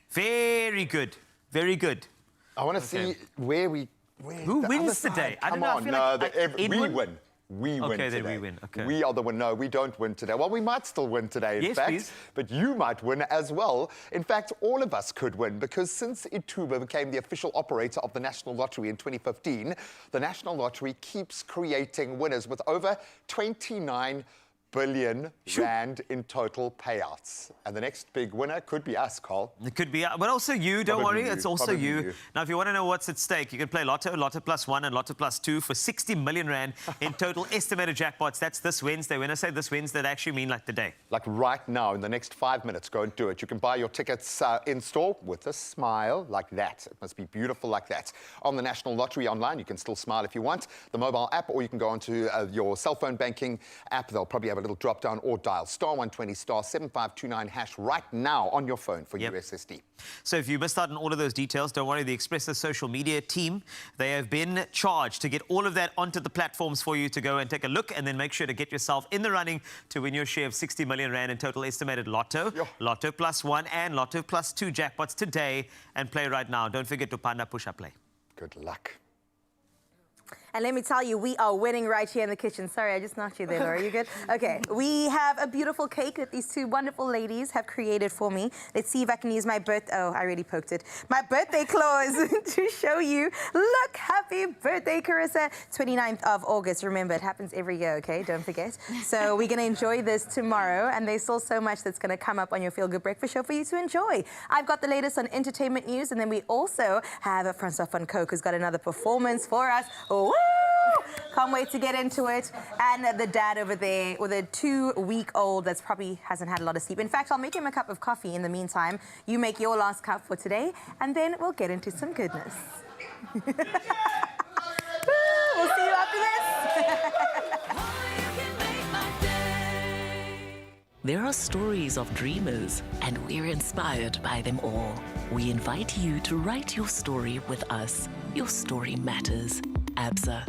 Very good. Very good. I want to see where we... Who the wins other today? side. I don't Come know. I on, feel no, like we Edwin? win. We win Okay, today. then we win. Okay. We are the one. No, we don't win today. Well, we might still win today, in Yes, fact. please. But you might win as well. In fact, all of us could win because since Ituba became the official operator of the National Lottery in 2015, the National Lottery keeps creating winners with over 29 billion rand in total payouts. And the next big winner could be us, Carl. It could be, but also you, don't Probably worry, you, it's also probably you. you. Now, if you want to know what's at stake, you can play Lotto, Lotto Plus 1 and Lotto Plus 2 for 60 million rand in total estimated jackpots. That's this Wednesday. When I say this Wednesday, that actually mean like today. Like right now, in the next 5 minutes, go and do it. You can buy your tickets in store with a smile like that. It must be beautiful like that. On the National Lottery online, you can still smile if you want. The mobile app, or you can go onto your cell phone banking app. They'll probably have a little drop down, or dial *120 *7529# right now on your phone for USSD. So if you missed out on all of those details, don't worry, the Expresso social media team, they have been charged to get all of that onto the platforms for you to go and take a look, and then make sure to get yourself in the running to win your share of 60 million rand in total estimated Lotto, Lotto Plus 1 and Lotto Plus 2 jackpots today, and play right now. Don't forget to panda push up play. Good luck. And let me tell you, we are winning right here in the kitchen. Sorry, I just knocked you there, Laura. Are you good? Okay, we have a beautiful cake that these 2 wonderful ladies have created for me. Let's see if I can use my Oh, I really poked it. My birthday clause to show you. Look, happy birthday, Carissa. 29th of August. Remember, it happens every year, okay? Don't forget. So we're going to enjoy this tomorrow, and there's still so much that's going to come up on your Feel Good Breakfast show for you to enjoy. I've got the latest on entertainment news, and then we also have a Francois van Coke who's got another performance for us. Woo! Can't wait to get into it. And the dad over there with a 2-week-old that's probably hasn't had a lot of sleep. In fact, I'll make him a cup of coffee in the meantime. You make your last cup for today, and then we'll get into some goodness. We'll see you after this. There are stories of dreamers, and we're inspired by them all. We invite you to write your story with us. Your story matters. ABSA.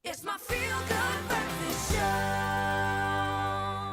It's my feel-good breakfast show.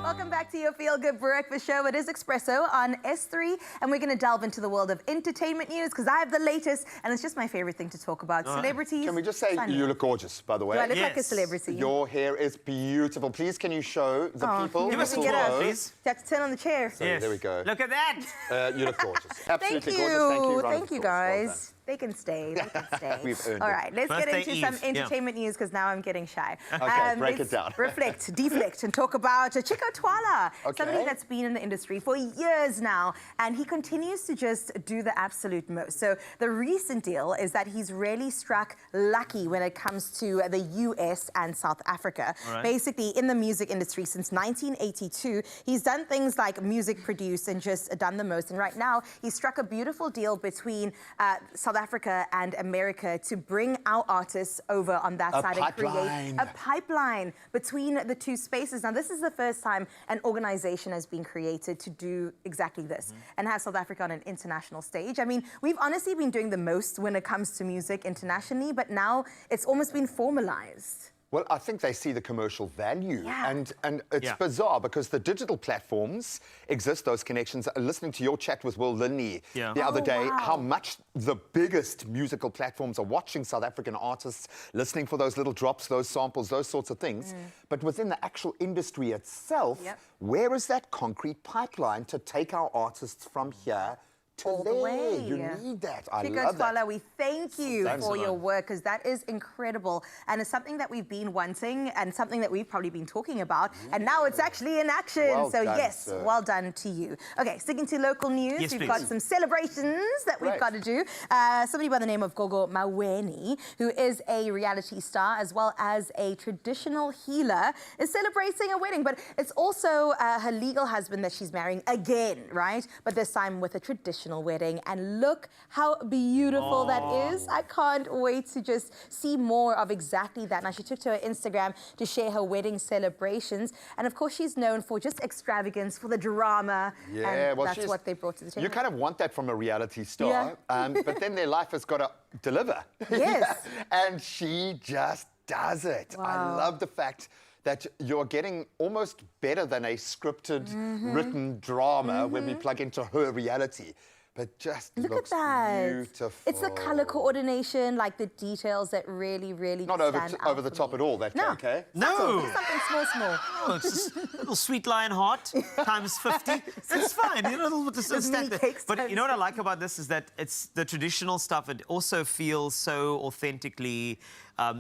Welcome back to your Feel Good Breakfast Show. It is Expresso on S3, and we're going to delve into the world of entertainment news because I have the latest, and it's just my favorite thing to talk about. Celebrities. Can we just say you look gorgeous, by the way? Do I look like a celebrity? Your hair is beautiful. Please, can you show the people? Give us a twirl, please. You have to turn on the chair. So, there we go. Look at that. You look gorgeous. Absolutely Thank you. gorgeous. Thank you. Round of Thank you, applause. guys. They can stay. They can stay. We've earned All it. right, let's get Birthday into some Eve. entertainment news because now I'm getting shy. Okay, break let's it down. Reflect, deflect, and talk about Chico Twala, somebody that's been in the industry for years now, and he continues to just do the absolute most. So the recent deal is that he's really struck lucky when it comes to the US and South Africa. Right. Basically, in the music industry since 1982, he's done things like music produce and just done the most. And right now, he's struck a beautiful deal between South Africa and America to bring our artists over on that side and create a pipeline between the two spaces. Now, this is the first time an organization has been created to do exactly this and have South Africa on an international stage. I mean, we've honestly been doing the most when it comes to music internationally, but now it's almost been formalized. Well, I think they see the commercial value. And it's bizarre because the digital platforms exist, those connections. Listening to your chat with Will Linney the other day, how much the biggest musical platforms are watching South African artists, listening for those little drops, those samples, those sorts of things. But within the actual industry itself, where is that concrete pipeline to take our artists from here all the way. You need that. I Chico love that. Twala, we thank you Thanks for a lot. your work because that is incredible and it's something that we've been wanting and something that we've probably been talking about and now it's actually in action. Well so done, yes, sir. well done to you. Okay, sticking to local news, Yes, we've please. got some celebrations that we've got to do. Somebody by the name of Gogo Maweni, who is a reality star as well as a traditional healer, is celebrating a wedding, but it's also her legal husband that she's marrying again, right? But this time with a traditional wedding. And look how beautiful that is. I can't wait to just see more of exactly that. Now, she took to her Instagram to share her wedding celebrations. And of course, she's known for just extravagance, for the drama. Yeah, and well, that's what they brought to the table. You kind of want that from a reality star, but then their life has got to deliver. Yes. And she just does it. I love the fact that you're getting almost better than a scripted, written drama when we plug into her reality. But just Look looks at that. beautiful. It's the color coordination, like the details that really, really Not stand out over the top at all, that cake, eh? No. Something small, small. Oh, it's just a little sweet lion heart times 50. It's fine. You know, a little bit of stack there. But you know what I like about this is that it's the traditional stuff. It also feels so authentically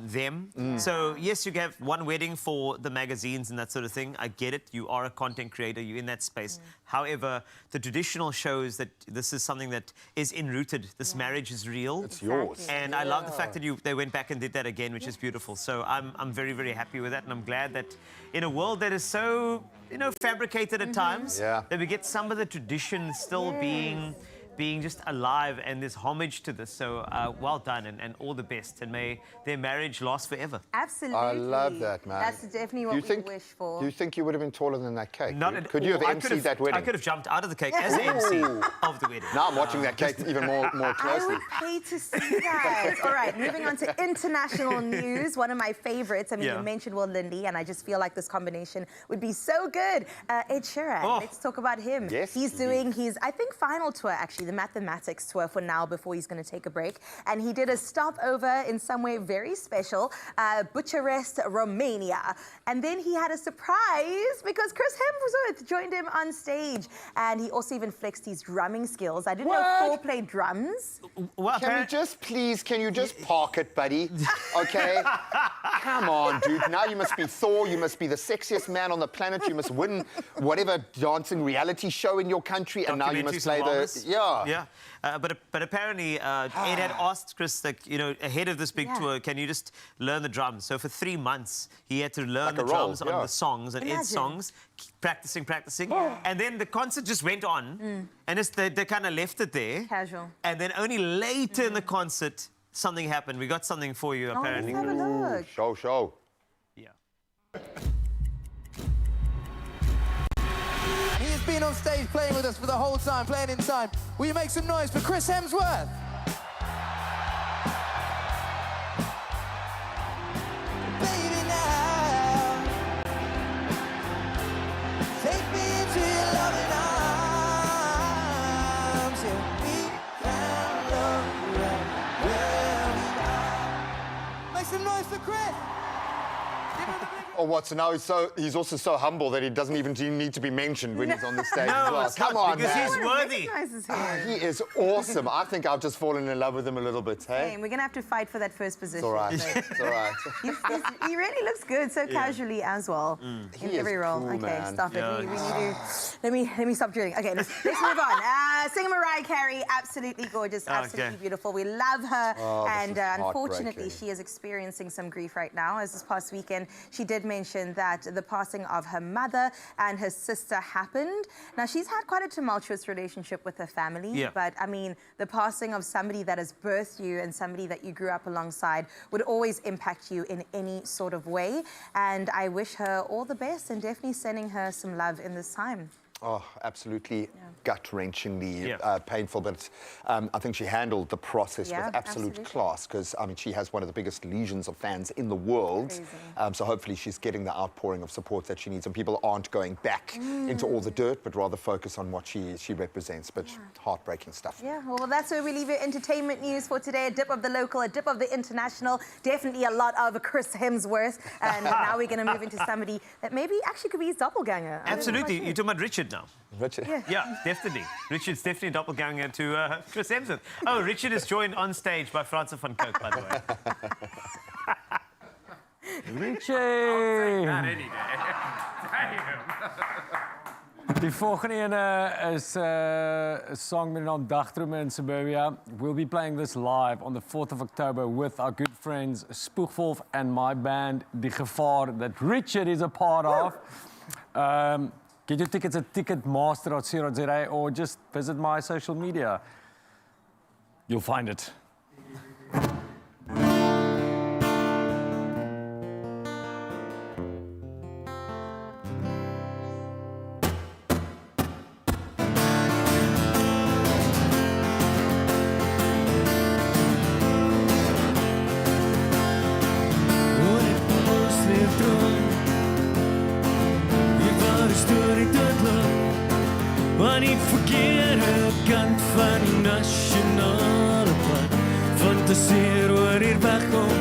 them. So yes, you have one wedding for the magazines and that sort of thing. I get it. You are a content creator. You're in that space. However, the traditional shows that this is something that is enrooted. This marriage is real. It's yours. And I love the fact that they went back and did that again, which is beautiful. So I'm very, very happy with that. And I'm glad that in a world that is so, you know, fabricated at times, that we get some of the tradition still being just alive, and there's homage to this. So well done and all the best. And may their marriage last forever. Absolutely. I love that, man. That's definitely what we wish for. Do you think you would have been taller than that cake? Not at Could you have all. emceed that wedding? I could have jumped out of the cake as the MC of the wedding. Now I'm watching that cake even more I closely. would pay to see that. All right, moving on to international news. One of my favorites. I mean, you mentioned Will Lindy, and I just feel like this combination would be so good. Ed Sheeran, let's talk about him. Yes, he's doing his, I think, final tour, actually, the Mathematics tour for now before he's going to take a break. And he did a stopover in somewhere very special, Bucharest, Romania. And then he had a surprise because Chris Hemsworth joined him on stage. And he also even flexed his drumming skills. I didn't know Thor played drums. Can you just park it, buddy? Okay? Come on, dude. Now you must be Thor. You must be the sexiest man on the planet. You must win whatever dancing reality show in your country. And now you must play the... Yeah. But apparently, Ed had asked Chris, like, you know, ahead of this big tour, can you just learn the drums? So for 3 months, he had to learn the drums on the songs, and Ed's songs, practicing. And then the concert just went on, and they kind of left it there. Casual. And then only later in the concert, something happened. We got something for you, apparently. Let's have a look. Show. Yeah. He has been on stage playing with us for the whole time, playing in time. Will you make some noise for Chris Hemsworth? Baby, or what? So now he's also so humble that he doesn't even need to be mentioned when he's on the stage as No, well. it's Come not, on, because man. he's worthy. He is awesome. I think I've just fallen in love with him a little bit, hey? We're going to have to fight for that first position. It's all right. So. It's all right. He really looks good, so casually as well. He In is every role. cool, Okay, man. stop Yeah. it. We need to... Let me stop drilling. Okay, let's move on. Singer Mariah Carey, absolutely gorgeous, absolutely beautiful. We love her. Oh, this and is unfortunately, heartbreaking. she is experiencing some grief right now. As this past weekend, she did mention that the passing of her mother and her sister happened. Now, she's had quite a tumultuous relationship with her family, but I mean, the passing of somebody that has birthed you and somebody that you grew up alongside would always impact you in any sort of way. And I wish her all the best and definitely sending her some love in this time. Oh, absolutely gut-wrenchingly painful, but I think she handled the process with absolute class because, I mean, she has one of the biggest legions of fans in the world. So hopefully she's getting the outpouring of support that she needs and people aren't going back into all the dirt, but rather focus on what she represents. But heartbreaking stuff. Yeah, well, that's where we leave your entertainment news for today. A dip of the local, a dip of the international, definitely a lot of Chris Hemsworth. And now we're going to move into somebody that maybe actually could be his doppelganger. Absolutely. You're talking about Richard now. Richard? Yeah, definitely. Richard's definitely a doppelganger to Chris Hemsworth. Oh, Richard is joined on stage by Francois van Coke, by the way. Richie! Die volgende ene is a song met die naam Dagdrome in Suburbia. We'll be playing this live on the 4th of October with our good friends Spoegwolf and my band Die Gevaar that Richard is a part of. Get your tickets at ticketmaster.co.za or just visit my social media. You'll find it. Aan die verkeerde kant van die nasionale pad fantaseer oor hier wegkom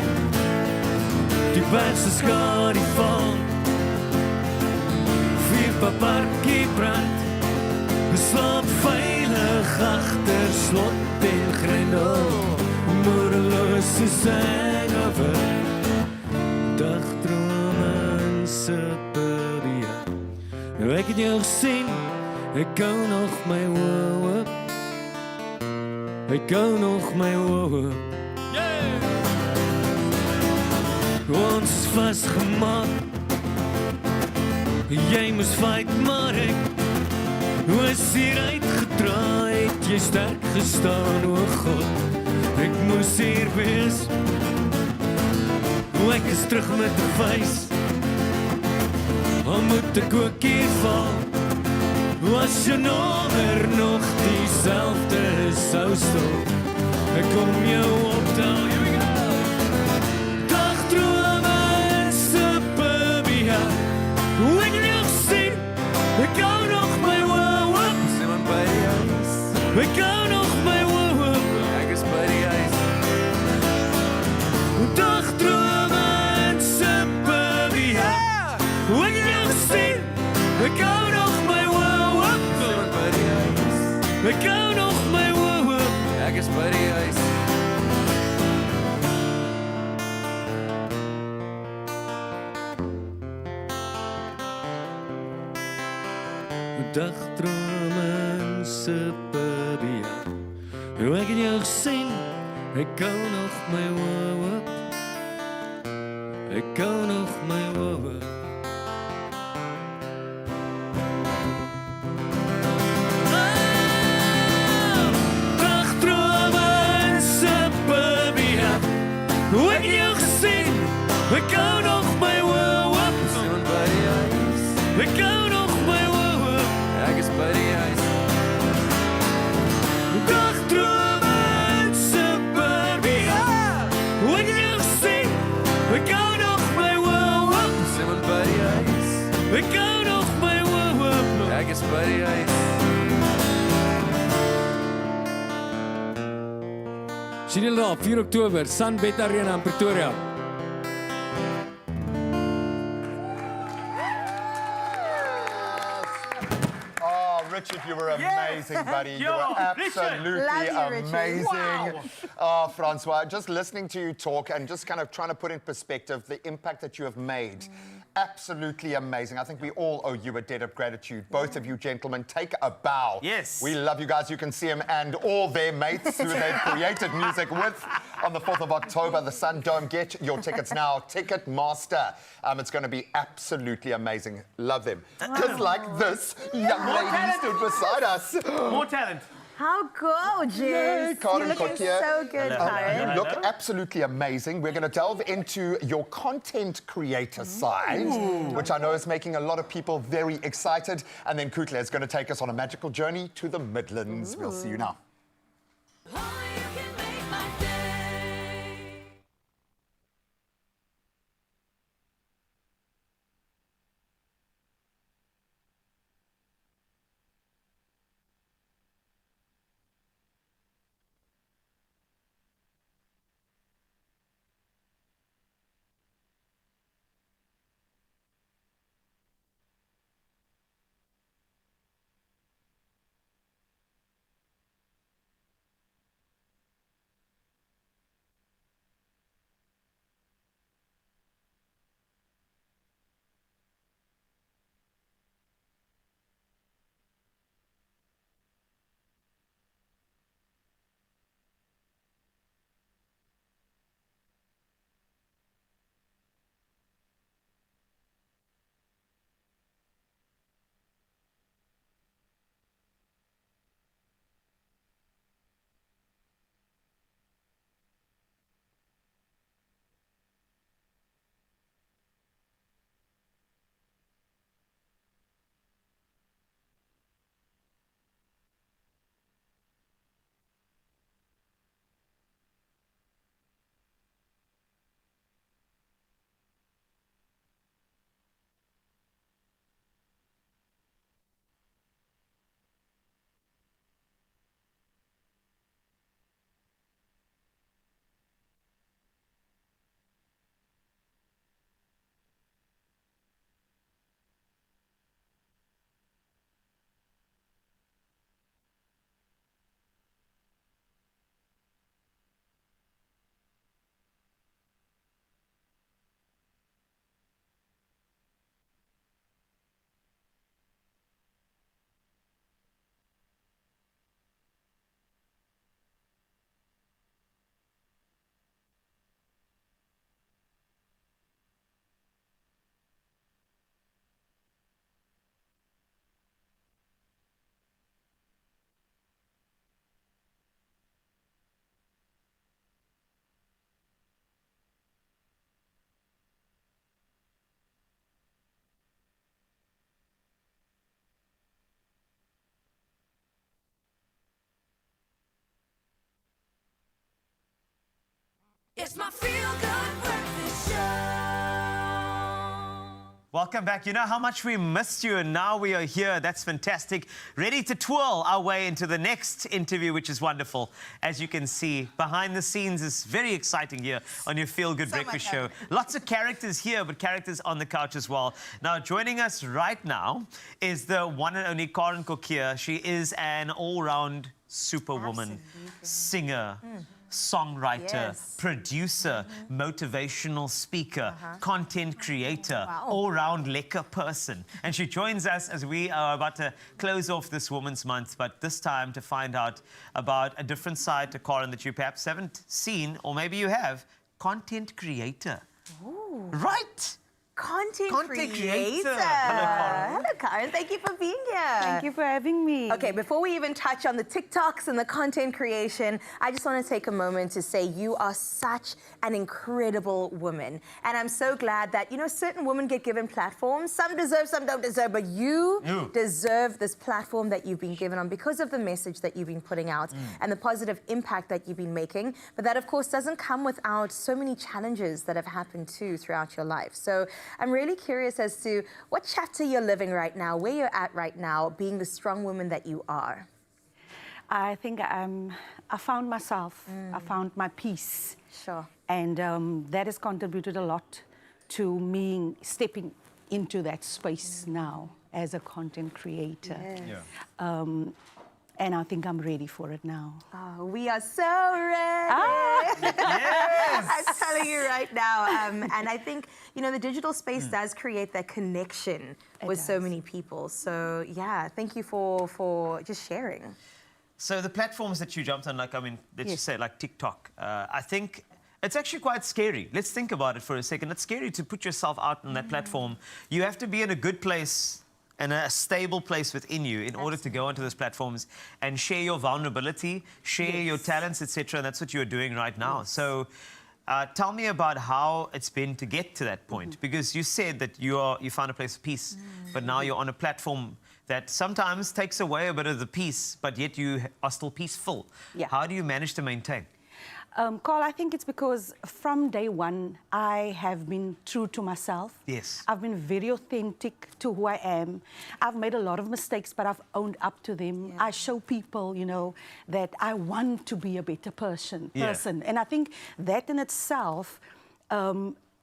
die beste skade die val Vier parkie brand Slaap veilig achter slot en grendel Moedeloos is hangover Dagdrome in Suburbia Ek het jou gesien Ek hou nog my oor Ek hou nog my oor Ons vastgemaak Jy moes fight maar ek Was hier uitgedraai Het jy sterk gestaan o God Ek moes hier wees Ek is terug met die vuis Al moet ek ook hier val Was je nommer nog diezelfde sou stil Ek kom jou optel, here we go Dagdrome in Suburbia Ek het jou gesien Ek hou nog my woop Simon by die huis Ek hou nog my woop Ek is by die huis Dagdrome in Suburbia Ek het jou gesien Ek hou nog my Ek hou nog my woop Ek is by die huis Dagdrome in Suburbia Ek het jou gesien Ek hou nog my woop Ek hou nog my woop Ek het jou gesien, ek hou nog my woop Simon by die huis Ek hou nog my woop Ek is by die huis Dagdrome in Suburbia Ek het jou gesien, ek hou nog my woop Simon by die huis Ek hou nog my woop Ek is by die huis Sien julle daar, 4 Oktober, Sunbet Arena in Pretoria. you were amazing, buddy. You were absolutely amazing. Wow. Oh, Francois, just listening to you talk and just kind of trying to put in perspective the impact that you have made. Absolutely amazing. I think we all owe you a debt of gratitude. Both of you gentlemen, take a bow. Yes. We love you guys. You can see them and all their mates who they've created music with on the 4th of October, the Sun Dome. Get your tickets now. Ticketmaster. It's going to be absolutely amazing. Love them. Just like this young lady stood beside us. More talent. How gorgeous. Yay, Karen You're looking Cotier. so good, Karen. You look absolutely amazing. We're going to delve into your content creator side, which I know is making a lot of people very excited. And then Kutle is going to take us on a magical journey to the Midlands. We'll see you now. It's my feel-good breakfast show. Welcome back. You know how much we missed you, and now we are here. That's fantastic. Ready to twirl our way into the next interview, which is wonderful. As you can see, behind the scenes is very exciting here on your Feel Good Breakfast Show. Lots of characters here, but characters on the couch as well. Now, joining us right now is the one and only Karen Coke. She is an all-round superwoman, singer, songwriter, producer, motivational speaker, content creator, all-round lekker person. And she joins us as we are about to close off this Women's Month, but this time to find out about a different side to Karen that you perhaps haven't seen, or maybe you have, content creator. Ooh. Right? Content creator. Hello, Karen. Hello, Karen. Thank you for being here. Thank you for having me. Okay, before we even touch on the TikToks and the content creation, I just want to take a moment to say you are such an incredible woman. And I'm so glad that, you know, certain women get given platforms. Some deserve, some don't deserve, but you deserve this platform that you've been given on because of the message that you've been putting out and the positive impact that you've been making. But that, of course, doesn't come without so many challenges that have happened too throughout your life. So I'm really curious as to what chapter you're living right now, where you're at right now, being the strong woman that you are. I think I found myself. I found my peace. Sure. And that has contributed a lot to me stepping into that space now. as a content creator. Yes. And I think I'm ready for it now. Oh, we are so ready. Yes. I'm telling you right now. And I think, you know, the digital space does create that connection with so many people. So, yeah, thank you for just sharing. So the platforms that you jumped on, like, I mean, let's just say like TikTok, I think it's actually quite scary. Let's think about it for a second. It's scary to put yourself out on that platform. You have to be in a good place and a stable place within you in order to go onto those platforms and share your vulnerability, share your talents, etc. And that's what you're doing right now. So tell me about how it's been to get to that point, because you said that you found a place of peace, but now you're on a platform that sometimes takes away a bit of the peace, but yet you are still peaceful. Yeah. How do you manage to maintain? Carl, I think it's because from day one, I have been true to myself. Yes. I've been very authentic to who I am. I've made a lot of mistakes, but I've owned up to them. I show people, you know, that I want to be a better person. And I think that in itself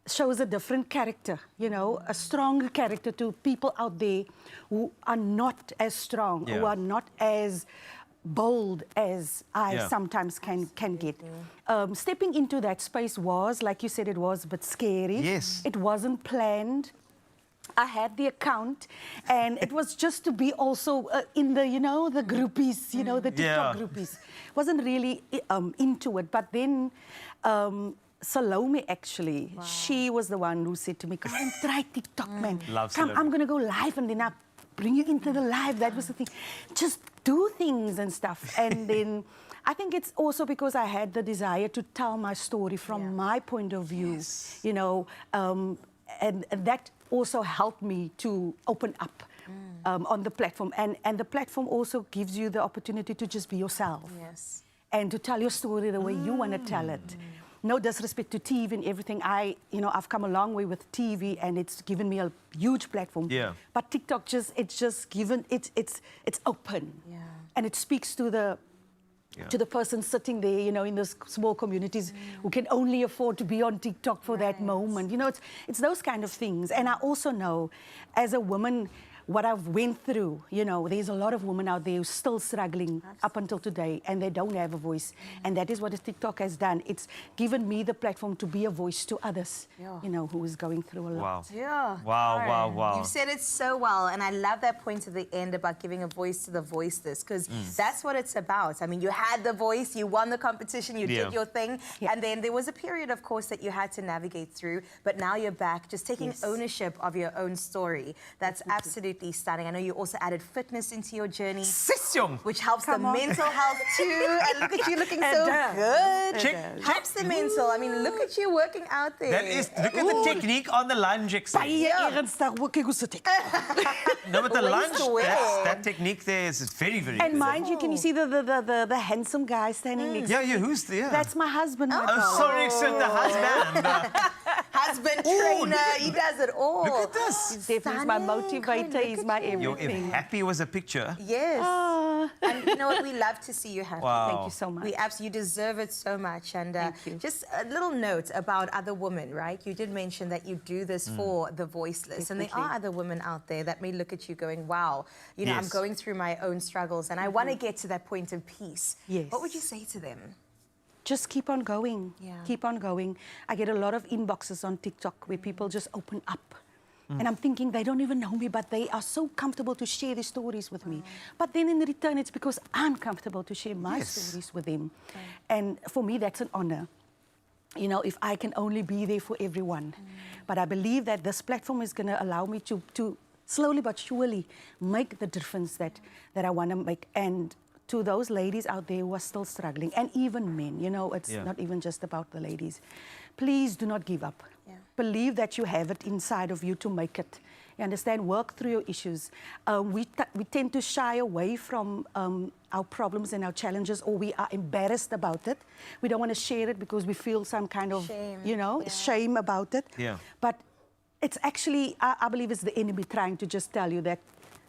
shows a different character, you know, a stronger character to people out there who are not as strong, who are not as bold as I sometimes can get. Stepping into that space was, like you said, it was a bit scary. Yes. It wasn't planned. I had the account, and it was just to be also in the, you know, the groupies, you know, the TikTok groupies. Wasn't really into it, but then Salome, actually, she was the one who said to me, "Come on, try TikTok, man. Come, I'm going to go live, and then I'll bring you into the live." That was the thing. Just do things and stuff. And then I think it's also because I had the desire to tell my story from my point of view, you know, and that also helped me to open up on the platform. And the platform also gives you the opportunity to just be yourself. Yes. And to tell your story the way you want to tell it. No disrespect to TV and everything. I've come a long way with TV, and it's given me a huge platform. Yeah. But TikTok it's open. Yeah. And it speaks to the person sitting there, you know, in those small communities who can only afford to be on TikTok for that moment. You know, it's those kind of things. And I also know, as a woman, what I've went through, you know, there's a lot of women out there who are still struggling up until today, and they don't have a voice. And that is what TikTok has done. It's given me the platform to be a voice to others, you know, who is going through a lot. Wow. Yeah. Wow. You've said it so well, and I love that point at the end about giving a voice to the voiceless, because that's what it's about. I mean, you had the voice, you won the competition, you did your thing, and then there was a period, of course, that you had to navigate through, but now you're back, just taking ownership of your own story. That's absolutely stunning. I know you also added fitness into your journey, which helps the mental health too. And look at you looking so good. Helps the mental. I mean, look at you working out there. That is, look at the technique on the lunge exercise. No, but the lunge, that technique there is very, very good. And mind you, can you see the handsome guy standing next to me? Who's there? That's my husband. Oh, sorry, so the husband. Husband, trainer, he does it all. Look at this. He's definitely my motivator, he's my everything. If happy was a picture. Yes. And you know what? We love to see you happy. Wow. Thank you so much. You deserve it so much. And just a little note about other women, right? You did mention that you do this for the voiceless. And there are other women out there that may look at you going, wow, you know, I'm going through my own struggles and I want to get to that point of peace. Yes. What would you say to them? Just keep on going. Keep on going. I get a lot of inboxes on TikTok where people just open up. And I'm thinking they don't even know me, but they are so comfortable to share their stories with me. But then in return, it's because I'm comfortable to share my stories with them. And for me, that's an honor. You know, if I can only be there for everyone. But I believe that this platform is going to allow me to slowly but surely make the difference that I want to make. And to those ladies out there who are still struggling, and even men, you know, it's not even just about the ladies. Please do not give up. Believe that you have it inside of you to make it. You understand? Work through your issues. We tend to shy away from our problems and our challenges, or we are embarrassed about it. We don't want to share it because we feel some kind of, shame. You know, shame about it. But it's actually, I believe it's the enemy trying to just tell you that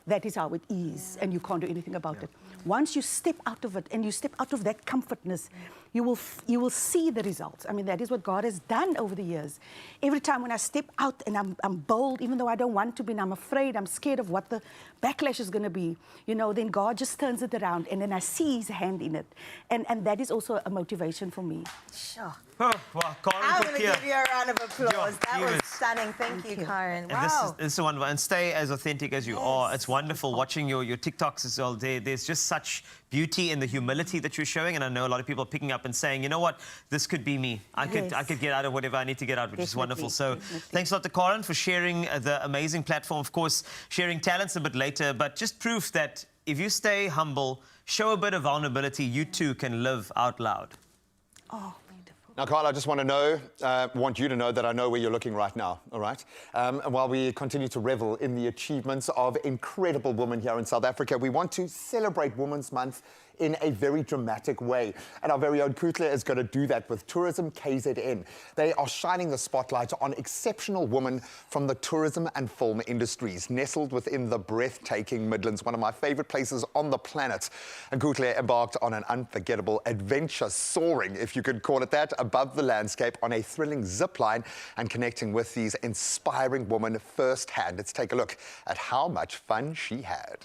that is how it is and you can't do anything about it. once you step out of it and you step out of that comfortness, you will see the results. I mean, that is what God has done over the years. Every time when I step out and I'm bold, even though I don't want to be, and I'm afraid, I'm scared of what the backlash is going to be, you know, then God just turns it around, and then I see his hand in it. And that is also a motivation for me. Sure. Oh, well, Karen, I'm going to give you a round of applause. That was stunning. Thank you, Karen. And Wow. this is wonderful. And stay as authentic as you are. It's wonderful watching your TikToks as well. There's just such beauty in the humility that you're showing. And I know a lot of people are picking up and saying, you know what, this could be me. I could get out of whatever I need to get out, which is wonderful. So thanks a lot to Karen for sharing the amazing platform. Of course, sharing talents a bit later, but just proof that if you stay humble, show a bit of vulnerability, you too can live out loud. Oh. Now, Carl, I just want you to know that I know where you're looking right now, all right? And while we continue to revel in the achievements of incredible women here in South Africa, we want to celebrate Women's Month in a very dramatic way. And our very own Kutler is going to do that with Tourism KZN. They are shining the spotlight on exceptional women from the tourism and film industries, nestled within the breathtaking Midlands, one of my favorite places on the planet. And Kutler embarked on an unforgettable adventure, soaring, if you could call it that, above the landscape on a thrilling zip line and connecting with these inspiring women firsthand. Let's take a look at how much fun she had.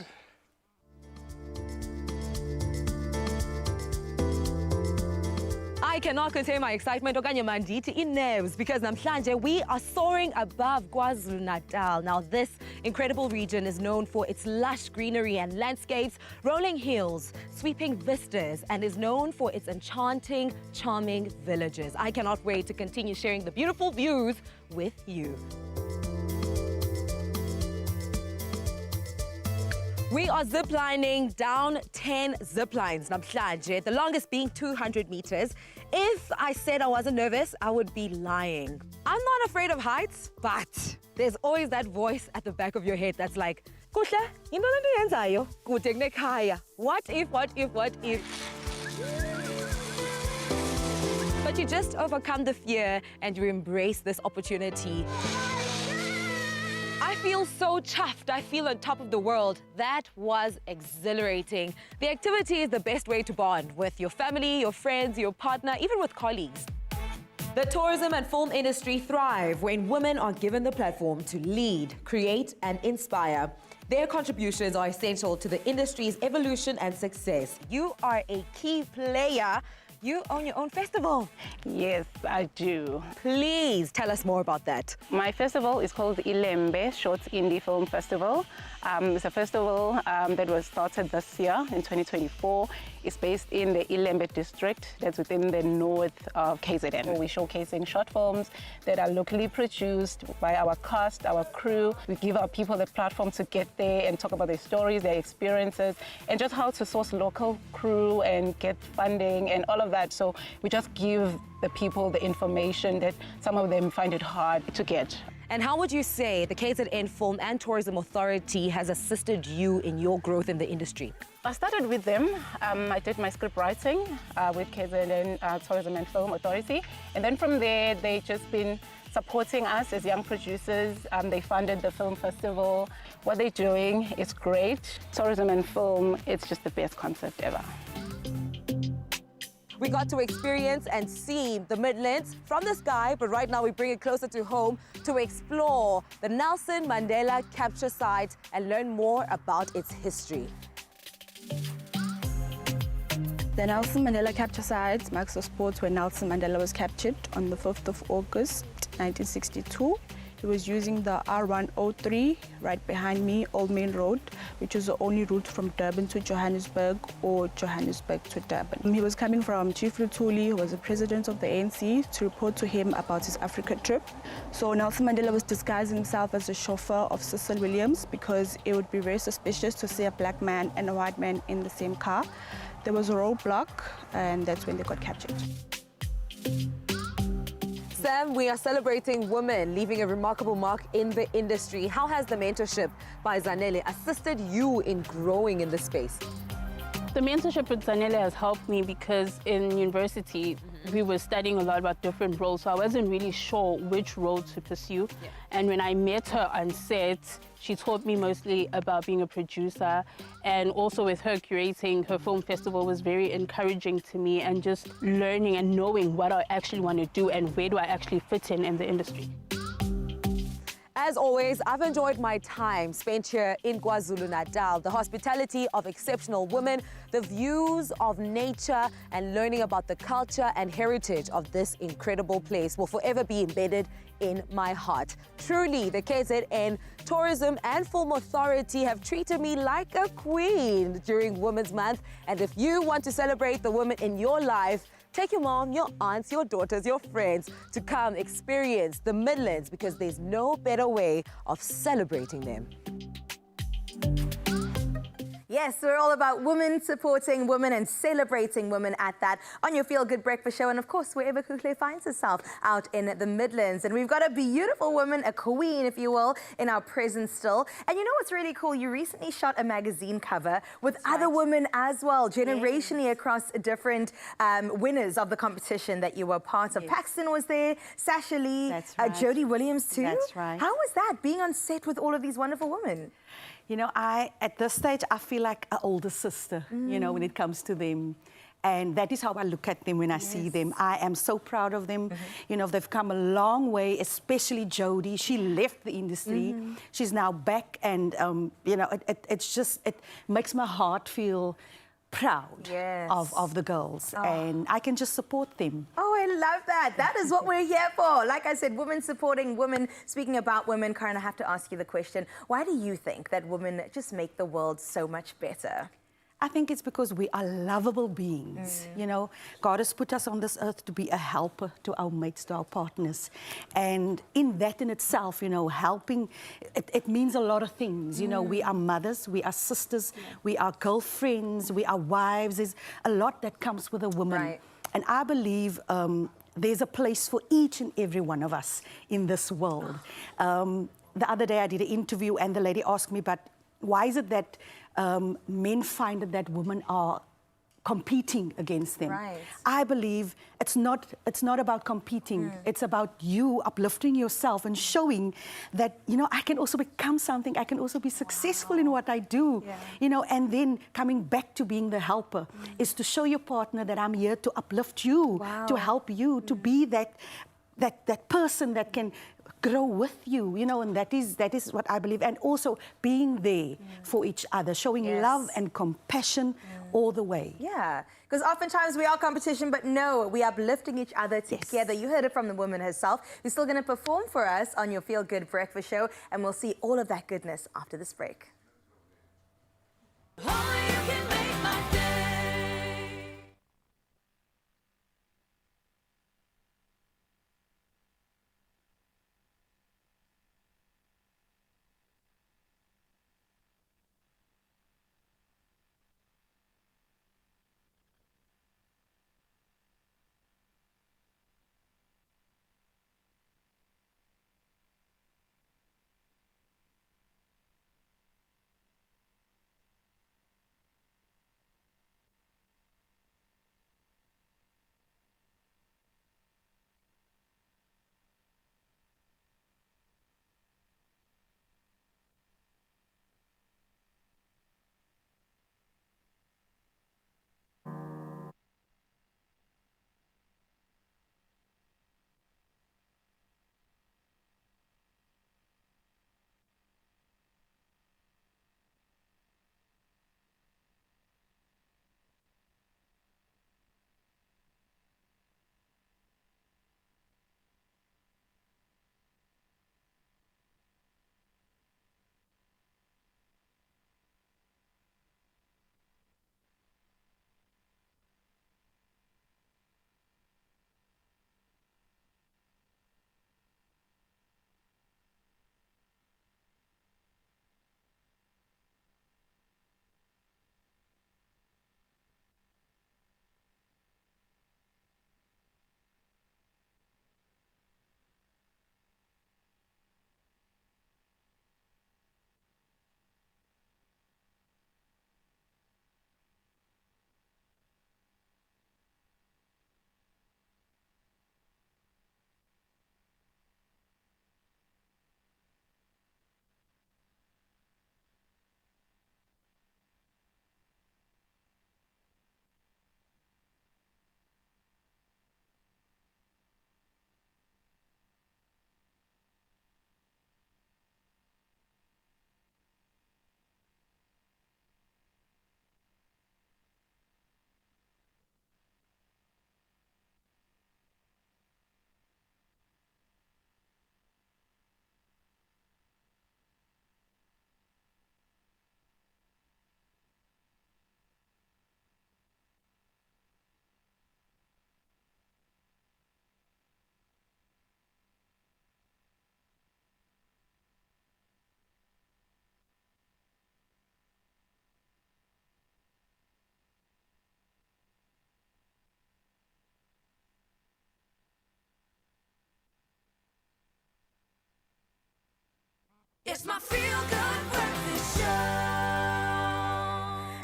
I cannot contain my excitement okanye mandithi in-nerves because namhlanje we are soaring above KwaZulu-Natal. Now this incredible region is known for its lush greenery and landscapes, rolling hills, sweeping vistas, and is known for its enchanting, charming villages. I cannot wait to continue sharing the beautiful views with you. We are ziplining down 10 ziplines namhlanje, the longest being 200 meters. If I said I wasn't nervous, I would be lying. I'm not afraid of heights, but there's always that voice at the back of your head that's like, Kuhle, into lento yenzayo, kude kunekhaya. What if? But you just overcome the fear and you embrace this opportunity. I feel so chuffed. I feel on top of the world. That was exhilarating. The activity is the best way to bond with your family, your friends, your partner, even with colleagues. The tourism and film industry thrive when women are given the platform to lead, create, and inspire. Their contributions are essential to the industry's evolution and success. You are a key player. You own your own festival. Yes, I do. Please tell us more about that. My festival is called the Ilembe Shorts Indie Film Festival. It's a festival that was started this year in 2024. It's based in the Ilembe district that's within the north of KZN. We're showcasing short films that are locally produced by our cast, our crew. We give our people the platform to get there and talk about their stories, their experiences, and just how to source local crew and get funding and all of that. So we just give the people the information that some of them find it hard to get. And how would you say the KZN Film and Tourism Authority has assisted you in your growth in the industry? I started with them. I did my script writing with KZN Tourism and Film Authority. And then from there, they've just been supporting us as young producers. They funded the film festival. What they're doing is great. Tourism and film, it's just the best concept ever. We got to experience and see the Midlands from the sky, but right now we bring it closer to home to explore the Nelson Mandela capture site and learn more about its history. The Nelson Mandela capture site marks the spot where Nelson Mandela was captured on the 5th of August, 1962. He was using the R103 right behind me, Old Main Road, which is the only route from Durban to Johannesburg or Johannesburg to Durban. He was coming from Chief Luthuli, who was the president of the ANC, to report to him about his Africa trip. So Nelson Mandela was disguising himself as the chauffeur of Cecil Williams because it would be very suspicious to see a black man and a white man in the same car. There was a roadblock, and that's when they got captured. Sam, we are celebrating women leaving a remarkable mark in the industry. How has the mentorship by Zanele assisted you in growing in this space? The mentorship with Zanele has helped me because in university, we were studying a lot about different roles, so I wasn't really sure which role to pursue. Yeah. And when I met her on set, she taught me mostly about being a producer, and also with her curating her film festival was very encouraging to me, and just learning and knowing what I actually want to do and where do I actually fit in the industry. As always, I've enjoyed my time spent here in KwaZulu-Natal. The hospitality of exceptional women, the views of nature, and learning about the culture and heritage of this incredible place will forever be embedded in my heart. Truly, the KZN Tourism and Film Authority have treated me like a queen during Women's Month. And if you want to celebrate the women in your life, take your mom, your aunts, your daughters, your friends to come experience the Midlands, because there's no better way of celebrating them. Yes, we're all about women supporting women and celebrating women at that on your Feel Good Breakfast Show, and of course wherever Kukle finds herself out in the Midlands. And we've got a beautiful woman, a queen if you will, in our presence still. And you know what's really cool? You recently shot a magazine cover with other women as well, generationally across different winners of the competition that you were part of. Paxton was there, Sasha Lee, Jodie Williams too. That's right. How was that, being on set with all of these wonderful women? You know, at this stage, I feel like an older sister, you know, when it comes to them. And that is how I look at them when I see them. I am so proud of them. You know, they've come a long way, especially Jodie. She left the industry. She's now back, and, you know, it makes my heart feel proud of the girls, and I can just support them. Oh, I love that. That is what we're here for. Like I said, women supporting women. Speaking about women, Karen, I have to ask you the question, why do you think that women just make the world so much better? I think it's because we are lovable beings. You know, God has put us on this earth to be a helper to our mates, to our partners. And in that in itself, you know, helping, it means a lot of things. You know, we are mothers, we are sisters, we are girlfriends, we are wives. There's a lot that comes with a woman. Right. And I believe there's a place for each and every one of us in this world. The other day I did an interview and the lady asked me, but why is it that men find that women are competing against them? Right. I believe it's not about competing. It's about you uplifting yourself and showing that, you know, I can also become something. I can also be successful in what I do. You know, and then coming back to being the helper is to show your partner that I'm here to uplift you, to help you, to be that person that can grow with you, you know, and that is what I believe. And also being there for each other, showing love and compassion all the way. Yeah, because oftentimes we are competition, but no, we are uplifting each other together. You heard it from the woman herself, who's still going to perform for us on your Feel Good Breakfast Show, and we'll see all of that goodness after this break. It's my feel-good breakfast show.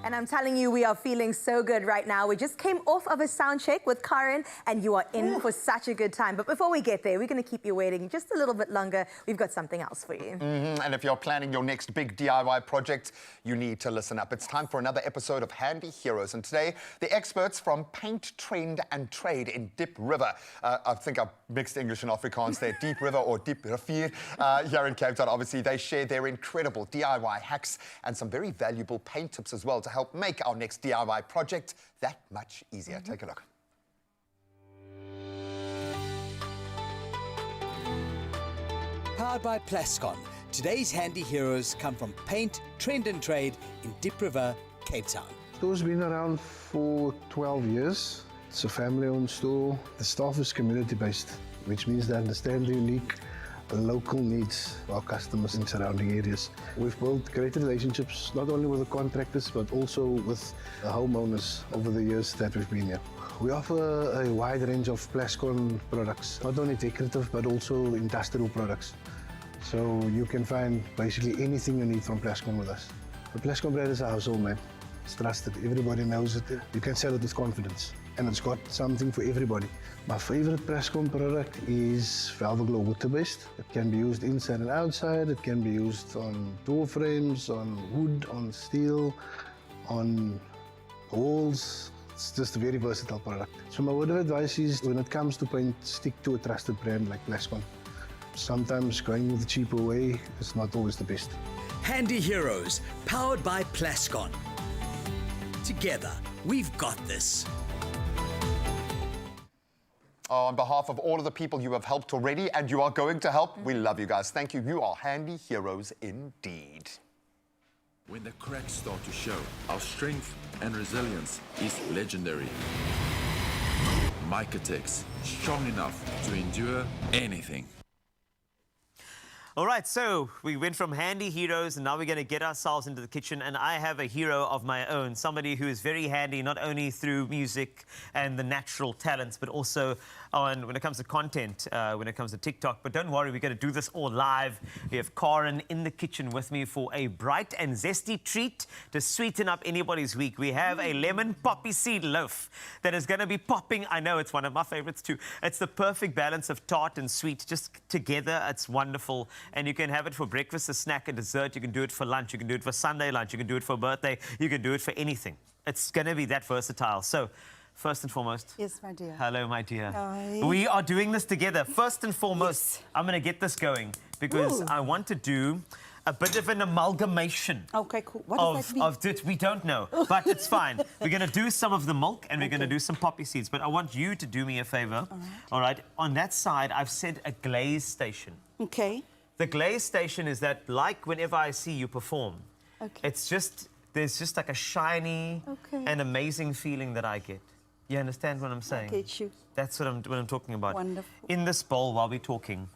And I'm telling you, we are feeling so good right now. We just came off of a sound check with Karen, and you are in for such a good time. But before we get there, we're going to keep you waiting just a little bit longer. We've got something else for you. And if you're planning your next big DIY project, you need to listen up. It's time for another episode of Handy Heroes. And today, the experts from Paint, Trend and Trade in Diep River. I think I've mixed English and Afrikaans there. Diep River or Diep Rivier here in Cape Town. Obviously, they share their incredible DIY hacks and some very valuable paint tips as well to help make our next DIY project that much easier. Take a look. Powered by Plascon, today's handy heroes come from Paint, Trend and Trade in Diep River, Cape Town. The store's been around for 12 years. It's a family-owned store. The staff is community-based, which means they understand the unique local needs of our customers in surrounding areas. We've built great relationships, not only with the contractors, but also with the homeowners over the years that we've been here. We offer a wide range of Plascon products, not only decorative, but also industrial products. So you can find basically anything you need from Plascon with us. The Plascon brand is a household name. It's trusted, everybody knows it. You can sell it with confidence. And it's got something for everybody. My favorite Plascon product is Velveglow water-based. It can be used inside and outside. It can be used on door frames, on wood, on steel, on walls. It's just a very versatile product. So my word of advice is, when it comes to paint, stick to a trusted brand like Plascon. Sometimes going with the cheaper way is not always the best. Handy Heroes, powered by Plascon. Together, we've got this. On behalf of all of the people you have helped already and you are going to help, we love you guys. Thank you. You are handy heroes indeed. When the cracks start to show, our strength and resilience is legendary. Micatex, strong enough to endure anything. All right, so we went from handy heroes and now we're going to get ourselves into the kitchen, and I have a hero of my own, somebody who is very handy not only through music and the natural talents, but also when it comes to content, when it comes to TikTok. But don't worry, we're going to do this all live. We have Karen in the kitchen with me for a bright and zesty treat to sweeten up anybody's week. We have a lemon poppy seed loaf that is going to be popping. I know, it's one of my favorites too. It's the perfect balance of tart and sweet, just together. It's wonderful. And you can have it for breakfast, a snack, a dessert. You can do it for lunch. You can do it for Sunday lunch. You can do it for birthday. You can do it for anything. It's going to be that versatile. So, first and foremost. Yes, my dear. Hello, my dear. Hi. We are doing this together. First and foremost, I'm going to get this going because I want to do a bit of an amalgamation. Okay, cool. What does that mean? We don't know, but it's fine. We're going to do some of the milk and we're going to do some poppy seeds. But I want you to do me a favor. All right. On that side, I've set a glaze station. Okay. The glaze station is that, like whenever I see you perform, it's just, there's just like a shiny and amazing feeling that I get. You understand what I'm saying? I get you. That's what I'm talking about. Wonderful. In this bowl, while we're talking,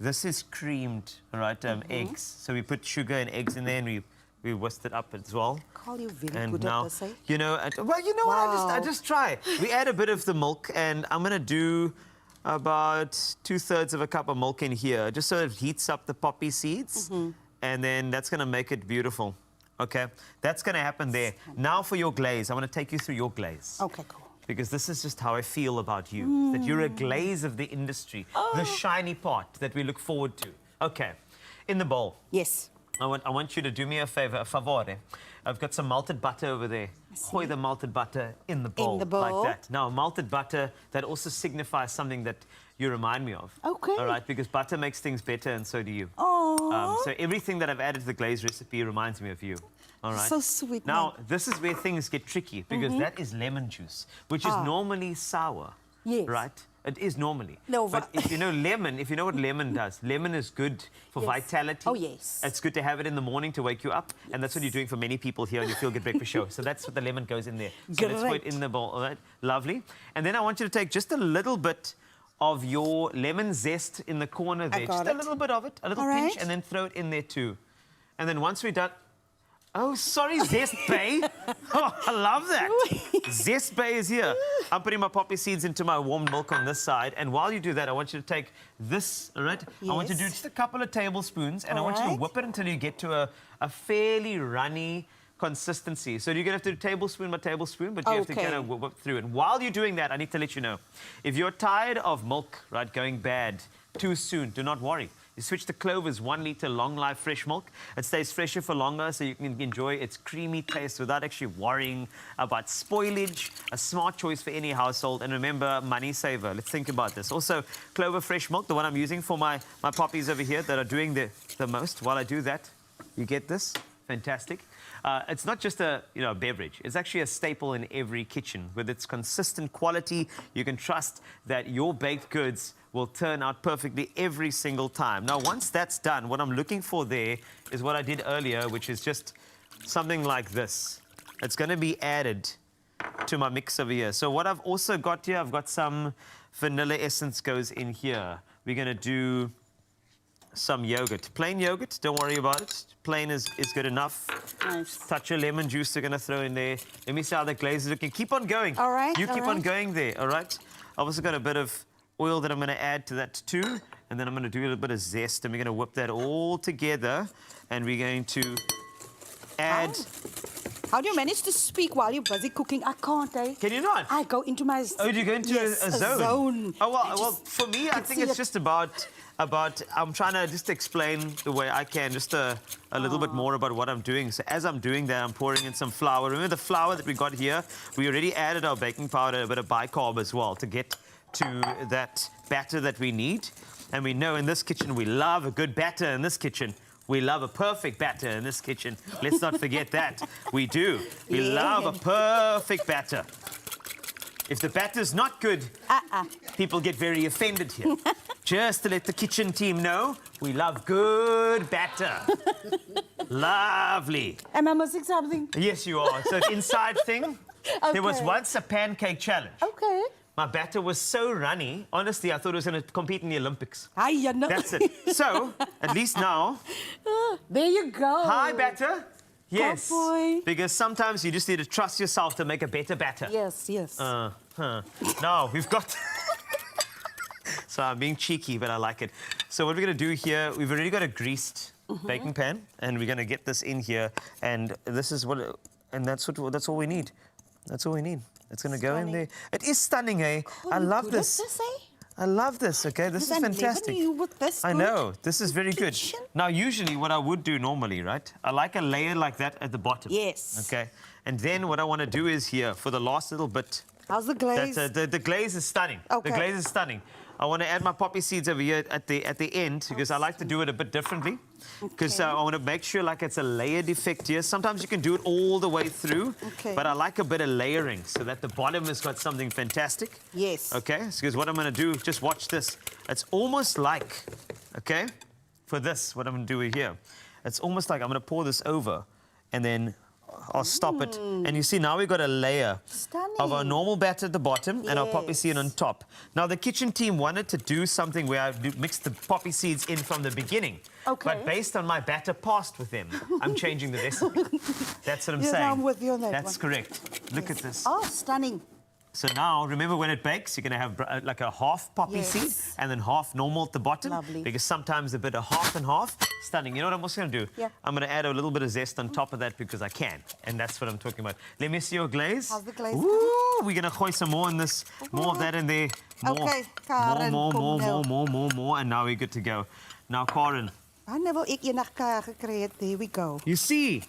this is creamed, all right, eggs. So we put sugar and eggs in there and we whisked it up as well. Carl, you're very And good now, at this, eh? you know, well, you know what, I just try. We add a bit of the milk, and I'm going to do about 2/3 of a cup of milk in here, just so it heats up the poppy seeds. And then that's going to make it beautiful. Okay, that's going to happen there. Now for your glaze, I want to take you through your glaze. Okay, cool. Because this is just how I feel about you, that you're a glaze of the industry, the shiny part that we look forward to. Okay, in the bowl. Yes. I want you to do me a favore. I've got some melted butter over there. Pour the melted butter in the bowl. Like that. Now, melted butter, that also signifies something that you remind me of. Okay. All right, because butter makes things better and so do you. Oh. So everything that I've added to the glaze recipe reminds me of you. All right. So sweet. Now, this is where things get tricky, because that is lemon juice, which is normally sour. Yes. Right? It is normally. No, but if you know lemon, if you know what lemon does, lemon is good for vitality. Oh, yes. It's good to have it in the morning to wake you up. And that's what you're doing for many people here on your Feel Good Breakfast Show. So that's what the lemon goes in there. So let's put it in the bowl. All right? Lovely. And then I want you to take just a little bit of your lemon zest in the corner there. Just a little bit of it, a little pinch, and then throw it in there too. And then once we're done, Oh, sorry, Zest Bay. Oh, I love that. Zest Bay is here. I'm putting my poppy seeds into my warm milk on this side. And while you do that, I want you to take this, all right? Yes. I want you to do just a couple of tablespoons, and I want you to whip it until you get to a fairly runny consistency. So you're going to have to do tablespoon by tablespoon, but you have to kind of whip through. And while you're doing that, I need to let you know, if you're tired of milk, right, going bad too soon, do not worry. You switch to Clover's 1 liter long life fresh milk. It stays fresher for longer, so you can enjoy its creamy taste without actually worrying about spoilage. A smart choice for any household. And remember, money saver. Let's think about this. Also, Clover fresh milk, the one I'm using for my poppies over here that are doing the most. While I do that, you get this. Fantastic. It's not just a beverage. It's actually a staple in every kitchen. With its consistent quality, you can trust that your baked goods will turn out perfectly every single time. Now, once that's done, what I'm looking for there is what I did earlier, which is just something like this. It's going to be added to my mix over here. So what I've also got here, I've got some vanilla essence goes in here. We're going to do some yogurt. Plain yogurt, don't worry about it. Plain is good enough. Nice. Touch of lemon juice we're going to throw in there. Let me see how the glaze is looking. Keep on going. All right. You keep on going there, all right? I've also got a bit of oil that I'm going to add to that too. And then I'm going to do a little bit of zest, and we're going to whip that all together. And we're going to add... How do you manage to speak while you're busy cooking? I can't, eh? Can you not? I go into my... Oh, do you go into a zone? Oh, well, for me, I think it's just about I'm trying to just explain the way I can, just a little bit more about what I'm doing. So as I'm doing that, I'm pouring in some flour. Remember the flour that we got here? We already added our baking powder, a bit of bicarb as well to get to that batter that we need. And we know in this kitchen, we love a good batter in this kitchen. We love a perfect batter in this kitchen. Let's not forget that. We do. We love a perfect batter. If the batter's not good, people get very offended here. Just to let the kitchen team know, we love good batter. Lovely. Am I missing something? Yes, you are. So inside thing, there was once a pancake challenge. Okay. My batter was so runny, honestly, I thought it was going to compete in the Olympics. That's it. So, at least now... there you go. Hi, batter. Yes. Oh, boy. Because sometimes you just need to trust yourself to make a better batter. Yes, yes. Now, we've got... So I'm being cheeky, but I like it. So what we're going to do here, we've already got a greased baking pan, and we're going to get this in here, and this is what... And that's all we need. That's all we need. It's going to go in there. It is stunning, eh? I love this. I love this, okay? This is fantastic. I know. This is very good. Now, usually what I would do normally, right? I like a layer like that at the bottom. Yes. Okay? And then what I want to do is here, for the last little bit... How's the glaze? The glaze is stunning. Okay. The glaze is stunning. I want to add my poppy seeds over here at the end because I like to do it a bit differently. Because I want to make sure like it's a layered effect here. Sometimes you can do it all the way through, but I like a bit of layering so that the bottom has got something fantastic. Yes. Okay, because what I'm going to do, just watch this. It's almost like, okay, for this, what I'm going to do here, it's almost like I'm going to pour this over and then I'll stop it. And you see, now we've got a layer of our normal batter at the bottom and our poppy seed on top. Now, the kitchen team wanted to do something where I mixed the poppy seeds in from the beginning. Okay. But based on my batter passed with them, I'm changing the recipe. That's what I'm saying. I'm with you on that That's correct. Look at this. Oh, stunning. So now, remember when it bakes, you're going to have like a half poppy seed and then half normal at the bottom. Lovely. Because sometimes a bit of half and half. Stunning. You know what I'm also going to do? Yeah. I'm going to add a little bit of zest on top of that because I can. And that's what I'm talking about. Let me see your glaze. How's the glaze? Ooh, we're going to hoist some more in this. More of that in there. More, okay, Karen, more. And now we're good to go. Now, Karen. There we go. You see.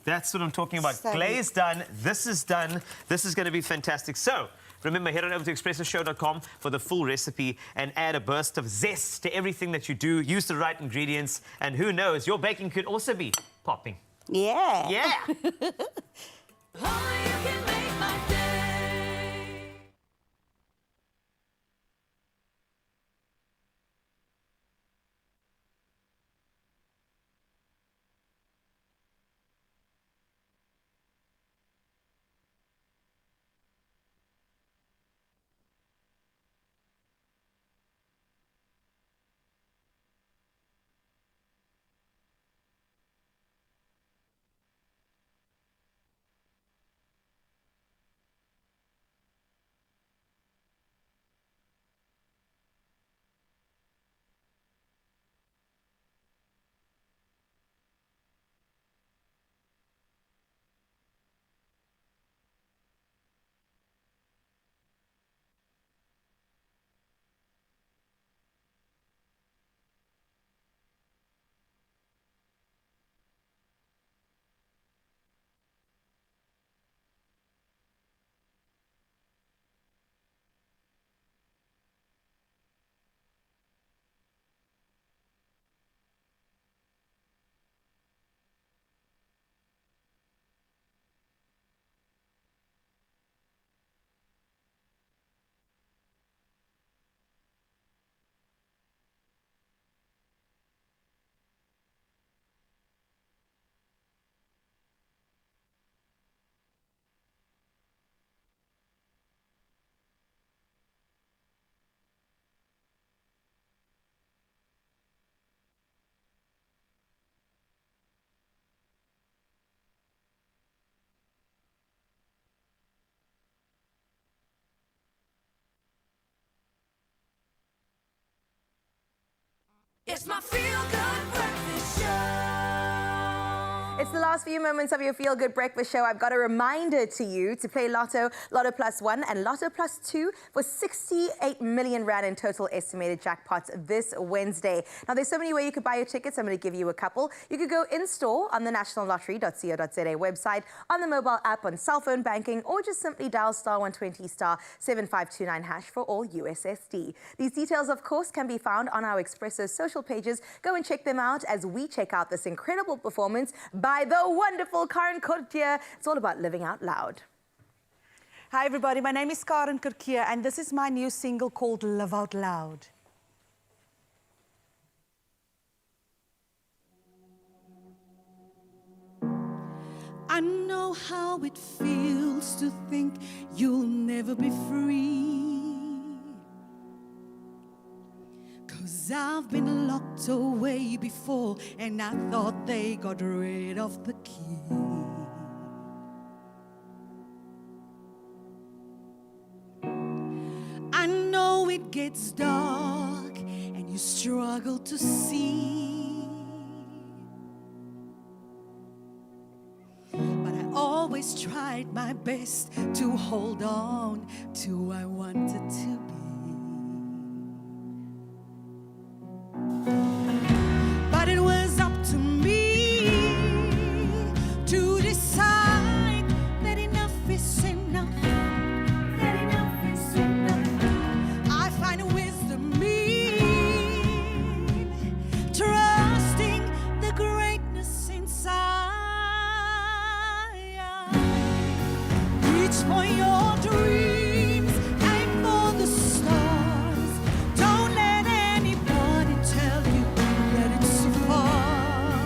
That's what I'm talking about. Glaze done. This is done. This is going to be fantastic. So, remember, head on over to expressoshow.com for the full recipe and add a burst of zest to everything that you do. Use the right ingredients. And who knows, your baking could also be popping. Yeah. Yeah. It's my feel-good breakfast show. It's the last few moments of your Feel Good Breakfast Show. I've got a reminder to you to play Lotto, Lotto Plus 1 and Lotto Plus 2 for 68 million rand in total estimated jackpots this Wednesday. Now, there's so many ways you could buy your tickets. I'm going to give you a couple. You could go in-store on the nationallottery.co.za website, on the mobile app, on cell phone banking, or just simply dial *120 *7529# for all USSD. These details, of course, can be found on our Expresso social pages. Go and check them out as we check out this incredible performance by the wonderful Karen Kurtier. It's all about living out loud. Hi everybody, my name is Karen Kurtier and this is my new single called Live Out Loud. I know how it feels to think you'll never be free, 'cause I've been locked away before and I thought they got rid of the key. I know it gets dark and you struggle to see, but I always tried my best to hold on to who I wanted to be. But it was up to me to decide that enough is enough. That enough is enough. I find wisdom in trusting the greatness inside. Reach for your dreams, aim for the stars. Don't let anybody tell you that it's too far.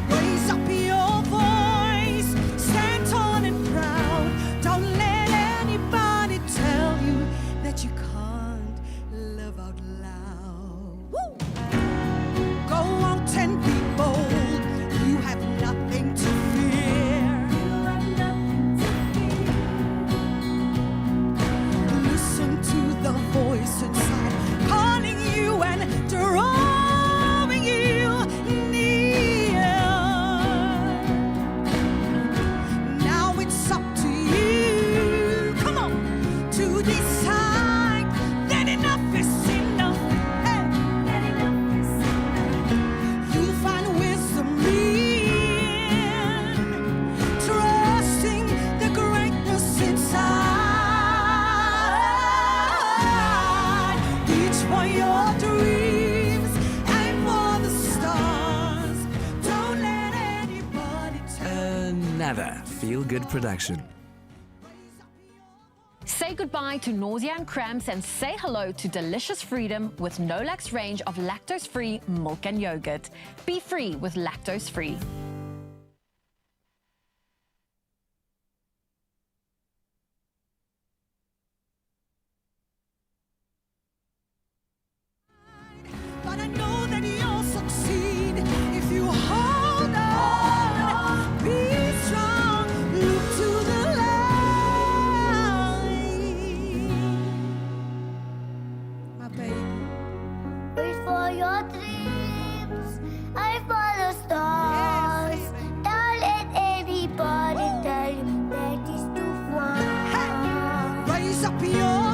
Raise up your voice, stand tall and proud. Don't let anybody tell you that you can't live out loud. Woo! Go out and be bold. You have nothing to fear. You have nothing to fear. Listen to the voice inside, calling you and drawing you near. Now it's up to you, come on, to decide that enough is enough. Hey, that enough is enough. You'll find wisdom in trusting the greatness inside. Reach for your dreams, aim for the stars. Don't let anybody tell Another feel-good production. Say goodbye to nausea and cramps and say hello to delicious freedom with Nolax range of lactose-free milk and yogurt. Be free with lactose-free. But I know that you'll succeed if you hold on. Be strong, look to the light. My baby. Wait for your dreams, I follow stars. Don't let anybody tell you that it's too far. Raise up your